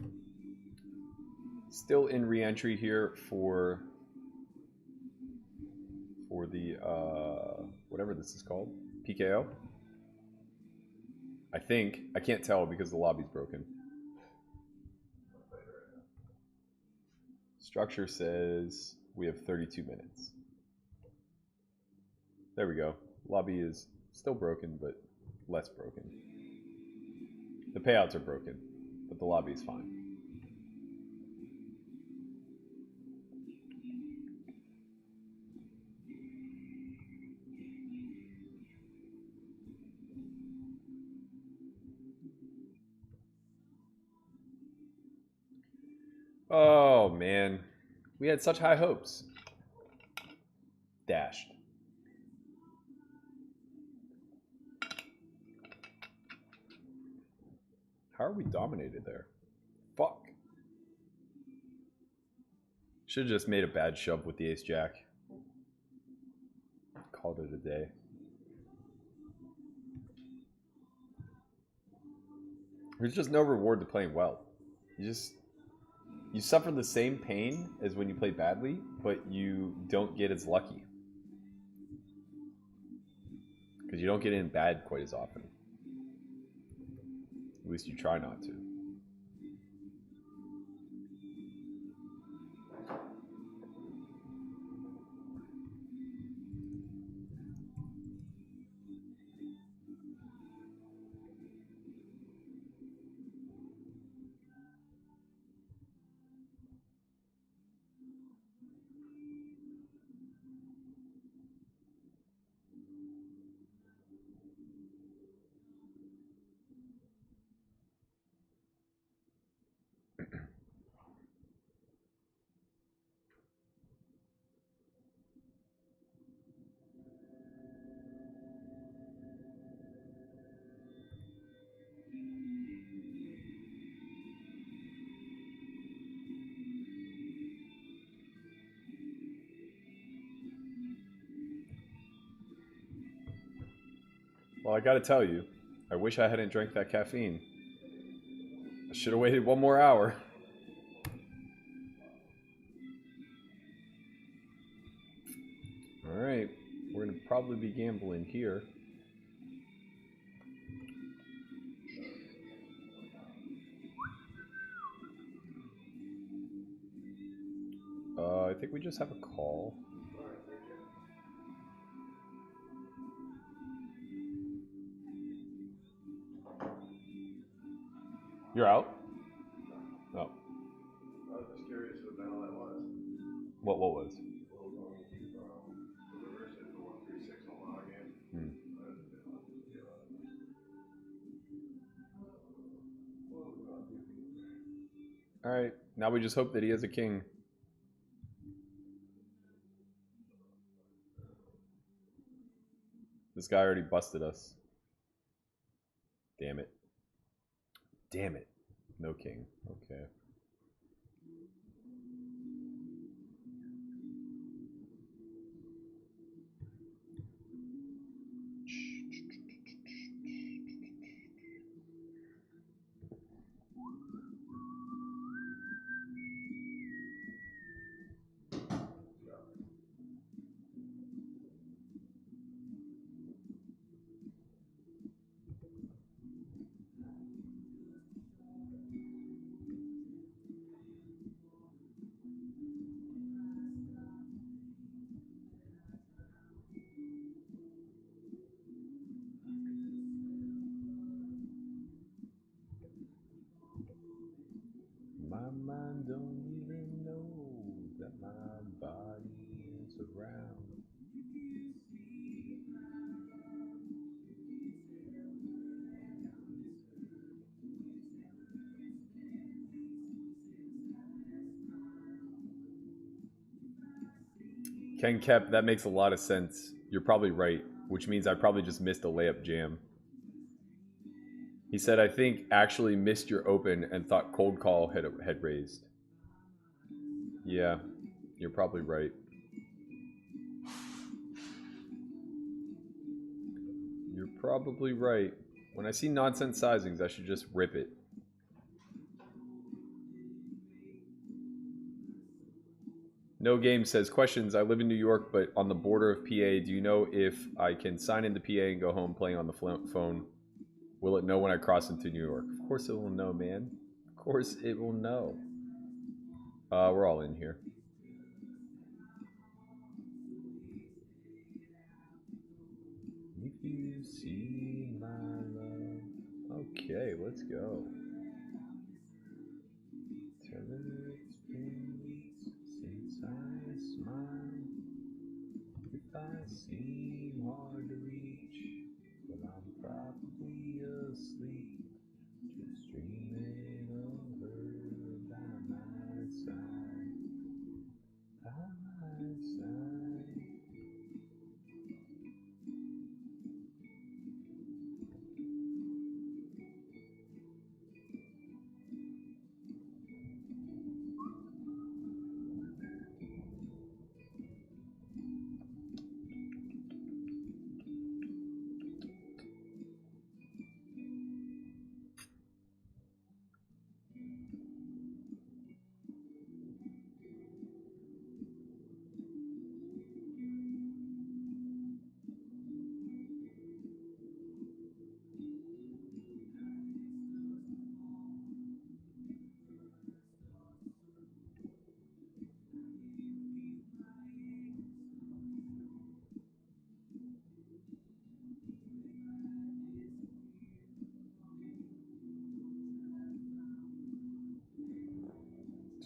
Still in re-entry here for the whatever this is called, PKO. I think. I can't tell because the lobby's broken. Structure says we have 32 minutes. There we go. Lobby is still broken, but less broken. The payouts are broken, but the lobby is fine. Oh, man. We had such high hopes. Dashed. How are we dominated there? Fuck. Should have just made a bad shove with the ace-jack. Called it a day. There's just no reward to playing well. You suffer the same pain as when you play badly, but you don't get as lucky. Because you don't get in bad quite as often. At least you try not to. Well, I gotta tell you, I wish I hadn't drank that caffeine. I should have waited one more hour. Alright, we're gonna probably be gambling here. I think we just have a call. You're out? No. I was just curious what the hell that was. What was? The version for 136 Omaha game. Alright, now we just hope that he has a king. This guy already busted us. Damn it. Damn it. No king. Okay. My mind don't even know that my body is around. Ken Kep, that makes a lot of sense. You're probably right, which means I probably just missed a layup jam. He said, I think actually missed your open and thought cold call had raised. Yeah, you're probably right. You're probably right. When I see nonsense sizings, I should just rip it. No Game says, questions. I live in New York, but on the border of PA. Do you know if I can sign into PA and go home playing on the phone? Will it know when I cross into New York? Of course it will know, man. Of course it will know. We're all in here. If you see my love. Okay, let's go. It's been weeks since I smiled. If I seem hard to reach, well, I'm probably asleep, just dreaming of her by my side, by my side.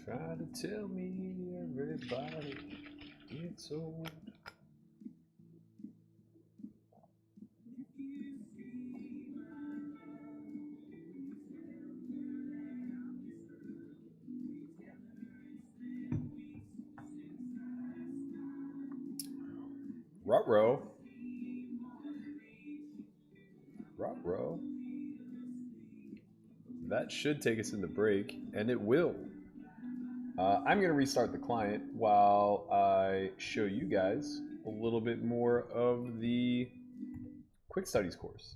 Try to tell me everybody gets old. Ruh-roh. Ruh-roh. That should take us into break, and it will. I'm going to restart the client while I show you guys a little bit more of the Quick Studies course.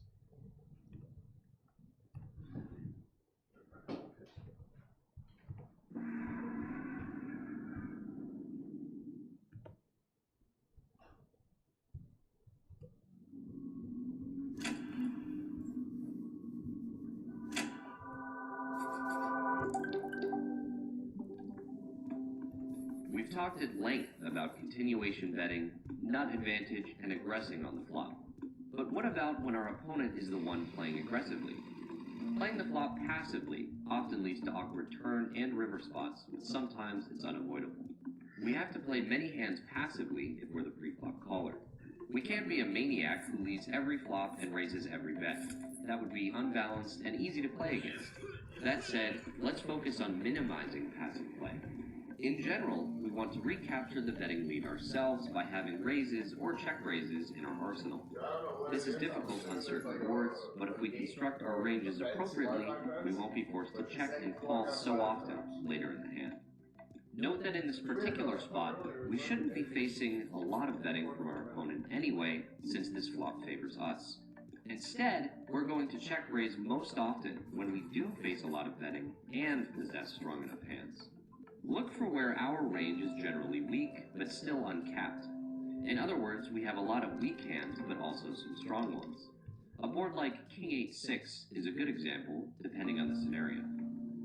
We've talked at length about continuation betting, nut advantage, and aggressing on the flop. But what about when our opponent is the one playing aggressively? Playing the flop passively often leads to awkward turn and river spots, but sometimes it's unavoidable. We have to play many hands passively if we're the pre-flop caller. We can't be a maniac who leads every flop and raises every bet. That would be unbalanced and easy to play against. That said, let's focus on minimizing passive play. In general, we want to recapture the betting lead ourselves by having raises or check raises in our arsenal. This is difficult on certain boards, but if we construct our ranges appropriately, we won't be forced to check and call so often later in the hand. Note that in this particular spot, we shouldn't be facing a lot of betting from our opponent anyway, since this flop favors us. Instead, we're going to check raise most often when we do face a lot of betting and possess strong enough hands. Look for where our range is generally weak, but still uncapped. In other words, we have a lot of weak hands, but also some strong ones. A board like King 8-6 is a good example, depending on the scenario.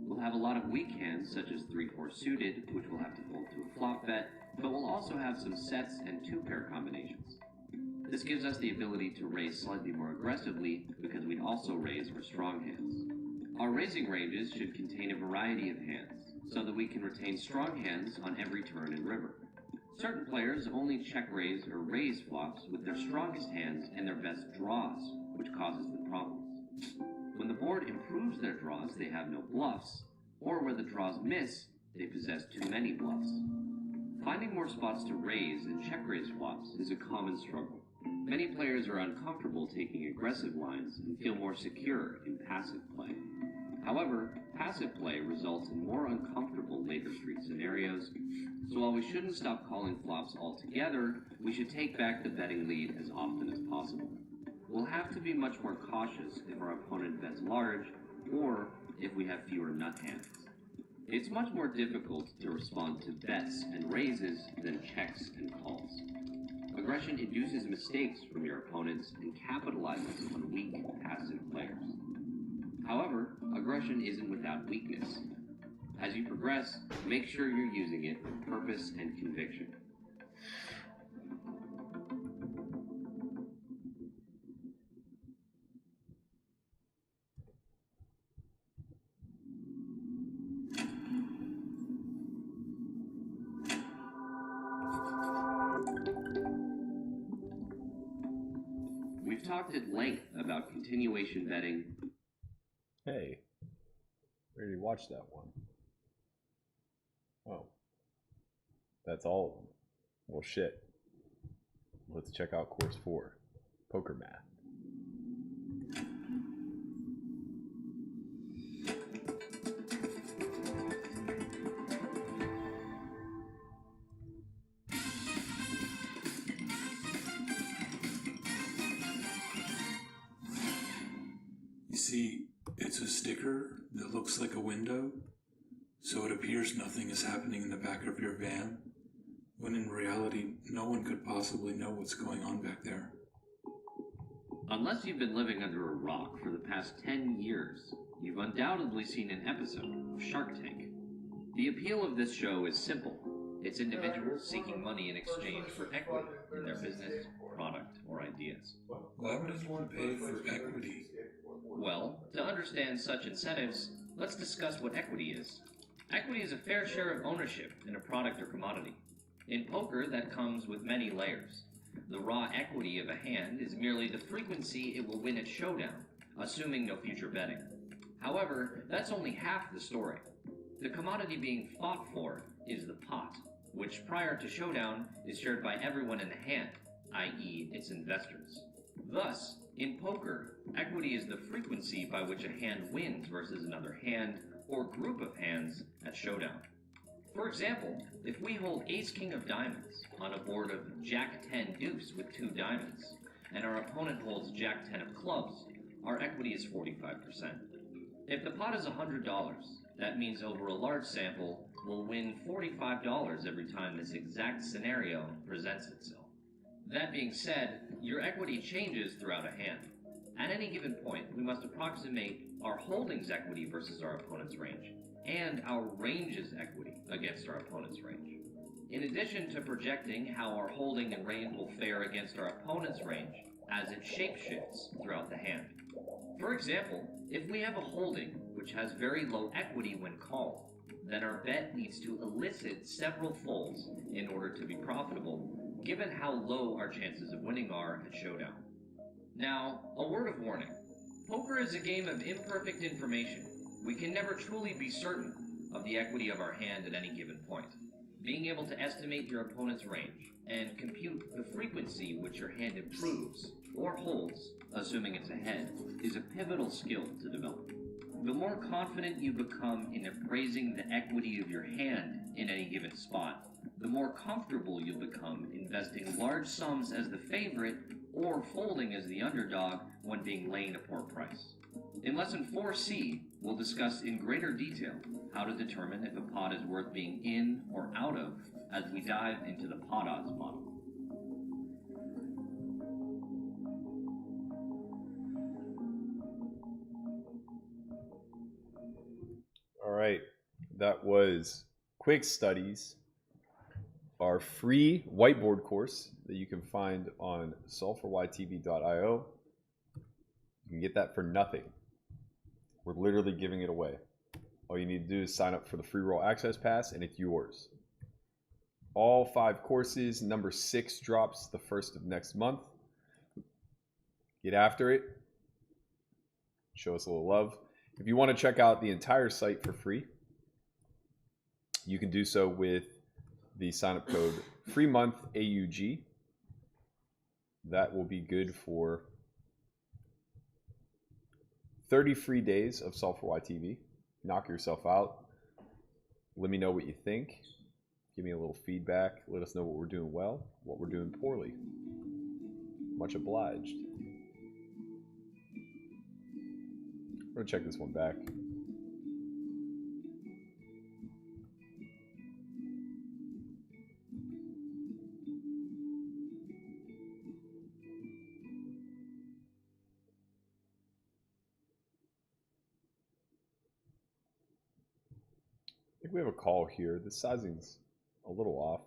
We'll have a lot of weak hands, such as 3-4 suited, which we'll have to fold to a flop bet, but we'll also have some sets and two-pair combinations. This gives us the ability to raise slightly more aggressively, because we'd also raise our strong hands. Our raising ranges should contain a variety of hands, so that we can retain strong hands on every turn and river. Certain players only check raise or raise flops with their strongest hands and their best draws, which causes them problems. When the board improves their draws, they have no bluffs, or where the draws miss, they possess too many bluffs. Finding more spots to raise and check raise flops is a common struggle. Many players are uncomfortable taking aggressive lines and feel more secure in passive play. However, passive play results in more uncomfortable later street scenarios, so while we shouldn't stop calling flops altogether, we should take back the betting lead as often as possible. we'll have to be much more cautious if our opponent bets large or if we have fewer nut hands. It's much more difficult to respond to bets and raises than checks and calls. Aggression induces mistakes from your opponents and capitalizes on weak, passive players. However, aggression isn't without weakness. As you progress, make sure you're using it with purpose and conviction. We've talked at length about continuation betting. Hey, we already watched that one. Oh, that's all of them. Well, shit. Let's check out course 4, poker math. You see, it's a sticker that looks like a window, so it appears nothing is happening in the back of your van, when in reality, no one could possibly know what's going on back there. Unless you've been living under a rock for the past 10 years, you've undoubtedly seen an episode of Shark Tank. The appeal of this show is simple. It's individuals seeking money in exchange for equity in their business, product, or ideas. Why would anyone pay for equity? Well, to understand such incentives, let's discuss what equity is. Equity is a fair share of ownership in a product or commodity. In poker, that comes with many layers. The raw equity of a hand is merely the frequency it will win at showdown, assuming no future betting. However, that's only half the story. The commodity being fought for is the pot, which prior to showdown is shared by everyone in the hand, i.e. its investors. Thus, in poker, equity is the frequency by which a hand wins versus another hand or group of hands at showdown. For example, if we hold Ace-King of Diamonds on a board of Jack-10 Deuce with 2 diamonds, and our opponent holds Jack-10 of Clubs, our equity is 45%. If the pot is $100, that means over a large sample, we'll win $45 every time this exact scenario presents itself. That being said, your equity changes throughout a hand. At any given point, we must approximate our holdings equity versus our opponent's range, and our range's equity against our opponent's range. In addition to projecting how our holding and range will fare against our opponent's range as it shapeshifts throughout the hand. For example, if we have a holding which has very low equity when called, then our bet needs to elicit several folds in order to be profitable, given how low our chances of winning are at showdown. Now, a word of warning. Poker is a game of imperfect information. We can never truly be certain of the equity of our hand at any given point. Being able to estimate your opponent's range and compute the frequency which your hand improves or holds, assuming it's a head, is a pivotal skill to develop. The more confident you become in appraising the equity of your hand in any given spot, the more comfortable you'll become investing large sums as the favorite or folding as the underdog when being laying a poor price. In Lesson 4C, we'll discuss in greater detail how to determine if a pot is worth being in or out of as we dive into the pot odds model. All right, that was Quick Studies, our free whiteboard course that you can find on solveforytv.io. You can get that for nothing. We're literally giving it away. All you need to do is sign up for the free roll access pass and it's yours. All 5 courses, number 6 drops the 1st of next month. Get after it. Show us a little love. If you want to check out the entire site for free, you can do so with the sign-up code FREEMONTHAUG. That will be good for 30 free days of Solve for YTV. Knock yourself out. Let me know what you think. Give me a little feedback. Let us know what we're doing well, what we're doing poorly. Much obliged. gonna check this one back. I think we have a call here. The sizing's a little off.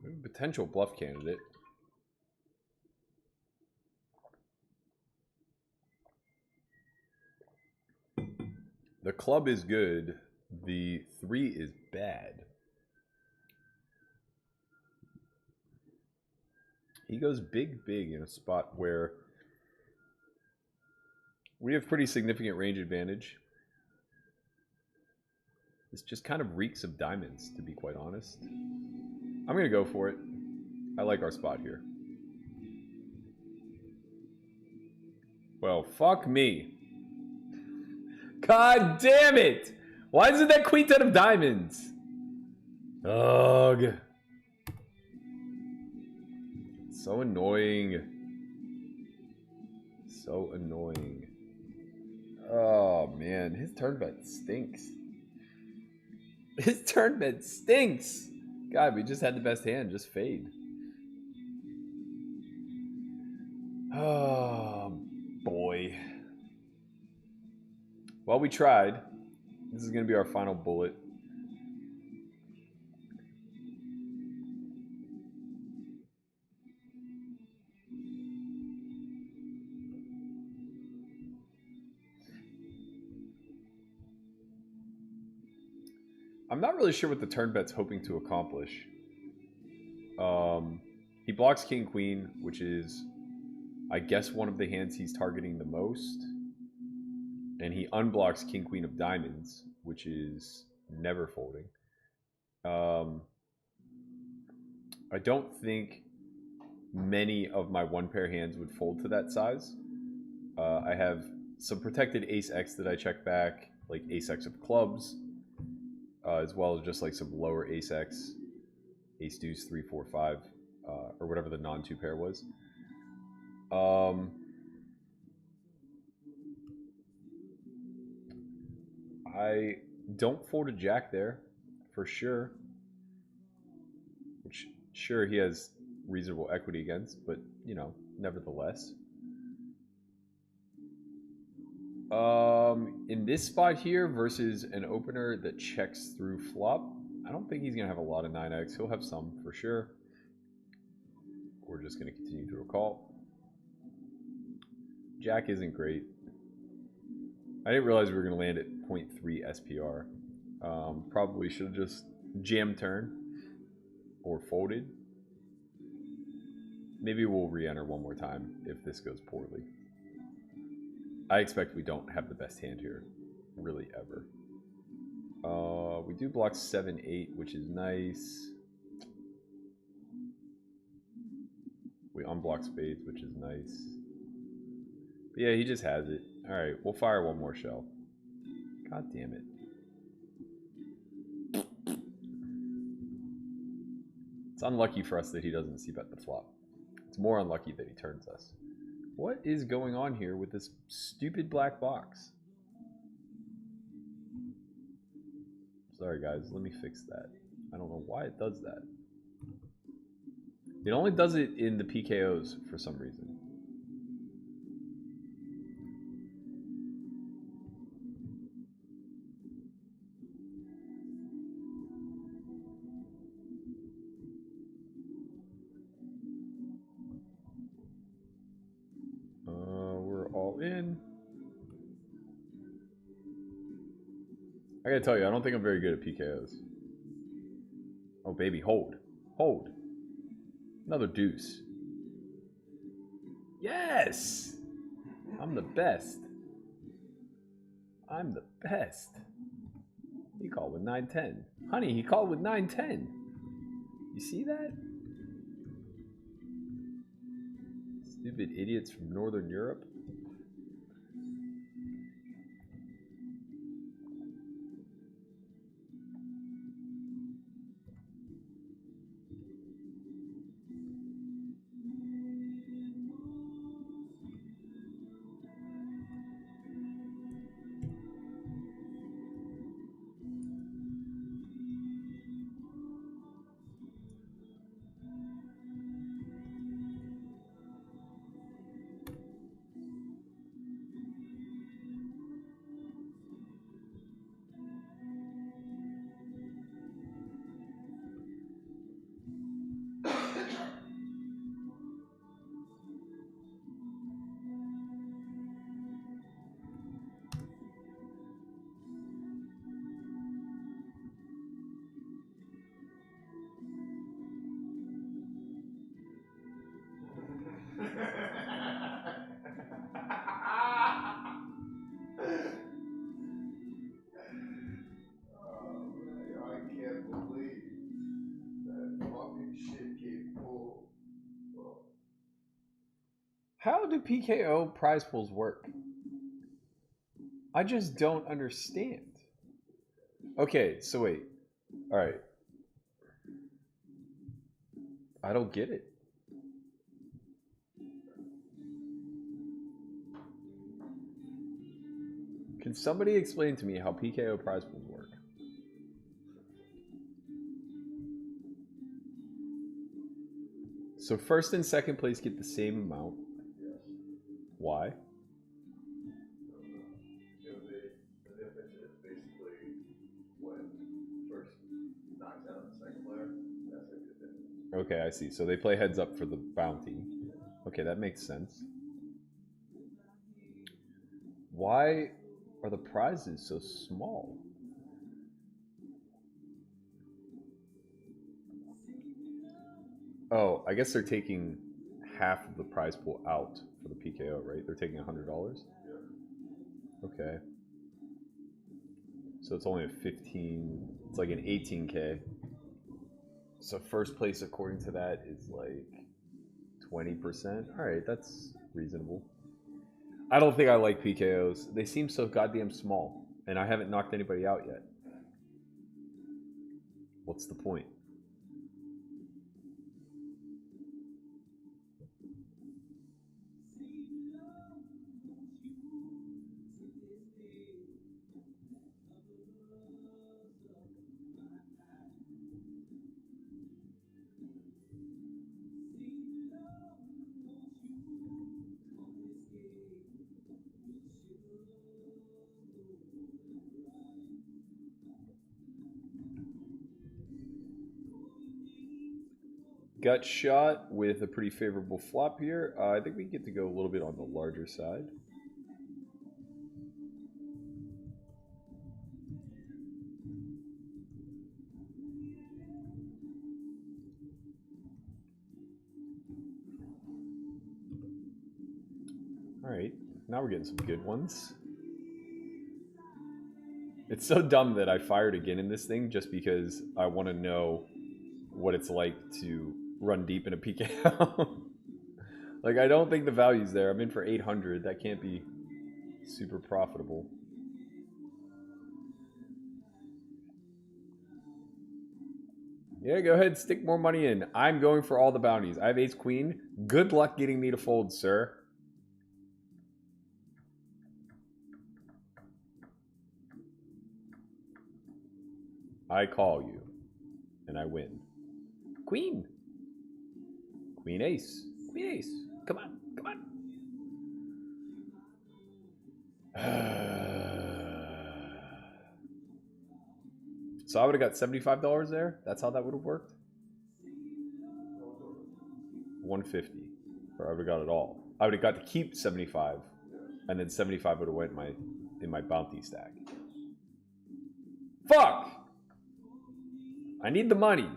We have a potential bluff candidate. The club is good. The 3 is bad. He goes big in a spot where we have pretty significant range advantage. This just kind of reeks of diamonds, to be quite honest. I'm going to go for it. I like our spot here. Well, fuck me. God damn it! Why isn't that queen 10 of diamonds? Ugh. So annoying. So annoying. Oh man, his turn bet stinks. His turn bet stinks. God, we just had the best hand, just fade. Oh boy. Well, we tried. This is going to be our final bullet. I'm not really sure what the turn bet's hoping to accomplish. He blocks king queen, which is, I guess, one of the hands he's targeting the most. And he unblocks king queen of diamonds, which is never folding. I don't think many of my one pair hands would fold to that size. I have some protected ace X that I check back, like ace X of clubs, as well as just like some lower ace X, ace deuce 3 4 5, or whatever the non 2 pair was. I don't fold a jack there, for sure. Which, sure, he has reasonable equity against, but, you know, nevertheless. In this spot here versus an opener that checks through flop, I don't think he's going to have a lot of 9x. He'll have some, for sure. We're just going to continue through a call. Jack isn't great. I didn't realize we were going to land at 0.3 SPR. Probably should have just jammed turn or folded. Maybe we'll re-enter one more time if this goes poorly. I expect we don't have the best hand here, really, ever. We do block 7-8, which is nice. We unblock spades, which is nice. But yeah, he just has it. All right, we'll fire one more shell. God damn it. It's unlucky for us that he doesn't c-bet the flop. It's more unlucky that he turns us. What is going on here with this stupid black box? Sorry guys, let me fix that. I don't know why it does that. It only does it in the PKOs for some reason. We're all in. I gotta tell you, I don't think I'm very good at PKOs. Oh baby, hold. Hold. Another deuce. Yes! I'm the best. I'm the best. He called with 9-10. Honey, he called with 9-10. You see that? Stupid idiots from Northern Europe. do PKO prize pools work? I just don't understand. Okay, so wait. All right. I don't get it. Can somebody explain to me how PKO prize pools work? So first and second place get the same amount. Yes. Why? It's basically when first knocks out the second player, that's like the difference. Okay, I see. So they play heads up for the bounty. Okay, that makes sense. Why are the prizes so small? Oh, I guess they're taking half of the prize pool out for the PKO, right? They're taking $100? Yeah. Okay. So it's only a 15, it's like an 18K. So first place according to that is like 20%. All right, that's reasonable. I don't think I like PKOs. They seem so goddamn small, and I haven't knocked anybody out yet. What's the point? Got shot with a pretty favorable flop here. I think we get to go a little bit on the larger side. Alright, now we're getting some good ones. It's so dumb that I fired again in this thing just because I want to know what it's like to run deep in a PKO. Like, I don't think the value's there. I'm in for 800. That can't be super profitable. Yeah, go ahead, stick more money in. I'm going for all the bounties. I have ace queen. Good luck getting me to fold, sir. I call you, and I win. Queen. Queen ace. Queen ace. Come on. Come on. So I would have got $75 there? That's how that would have worked? 150. Or I would have got it all. I would have got to keep 75. And then 75 would have went in my bounty stack. Fuck! I need the money.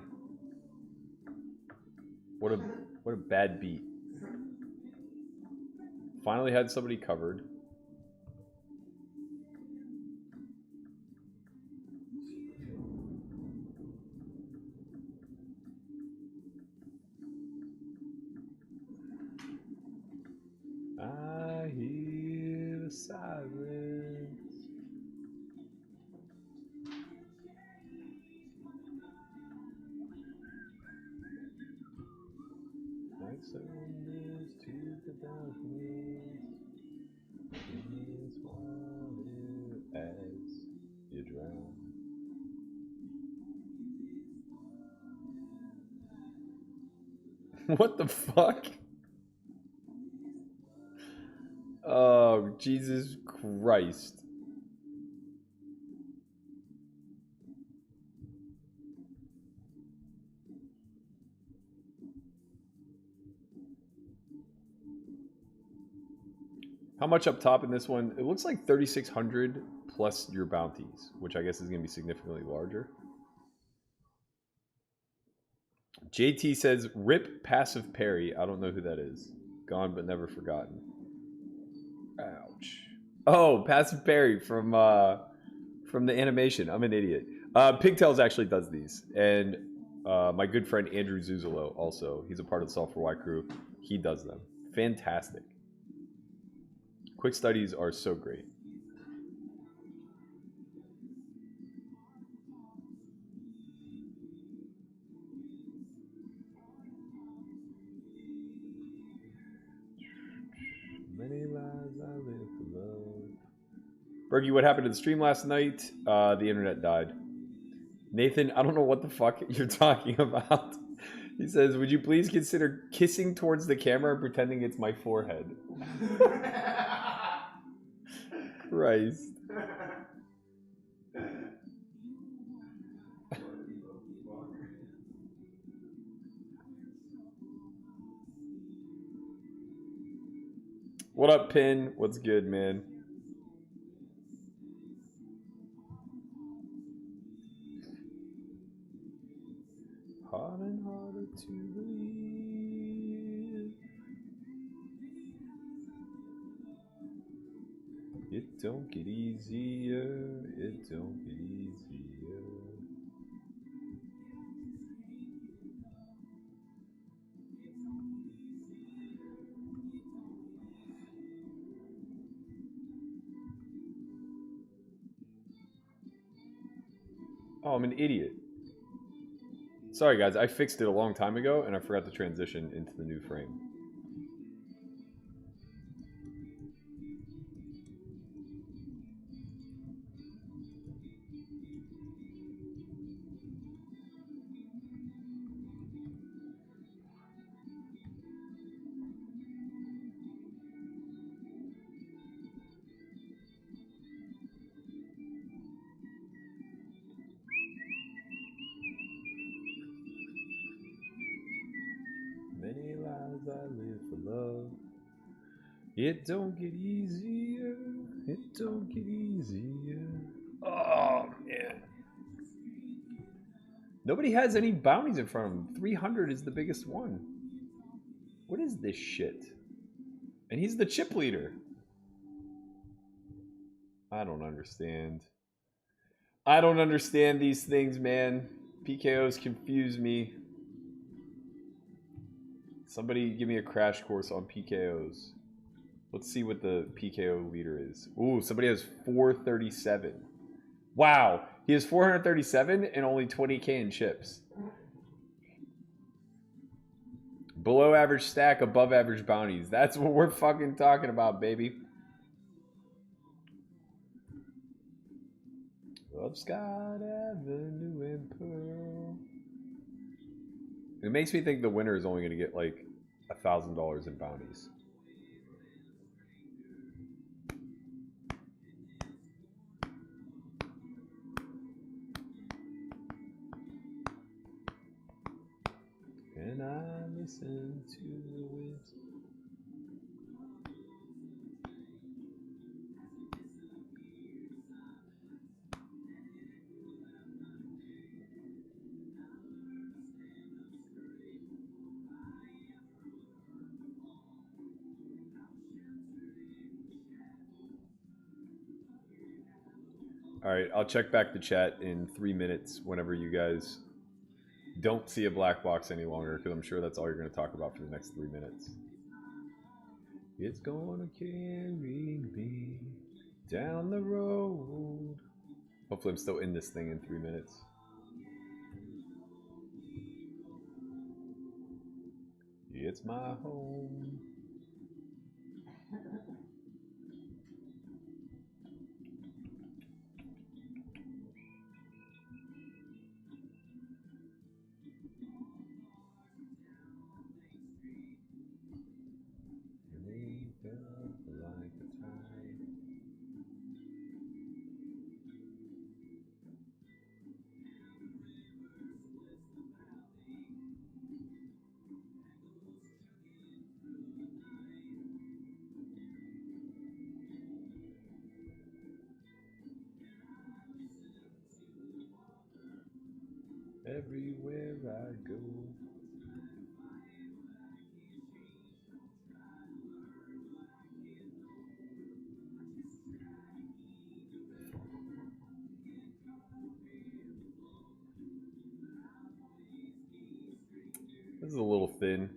What a bad beat. Finally had somebody covered. I hear the sirens. Like surrenders to the darkness. Is water as you drown. What the fuck? Oh, Jesus Christ. How much up top in this one? It looks like 3,600 plus your bounties, which I guess is going to be significantly larger. JT says, rip passive parry. I don't know who that is. Gone but never forgotten. Ouch. Oh, passive parry from the animation. I'm an idiot. Pigtails actually does these. And my good friend Andrew Zuzolo also. He's a part of the Solve for Y crew. He does them. Fantastic. Quick studies are so great. Many lives I live for love. Berkey, what happened to the stream last night? The internet died. Nathan, I don't know what the fuck you're talking about. He says, would you please consider kissing towards the camera and pretending it's my forehead? Christ. What up, Pin? What's good, man? Hard and harder to believe. It don't get easier. It don't get easier. Oh, I'm an idiot. Sorry, guys. I fixed it a long time ago, and I forgot to transition into the new frame. Many lives I live for love. It don't get easier. It don't get easier. Oh, man. Nobody has any bounties in front of him. 300 is the biggest one. What is this shit? And he's the chip leader. I don't understand. I don't understand these things, man. PKOs confuse me. Somebody give me a crash course on PKOs. Let's see what the PKO leader is. Ooh, somebody has 437. Wow, he has 437 and only 20k in chips. Below average stack, above average bounties. That's what we're fucking talking about, baby. Up Scott Avenue and Pearl. It makes me think the winner is only going to get like $1,000 in bounties. And I listen to the waves. All right, I'll check back the chat in 3 minutes whenever you guys don't see a black box any longer, because I'm sure that's all you're going to talk about for the next 3 minutes. It's gonna carry me down the road. Hopefully I'm still in this thing in 3 minutes. It's my home. Like the tide. Everywhere I go. This is a little thin.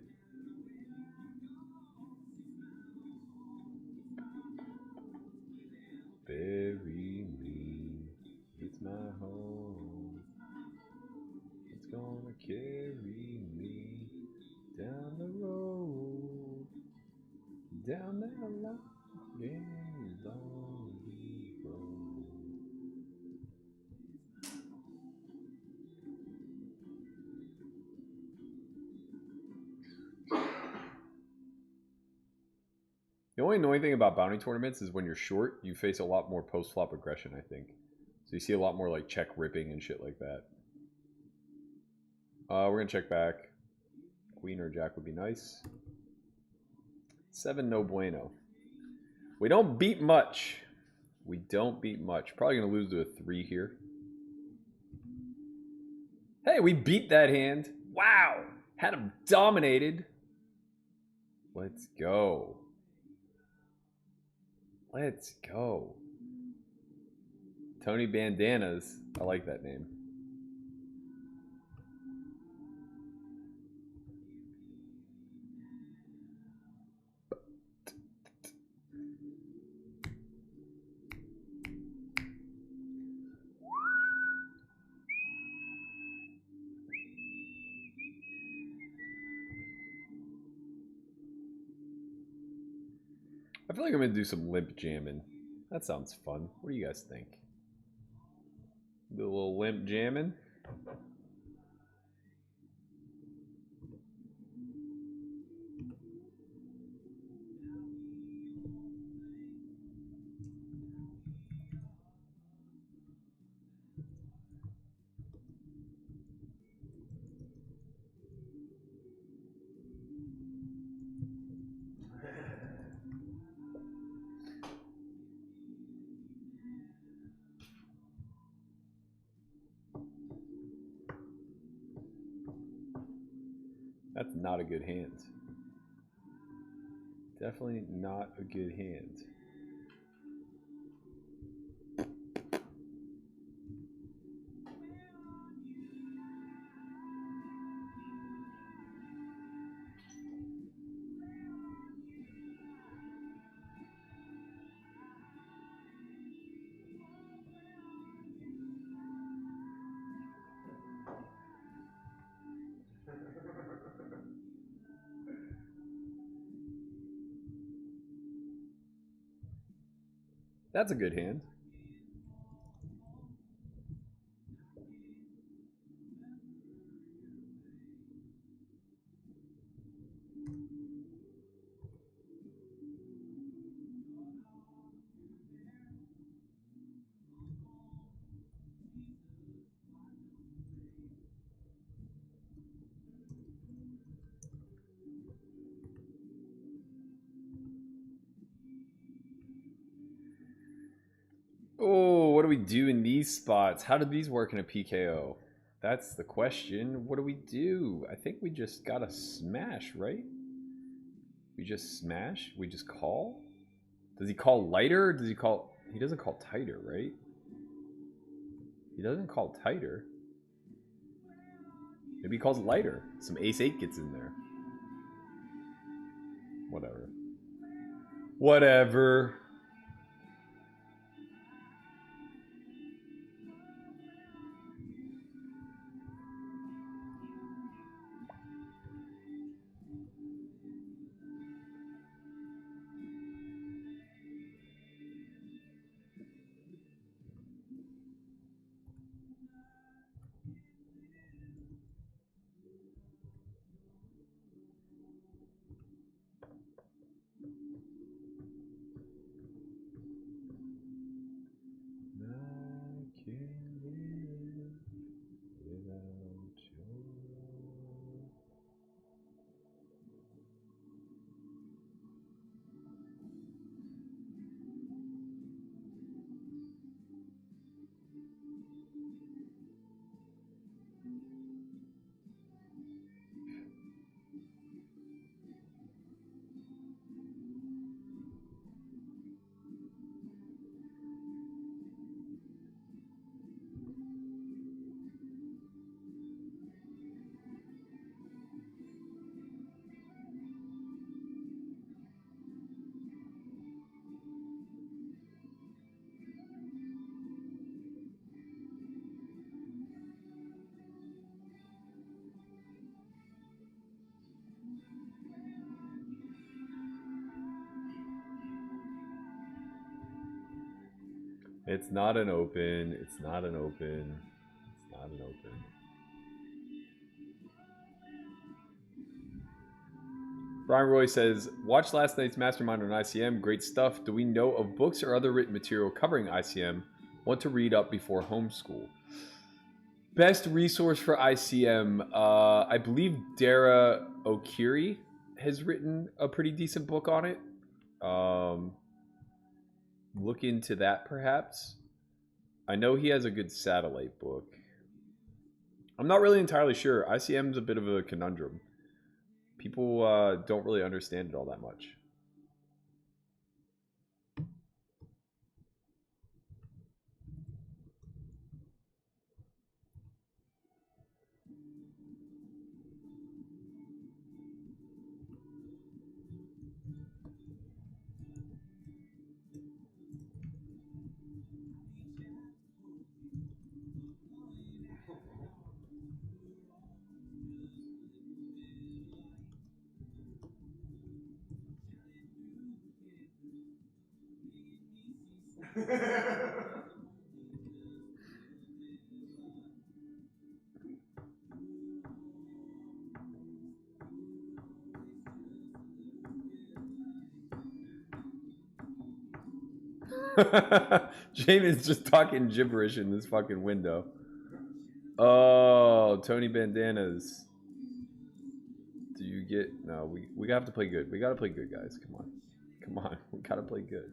down that long road. The only annoying thing about bounty tournaments is when you're short, you face a lot more post-flop aggression, I think. So you see a lot more like check ripping and shit like that. We're gonna check back. Queen or jack would be nice. 7, no bueno. We don't beat much. We don't beat much. Probably gonna lose to a 3 here. Hey, we beat that hand. Wow. Had him dominated. Let's go. Let's go. Tony Bandanas. I like that name. I feel like I'm going to do some limp jamming. That sounds fun. What do you guys think? Do a little limp jamming? That's not a good hand. Definitely not a good hand. That's a good hand. Oh, what do we do in these spots? How do these work in a PKO? That's the question. What do we do? I think we just gotta smash, right? We just smash? We just call? Does he call lighter or does he call... He doesn't call tighter, right? He doesn't call tighter. Maybe he calls lighter. Some ace-8 gets in there. Whatever. Whatever. It's not an open. It's not an open. It's not an open. Brian Roy says, watched last night's Mastermind on ICM. Great stuff. Do we know of books or other written material covering ICM? Want to read up before homeschool? Best resource for ICM, I believe Dara Okiri has written a pretty decent book on it. Look into that, perhaps. I know he has a good satellite book. I'm not really entirely sure. ICM is a bit of a conundrum. People don't really understand it all that much. Jamin's just talking gibberish in this fucking window. Oh, Tony Bandanas. Do you get... No, we have to play good. We gotta play good, guys. Come on. Come on. We gotta play good.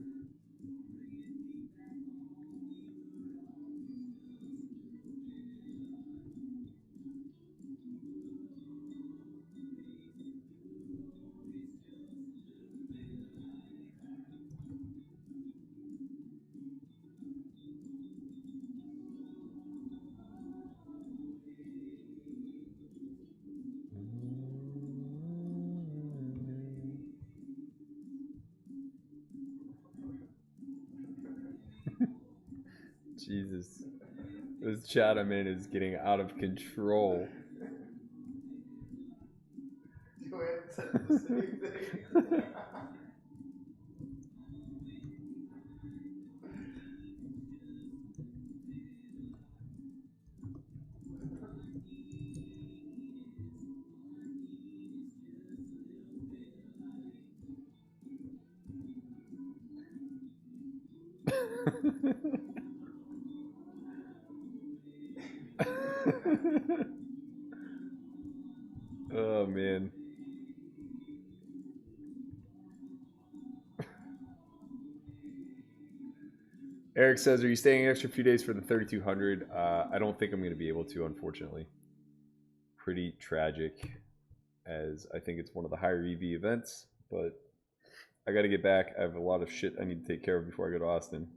Jesus. This chat I'm in is getting out of control. Joanne said the same thing. Oh, man. Eric says, are you staying an extra few days for the 3200? I don't think I'm going to be able to, unfortunately. Pretty tragic, as I think it's one of the higher EV events, but I got to get back. I have a lot of shit I need to take care of before I go to Austin.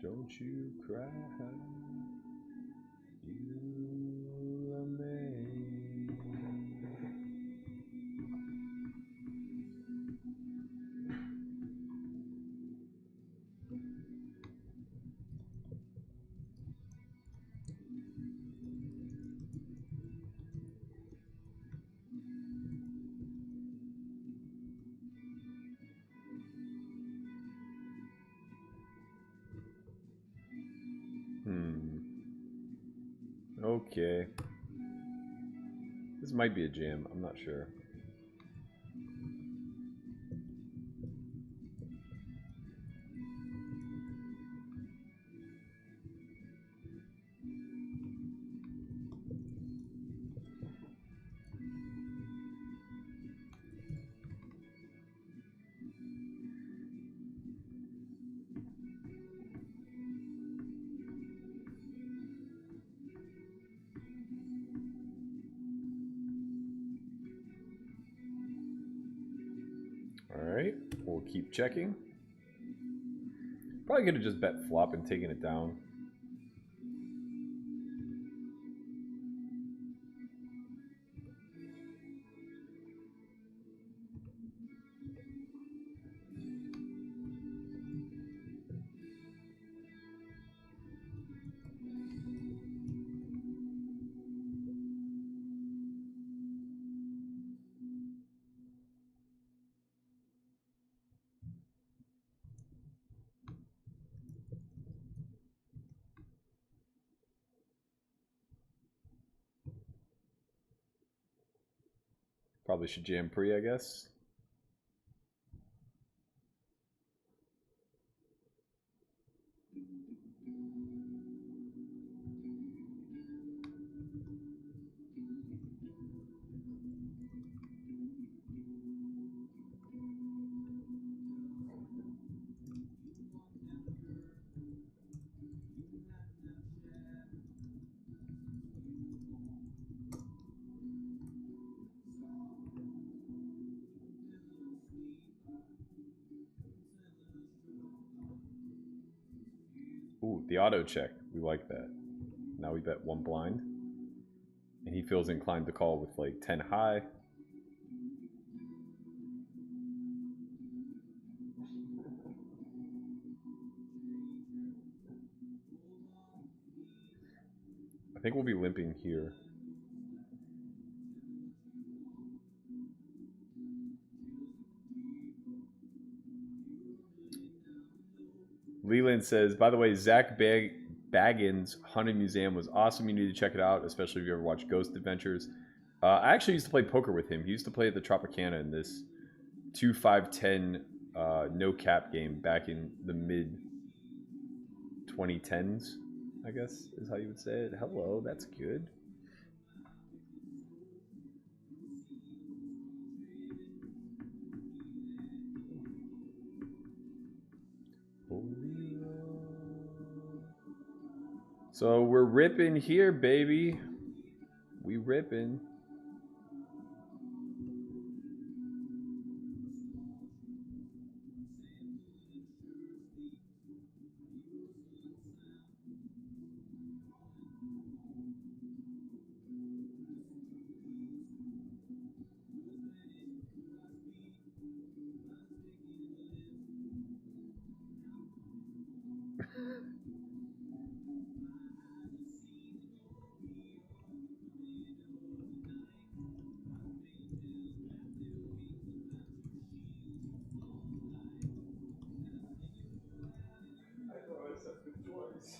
Don't you cry, you are made. Okay. This might be a jam. I'm not sure. Alright, we'll keep checking. Probably could have just bet flop and taken it down. Probably should jam pre, I guess. Ooh, the auto check. We like that. Now we bet one blind. And he feels inclined to call with like 10 high. I think we'll be limping here. Leland says, by the way, Zach Baggins' Haunted Museum was awesome. You need to check it out, especially if you ever watch Ghost Adventures. I actually used to play poker with him. He used to play at the Tropicana in this 2-5-10 no cap game back in the mid 2010s, I guess is how you would say it. Hello, that's good. So we're ripping here, baby. We ripping. I thought I said good choice.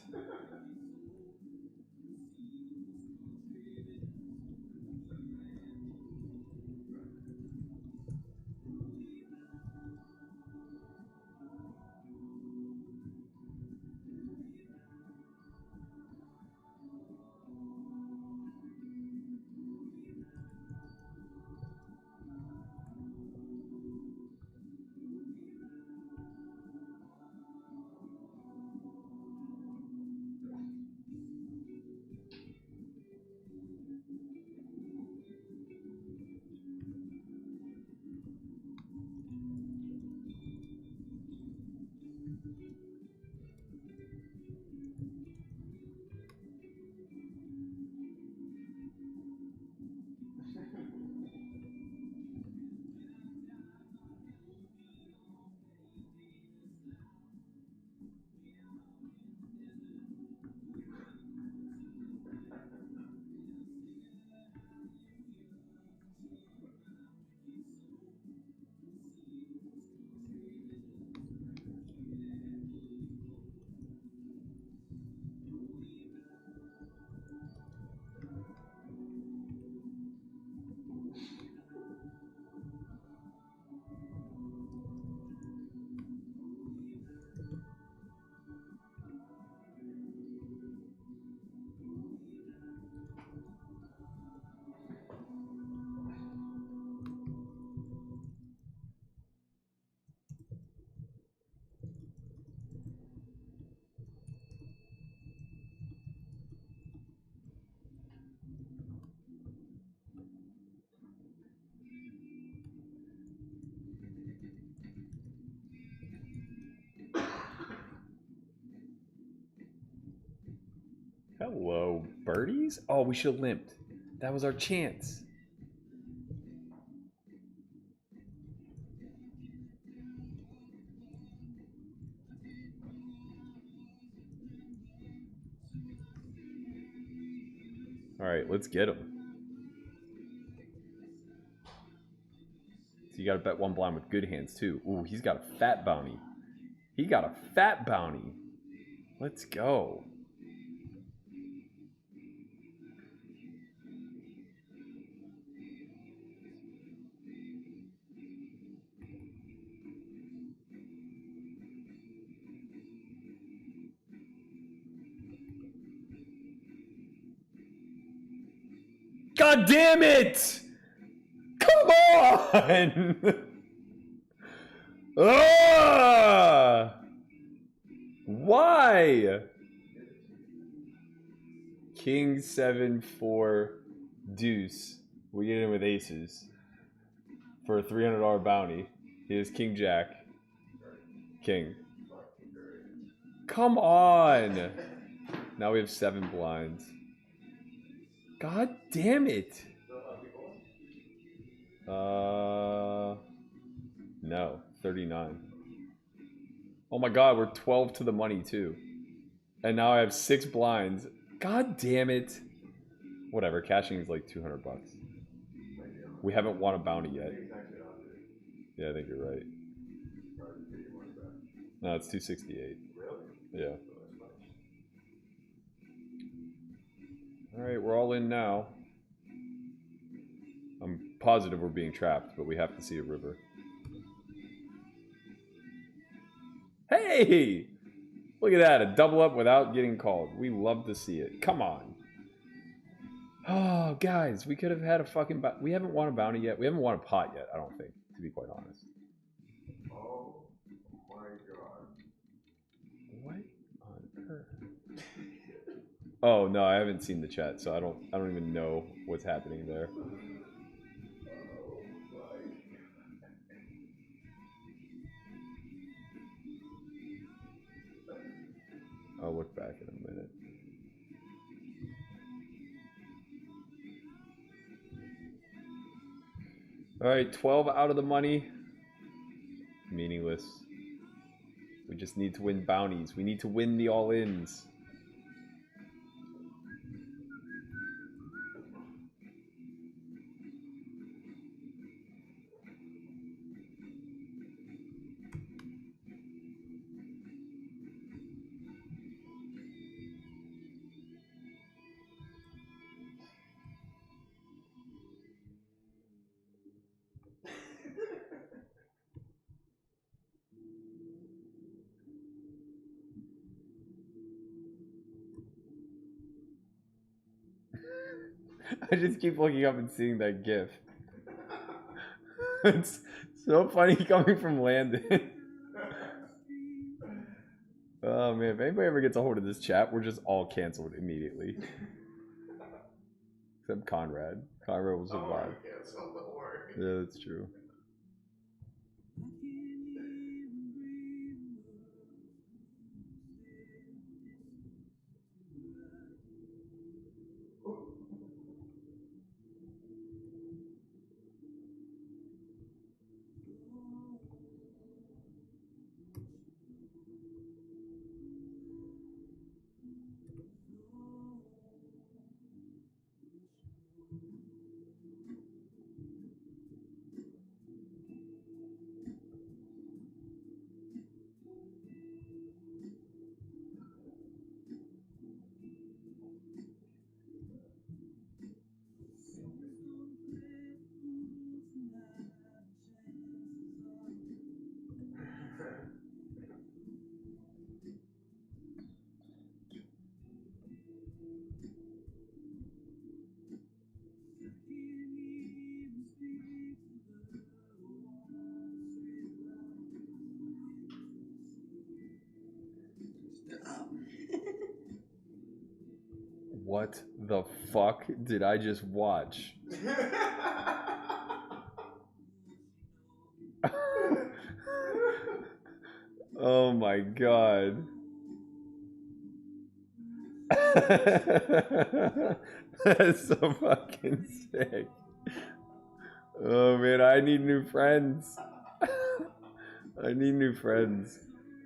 Hello, birdies. Oh, we should have limped. That was our chance. All right, let's get him. So you got to bet one blind with good hands too. Ooh, he's got a fat bounty. He got a fat bounty. Let's go. God damn it! Come on! Ah! Why? King 7-4 deuce. We get in with aces for a $300 bounty. He is King Jack. King. Come on! Now we have 7 blinds. God damn it! No, 39. Oh my god, we're 12 to the money too. And now I have 6 blinds. God damn it. Whatever, cashing is like 200 bucks. We haven't won a bounty yet. Yeah, I think you're right. No, it's 268. Yeah. Alright, we're all in now. I'm positive we're being trapped, but we have to see a river. Hey! Look at that, a double up without getting called. We love to see it. Come on. Oh, guys, we could have had a fucking... We haven't won a bounty yet. We haven't won a pot yet, I don't think, to be quite honest. Oh my god. What on earth? Oh no, I haven't seen the chat, so I don't even know what's happening there. I'll look back in a minute. Alright, 12 out of the money. Meaningless. We just need to win bounties. We need to win the all-ins. I just keep looking up and seeing that gif. It's so funny coming from Landon. Oh man, if anybody ever gets a hold of this chat, we're just all canceled immediately. Except Conrad. Conrad will survive. Yeah, that's true. What the fuck did I just watch? Oh my god. That's so fucking sick. Oh man, I need new friends. I need new friends.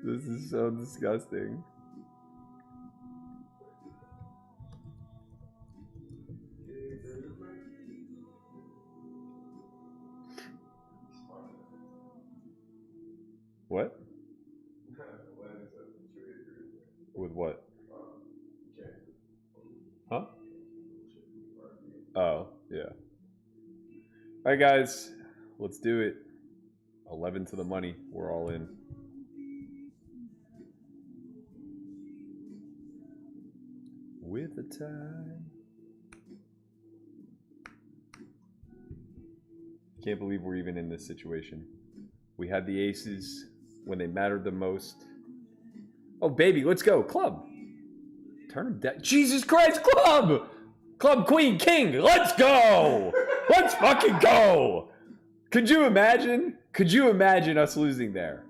This is so disgusting. What? With what? Huh? Oh, yeah. Alright guys, let's do it. 11 to the money. We're all in. With the time. Can't believe we're even in this situation. We had the aces when they mattered the most. Oh baby, let's go. Club. Turn them down. Jesus Christ, club! Club, queen, king, let's go! Let's fucking go! Could you imagine? Could you imagine us losing there?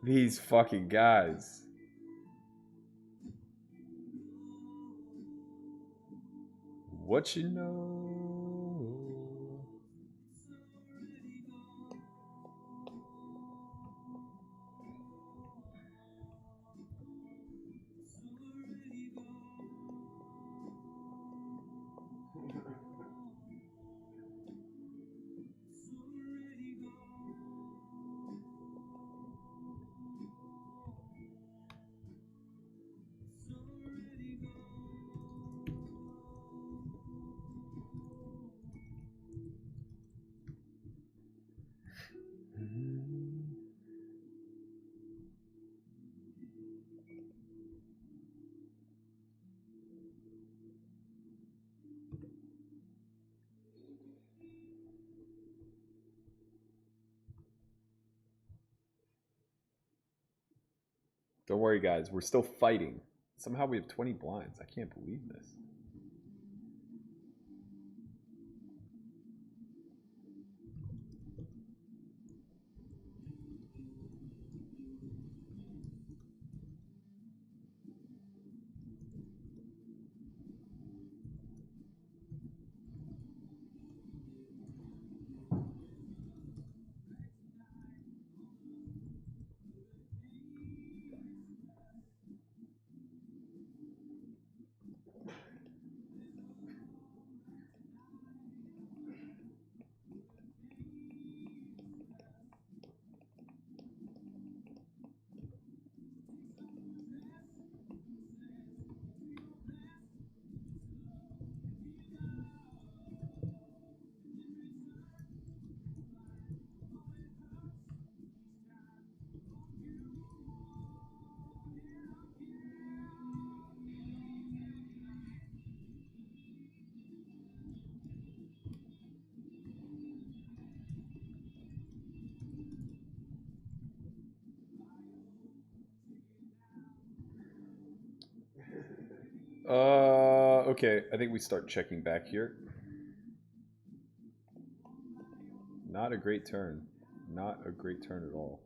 These fucking guys. What you know? Don't worry, guys. We're still fighting. Somehow we have 20 blinds. I can't believe this. Okay, I think we start checking back here. Not a great turn. Not a great turn at all.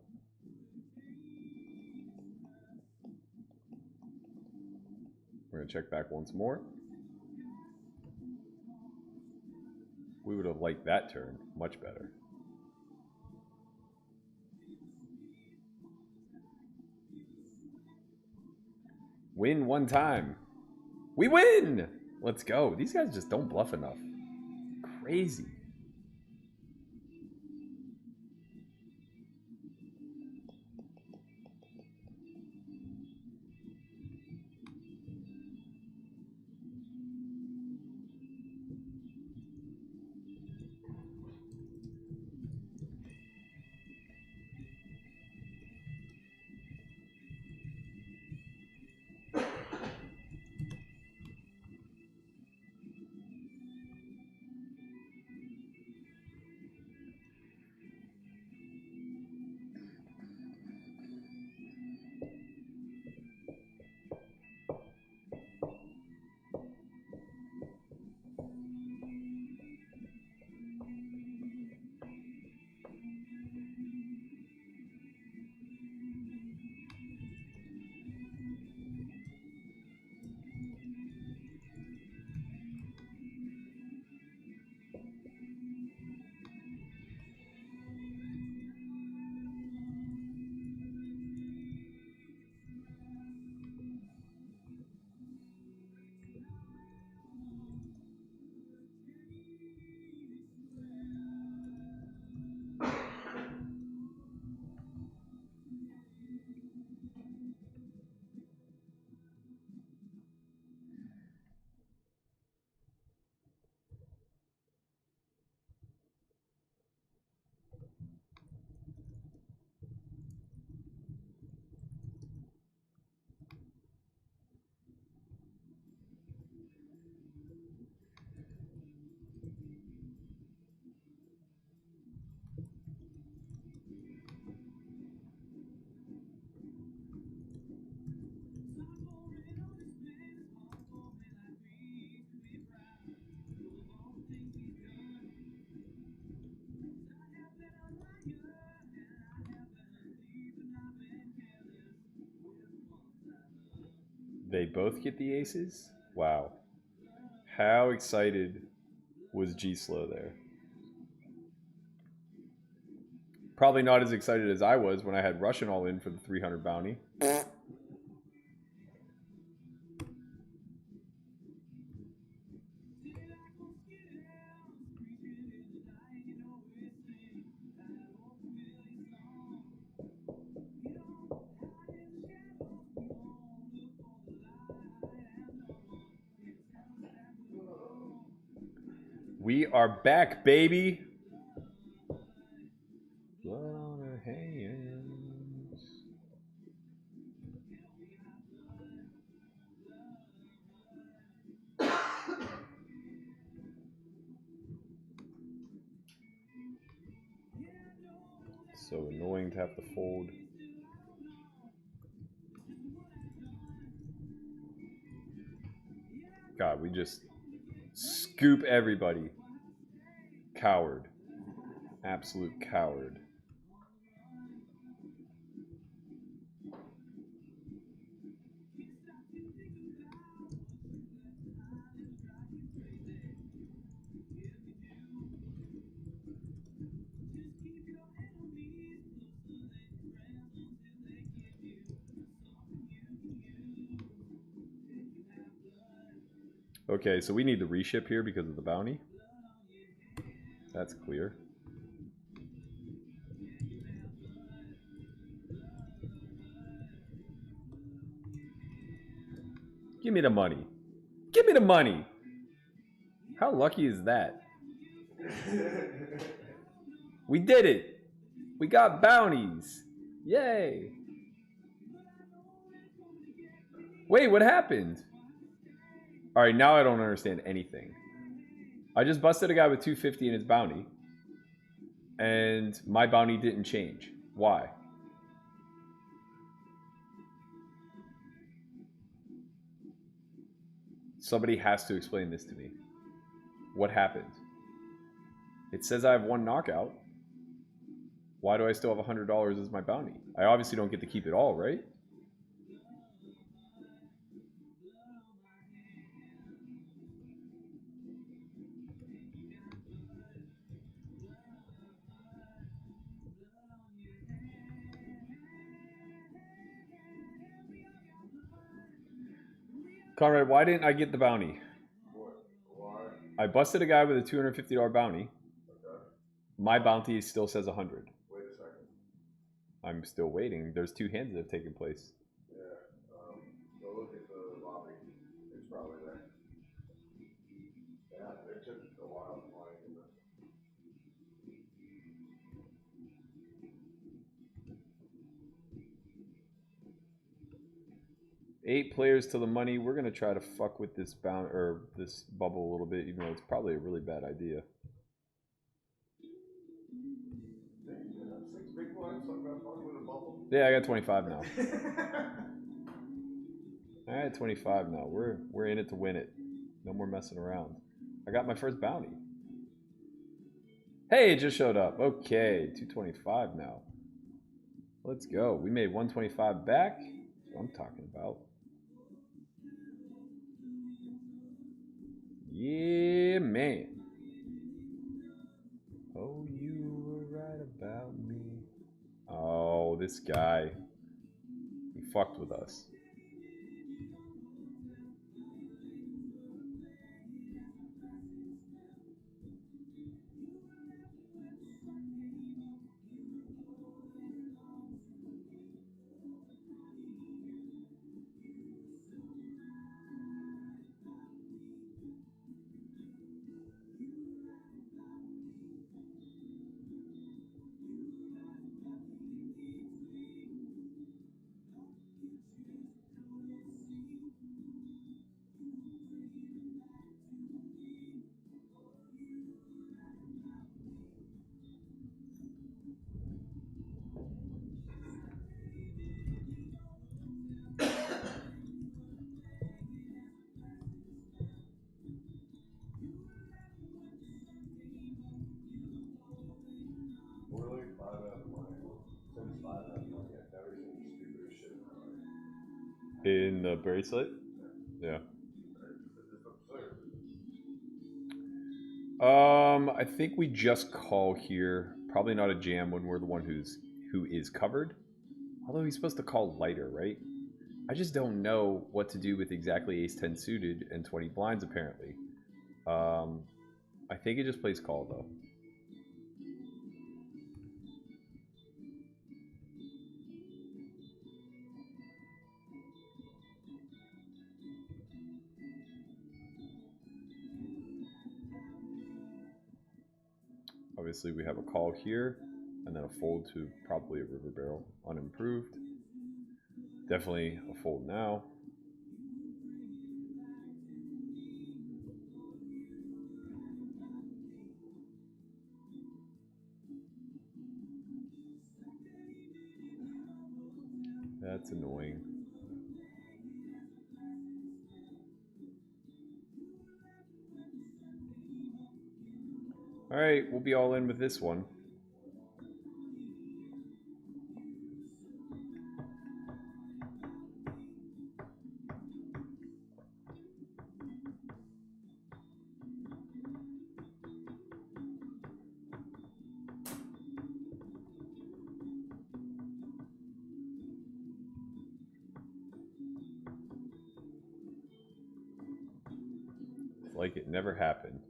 We're going to check back once more. We would have liked that turn much better. Win one time. We win! Let's go. These guys just don't bluff enough. Crazy. They both get the aces? Wow. How excited was G-Slow there? Probably not as excited as I was when I had Russian all in for the 300 bounty. We are back, baby. Blood on our hands. So annoying to have to fold. God, we just scoop everybody. Coward. Absolute coward. Okay, so we need to reship here because of the bounty. That's clear. Give me the money. Give me the money. How lucky is that? We did it. We got bounties. Yay. Wait, what happened? All right, now I don't understand anything. I just busted a guy with 250 in his bounty. And my bounty didn't change. Why? Somebody has to explain this to me. What happened? It says I have 1 knockout. Why do I still have $100 as my bounty? I obviously don't get to keep it all, right? Conrad, why didn't I get the bounty? Why? I busted a guy with a $250 bounty. Okay. My bounty still says 100. Wait a second. I'm still waiting. There's 2 hands that have taken place. Yeah. Go look at the lobby. It's probably there. Yeah, it took a while to find it. 8 players to the money. We're gonna try to fuck with this this bubble a little bit, even though it's probably a really bad idea. 6 big blinds, something about fucking with a bubble. Yeah, I got 25 now. I got 25 now. We're in it to win it. No more messing around. I got my first bounty. Hey, it just showed up. Okay, 225 now. Let's go. We made 125 back. That's what I'm talking about. Yeah, man. Oh, you were right about me. Oh, this guy. He fucked with us. We're like 5 out of money. Since 5 out of money, I've never seen the stupidest shit in my life. In the bracelet? Yeah. I think we just call here. Probably not a jam when we're the one who is covered. Although he's supposed to call lighter, right? I just don't know what to do with exactly ace-10 suited and 20 blinds, apparently. I think it just plays call, though. Obviously, we have a call here, and then a fold to probably a river barrel, unimproved. Definitely a fold now. That's annoying. Alright, we'll be all in with this one. Like it never happened.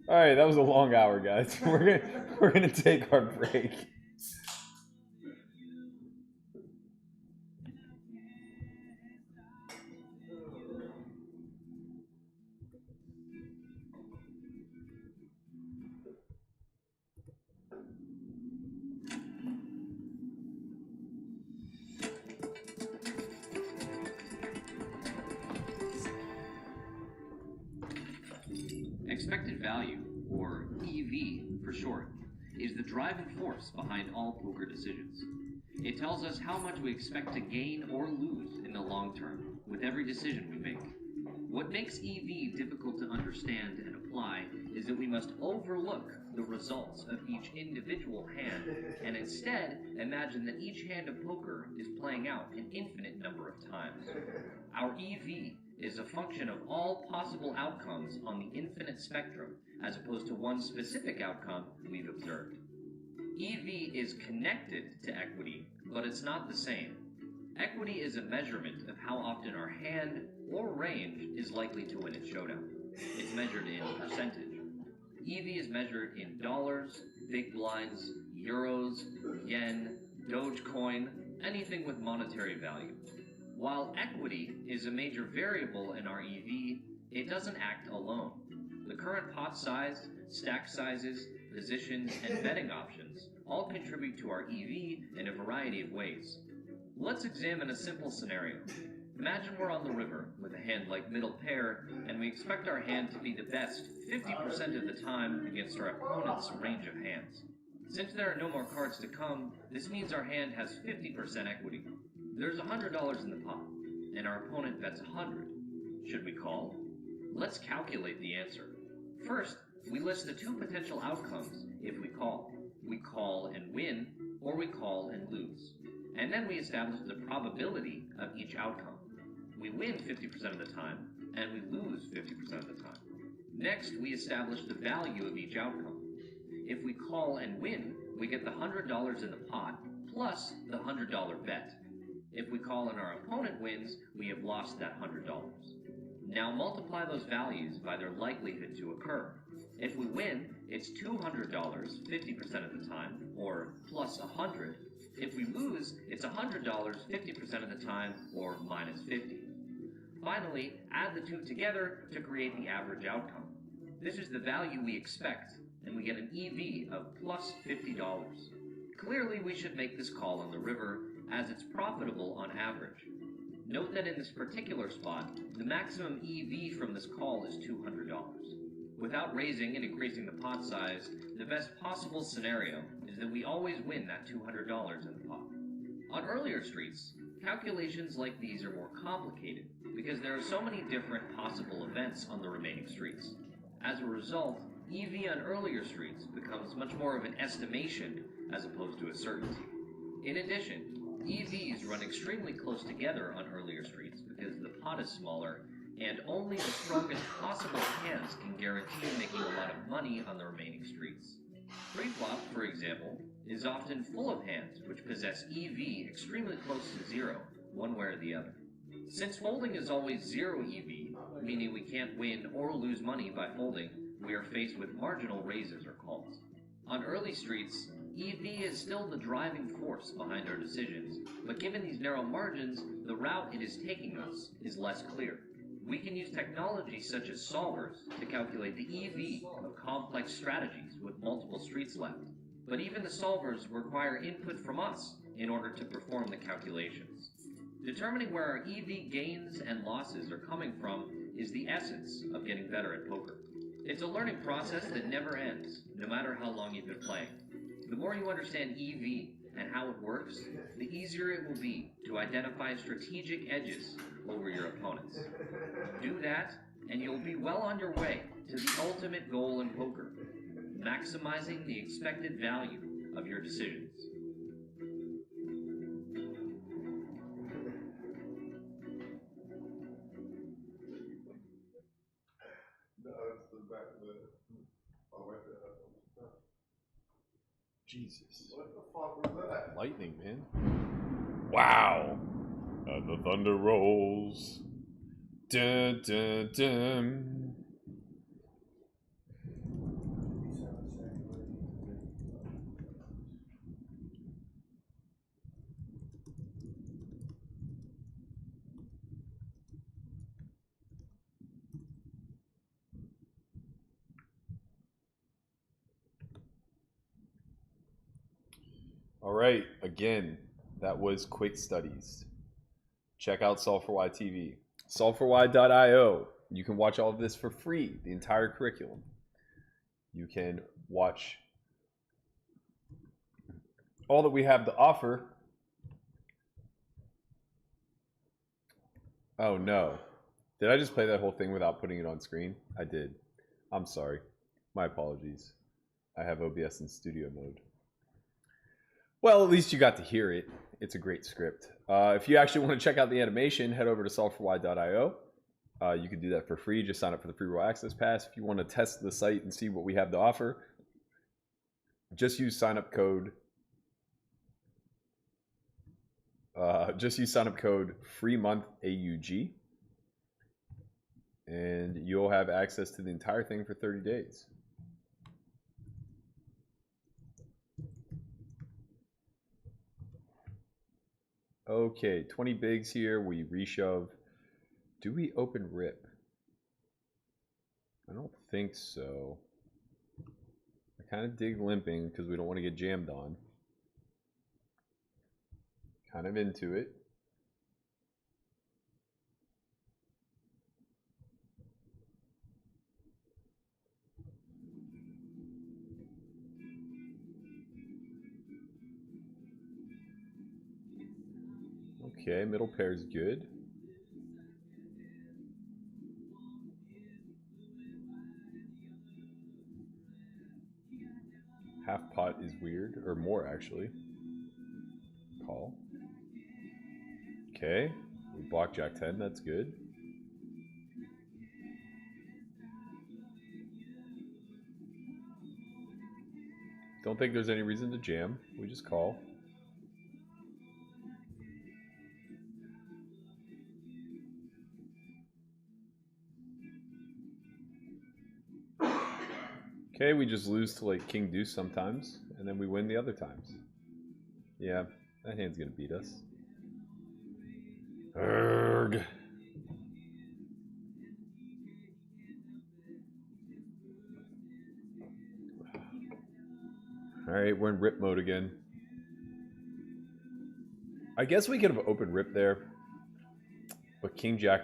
All right, that was a long hour, guys. We're gonna take our break. Expected value, or EV for short, is the driving force behind all poker decisions. It tells us how much we expect to gain or lose in the long term with every decision we make. What makes EV difficult to understand and apply is that we must overlook the results of each individual hand and instead imagine that each hand of poker is playing out an infinite number of times. Our EV is a function of all possible outcomes on the infinite spectrum as opposed to one specific outcome we've observed. EV is connected to equity, but it's not the same. Equity is a measurement of how often our hand or range is likely to win its showdown. It's measured in percentage. EV is measured in dollars, big blinds, euros, yen, Dogecoin, anything with monetary value. While equity is a major variable in our EV, it doesn't act alone. The current pot size, stack sizes, positions, and betting options all contribute to our EV in a variety of ways. Let's examine a simple scenario. Imagine we're on the river with a hand like middle pair, and we expect our hand to be the best 50% of the time against our opponent's range of hands. Since there are no more cards to come, this means our hand has 50% equity. There's $100 in the pot, and our opponent bets 100. Should we call? Let's calculate the answer. First, we list the two potential outcomes if we call. We call and win, or we call and lose. And then we establish the probability of each outcome. We win 50% of the time, and we lose 50% of the time. Next, we establish the value of each outcome. If we call and win, we get the $100 in the pot, plus the $100 bet. If we call and our opponent wins, we have lost that $100. Now multiply those values by their likelihood to occur. If we win, it's $200 50% of the time, or plus 100. If we lose, it's $100 50% of the time, or minus 50. Finally, add the two together to create the average outcome. This is the value we expect, and we get an EV of plus $50. Clearly, we should make this call on the river, as it's profitable on average. Note that in this particular spot, the maximum EV from this call is $200. Without raising and increasing the pot size, the best possible scenario is that we always win that $200 in the pot. On earlier streets, calculations like these are more complicated because there are so many different possible events on the remaining streets. As a result, EV on earlier streets becomes much more of an estimation as opposed to a certainty. In addition, EVs run extremely close together on earlier streets because the pot is smaller and only the strongest possible hands can guarantee making a lot of money on the remaining streets. Pre-flop, for example, is often full of hands which possess EV extremely close to zero, one way or the other. Since folding is always zero EV, meaning we can't win or lose money by folding, we are faced with marginal raises or calls. On early streets, EV is still the driving force behind our decisions, but given these narrow margins, the route it is taking us is less clear. We can use technology such as solvers to calculate the EV of complex strategies with multiple streets left. but even the solvers require input from us in order to perform the calculations. Determining where our EV gains and losses are coming from is the essence of getting better at poker. It's a learning process that never ends, no matter how long you've been playing. The more you understand EV and how it works, the easier it will be to identify strategic edges over your opponents. Do that, and you'll be well on your way to the ultimate goal in poker, maximizing the expected value of your decisions. No, it's the back of the. Oh, right there. Jesus. What the fuck was that? Lightning, man. Wow. And the thunder rolls. Dun, dun, dun. All right, again, that was Quick Studies. Check out Solve4Y TV. Solve4Y.io. You can watch all of this for free, the entire curriculum. You can watch all that we have to offer. Oh no. Did I just play that whole thing without putting it on screen? I did. I'm sorry. My apologies. I have OBS in studio mode. Well, at least you got to hear it. It's a great script. If you actually want to check out the animation, head over to solve4y.io. You can do that for free. Just sign up for the free roll access pass. If you want to test the site and see what we have to offer, just use sign up code. Free month AUG, and you'll have access to the entire thing for 30 days. Okay, 20 bigs here. We reshove. Do we open rip? I don't think so. I kind of dig limping because we don't want to get jammed on. Kind of into it. Okay, middle pair is good. Half pot is weird, or more actually. Call. Okay, we block Jack 10, that's good. Don't think there's any reason to jam, we just call. Okay, we just lose to like King Deuce sometimes, and then we win the other times. Yeah, that hand's gonna beat us. Erg. Alright, we're in rip mode again. I guess we could have opened rip there, but King Jack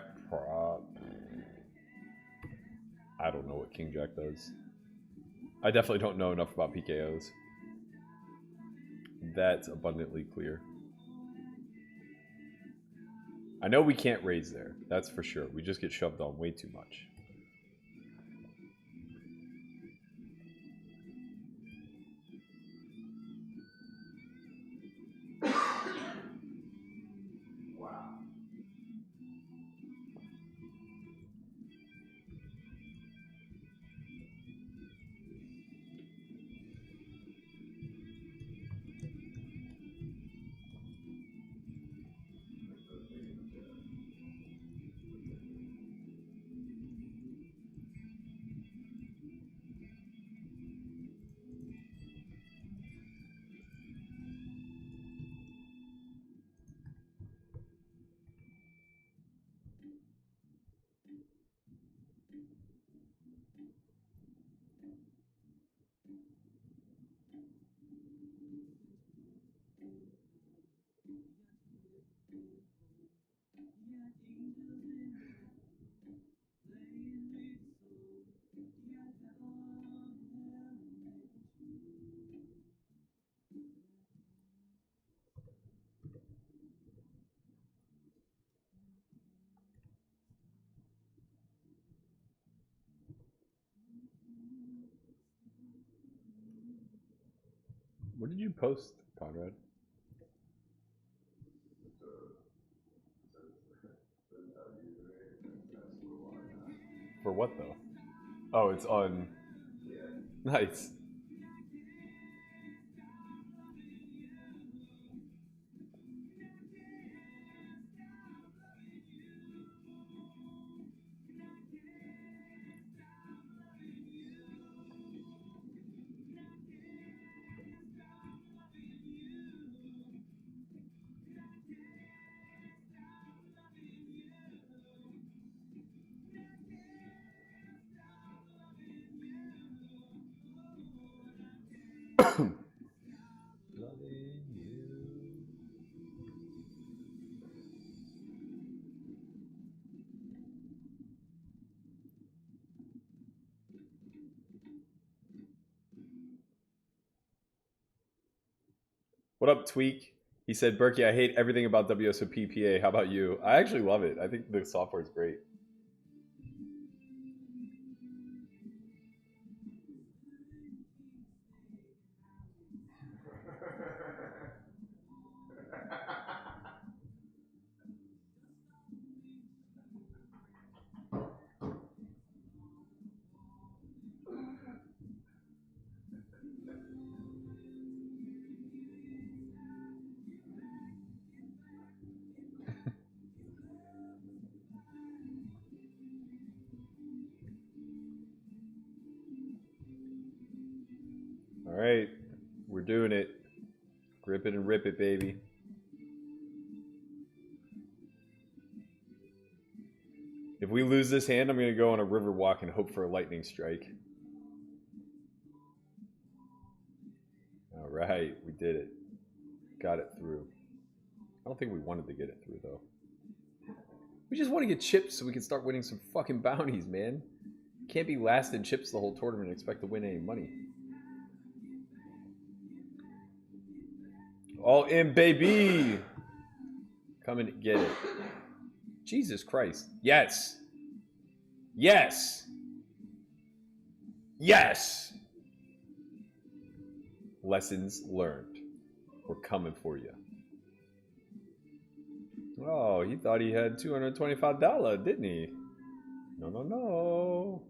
I don't know what King Jack does. I definitely don't know enough about PKOs. That's abundantly clear. I know we can't raise there. That's for sure. We just get shoved on way too much. What did you post, Conrad? For what though? Oh, it's on. Nice. What up, Tweak? He said, Berkey, I hate everything about WSOP PA. How about you? I actually love it. I think the software is great. All right, we're doing it. Grip it and rip it, baby. If we lose this hand, I'm going to go on a river walk and hope for a lightning strike. All right, we did it. Got it through. I don't think we wanted to get it through, though. We just want to get chips so we can start winning some fucking bounties, man. Can't be last in chips the whole tournament and expect to win any money. All in, baby! Come and get it. Jesus Christ. Yes! Yes! Yes! Lessons learned. We're coming for you. Oh, he thought he had $225, didn't he? No, no, no.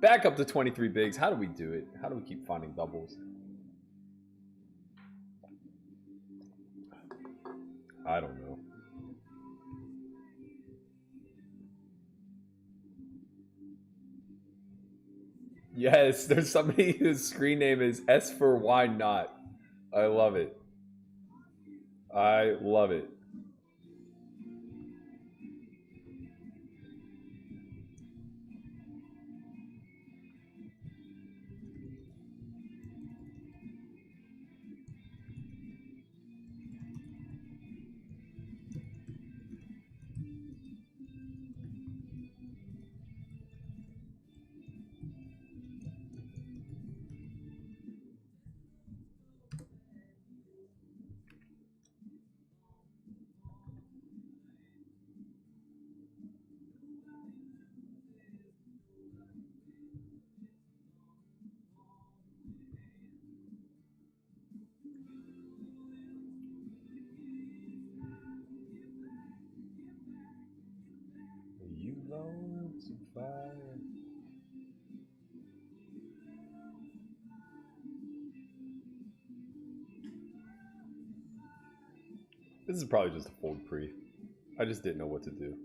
Back up to 23 bigs. How do we do it? How do we keep finding doubles? I don't know. Yes, there's somebody whose screen name is S for Why Not. I love it. I love it. You long to fire. This is probably just a fold pre. I just didn't know what to do.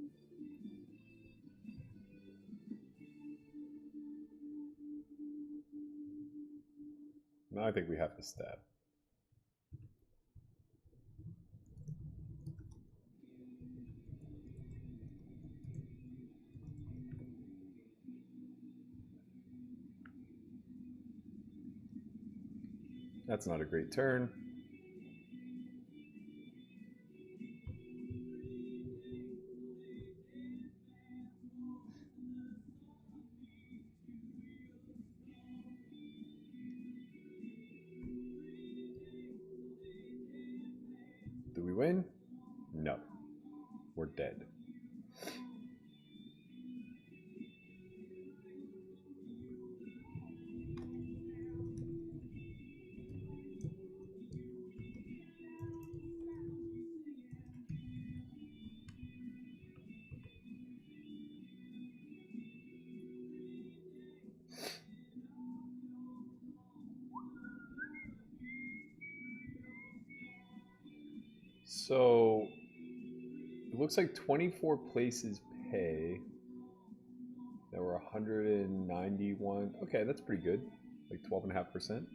Now I think we have to stab. That's not a great turn. Do we win? No. We're dead. So it looks like 24 places pay. There were 191. Okay, that's pretty good. Like 12.5%.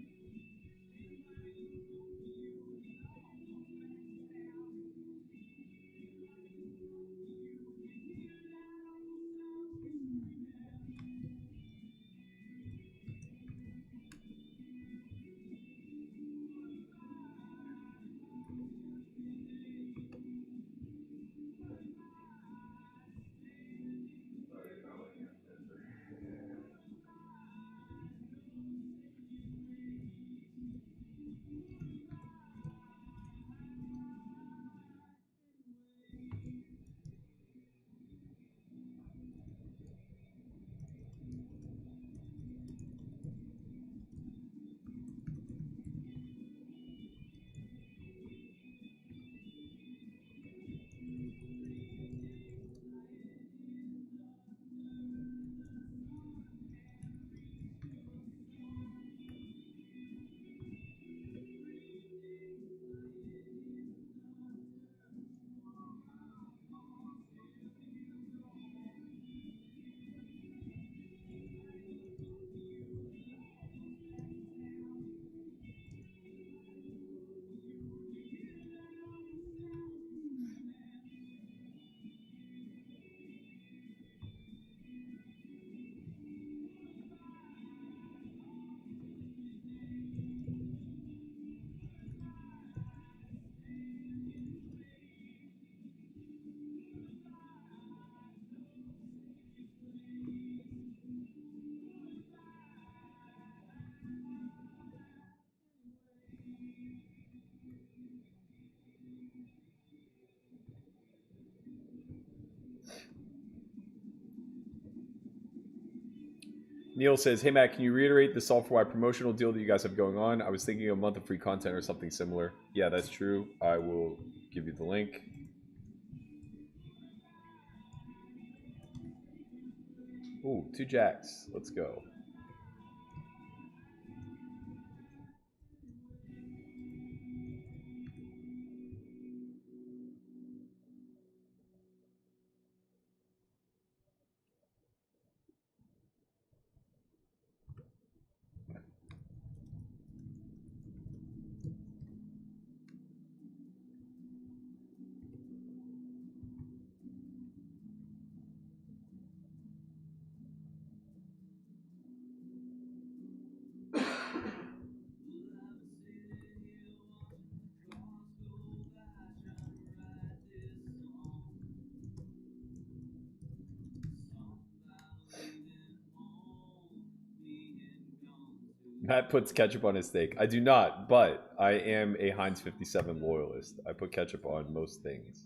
Neil says, "Hey Matt, can you reiterate the Solve for Why promotional deal that you guys have going on? I was thinking a month of free content or something similar." Yeah, that's true. I will give you the link. Ooh, 2 jacks. Let's go. Matt puts ketchup on his steak. I do not, but I am a Heinz 57 loyalist. I put ketchup on most things.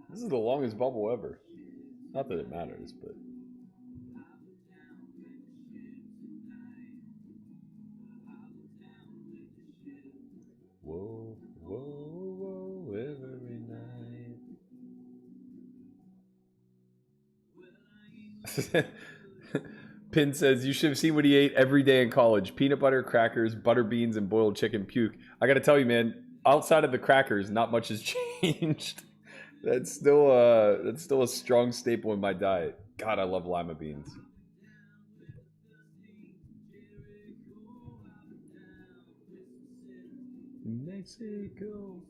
This is the longest bubble ever. Not that it matters, but... Whoa, whoa, whoa, every night. Pin says, you should have seen what he ate every day in college. Peanut butter, crackers, butter beans, and boiled chicken puke. I gotta tell you, man, outside of the crackers, not much has changed. That's still a strong staple in my diet. God, I love lima beans. Mexico.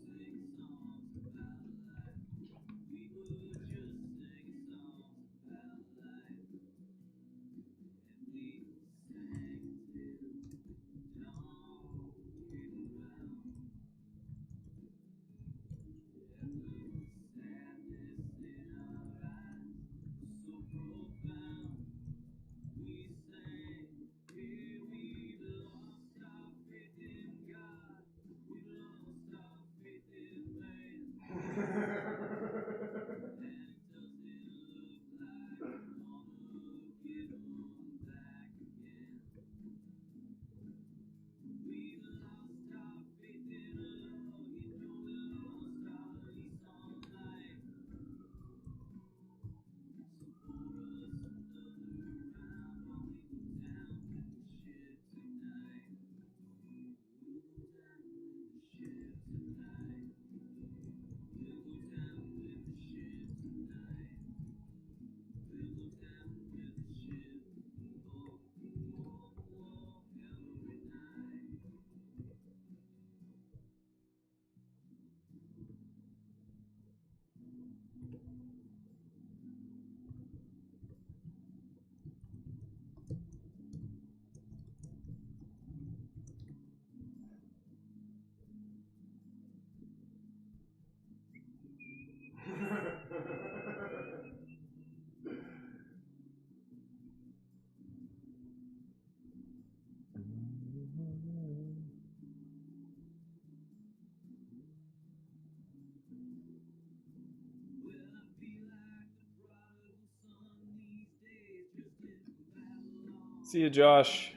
See you, Josh.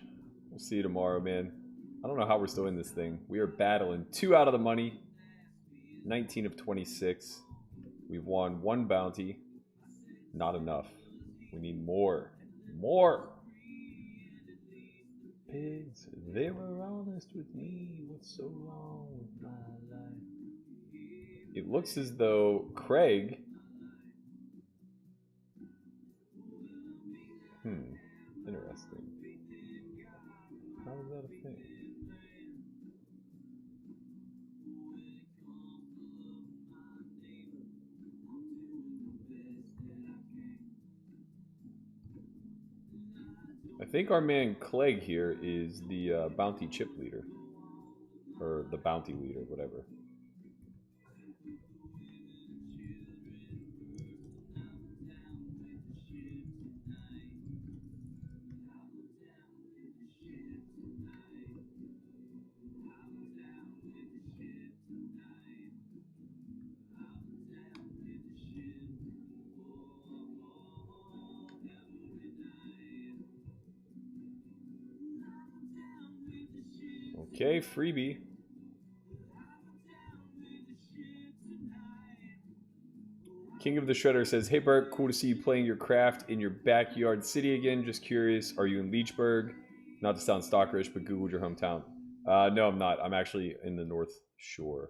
We'll see you tomorrow, man. I don't know how we're still in this thing. We are battling 2 out of the money. 19 of 26. We've won 1 bounty. Not enough. We need more. More! Pigs, they were honest with me. What's so wrong with my life? It looks as though Craig... Interesting. How is that a thing? I think our man Clegg here is the bounty chip leader. Or the bounty leader, whatever. Okay, freebie. King of the Shredder says, hey Bert, cool to see you playing your craft in your backyard city again. Just curious, are you in Leechburg? Not to sound stalkerish, but Googled your hometown. No, I'm not. I'm actually in the North Shore.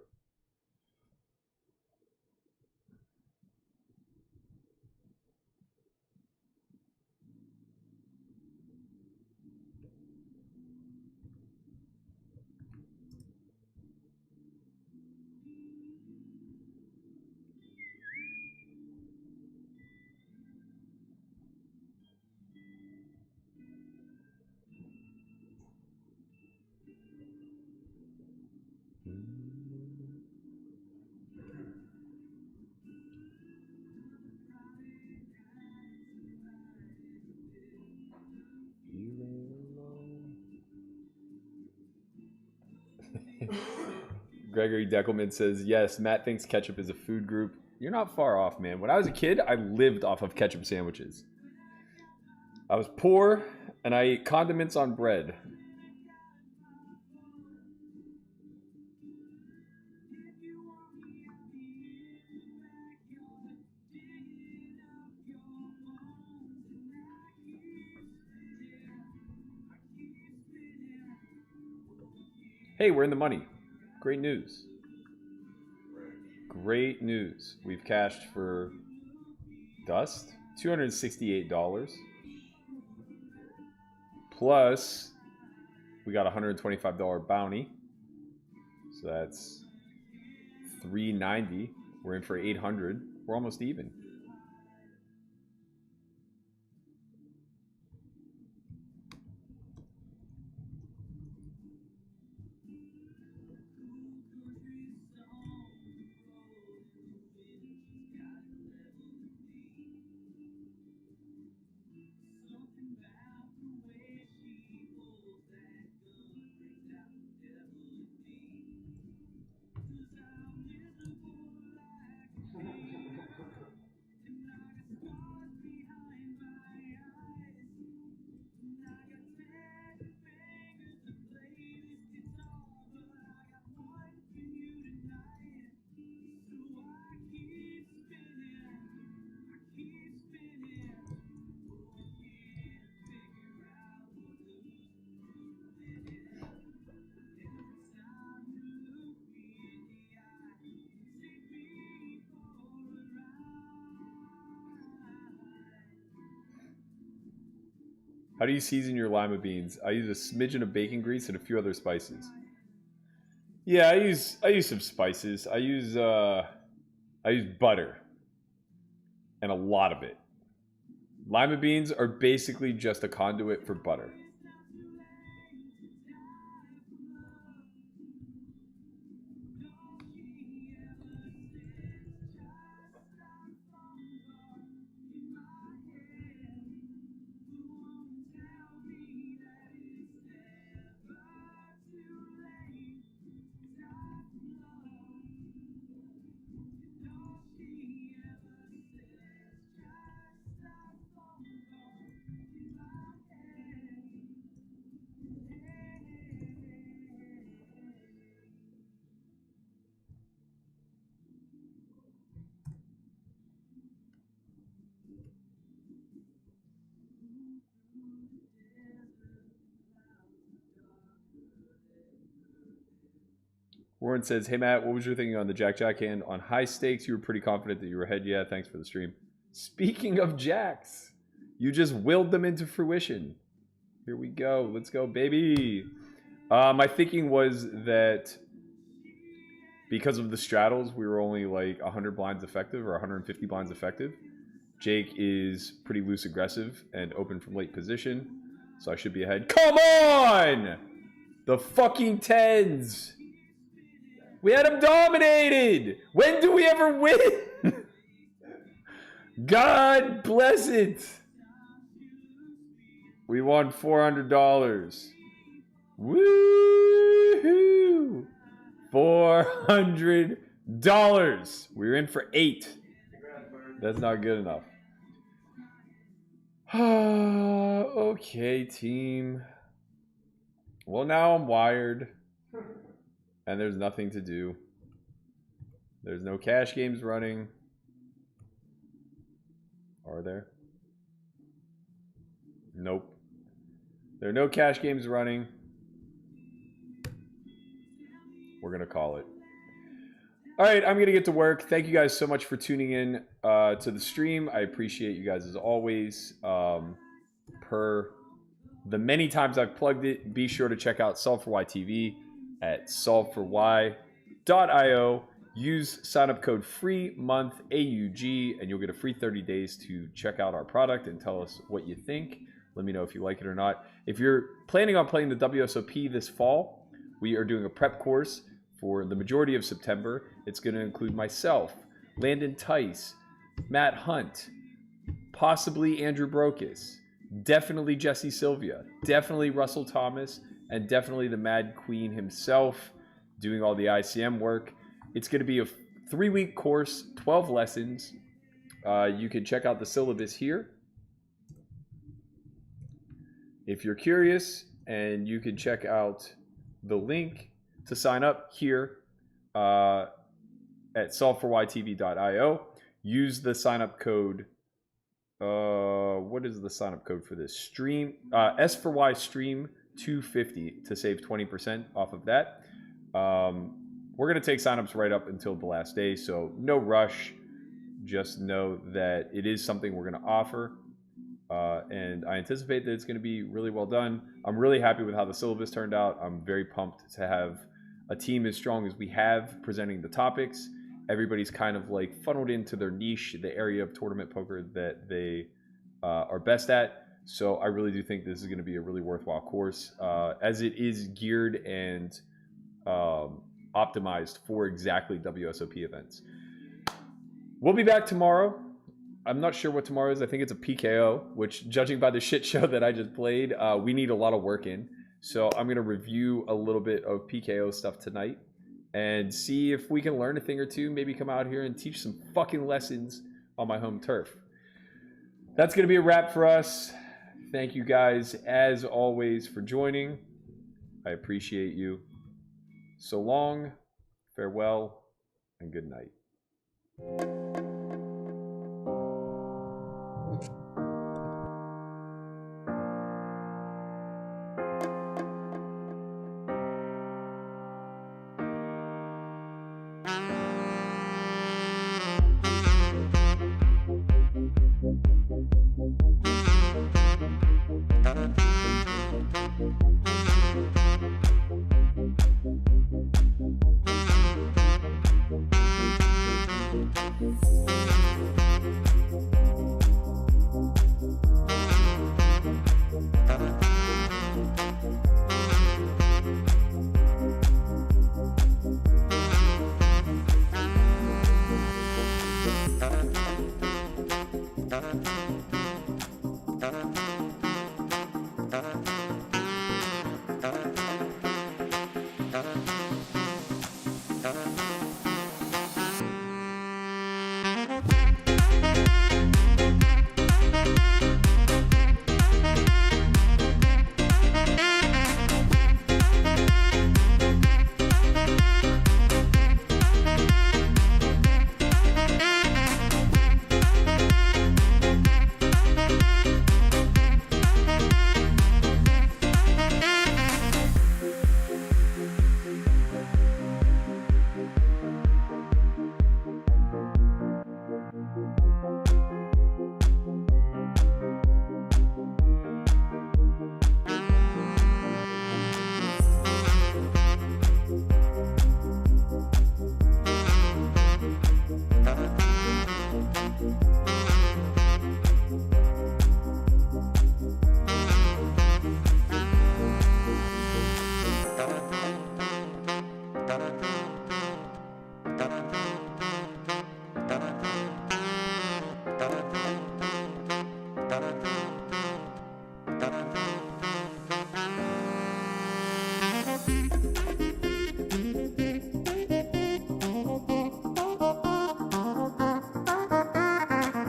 Gregory Deckelman says, yes, Matt thinks ketchup is a food group. You're not far off, man. When I was a kid, I lived off of ketchup sandwiches. I was poor, and I ate condiments on bread. Hey, we're in the money. Great news. Great news. We've cashed for Dust. $268. Plus, we got a $125 bounty. So that's $390. We're in for $800. We're almost even. How do you season your lima beans? I use a smidgen of bacon grease and a few other spices. Yeah, I use some spices. I use butter. And a lot of it. Lima beans are basically just a conduit for butter. Warren says, hey Matt, what was your thinking on the Jack hand? On high stakes, you were pretty confident that you were ahead. Yeah, thanks for the stream. Speaking of jacks, you just willed them into fruition. Here we go. Let's go, baby. My thinking was that because of the straddles, we were only like 100 blinds effective or 150 blinds effective. Jake is pretty loose aggressive and open from late position, so I should be ahead. Come on! The fucking tens! We had him dominated! When do we ever win? God bless it! We won $400. Woohoo! $400. We were in for 8. That's not good enough. Okay, team. Well, now I'm wired. And there's nothing to do. There's no cash games running. Are there? Nope. There are no cash games running. We're going to call it. All right, I'm going to get to work. Thank you guys so much for tuning in to the stream. I appreciate you guys as always. Per the many times I've plugged it, be sure to check out Solve for Y TV at solvefory.io. Use sign-up code FREEMONTHAUG, and you'll get a free 30 days to check out our product and tell us what you think. Let me know if you like it or not. If you're planning on playing the WSOP this fall, we are doing a prep course for the majority of September. It's going to include myself, Landon Tice, Matt Hunt, possibly Andrew Brokus, definitely Jesse Sylvia, definitely Russell Thomas, and definitely the Mad Queen himself doing all the ICM work. It's going to be a 3-week course, 12 lessons. You can check out the syllabus here if you're curious, and you can check out the link to sign up here at solveforytv.io. Use the sign-up code. What is the sign-up code for this stream? S4Y stream $250 to save 20% off of that. We're going to take signups right up until the last day, so no rush. Just know that it is something we're going to offer, and I anticipate that it's going to be really well done. I'm really happy with how the syllabus turned out. I'm very pumped to have a team as strong as we have presenting the topics. Everybody's kind of like funneled into their niche, the area of tournament poker that they are best at. So I really do think this is going to be a really worthwhile course, as it is geared and optimized for exactly WSOP events. We'll be back tomorrow. I'm not sure what tomorrow is. I think it's a PKO, which, judging by the shit show that I just played, we need a lot of work in. So I'm going to review a little bit of PKO stuff tonight and see if we can learn a thing or two, maybe come out here and teach some fucking lessons on my home turf. That's going to be a wrap for us. Thank you guys, as always, for joining. I appreciate you. So long, farewell, and good night. Thank you.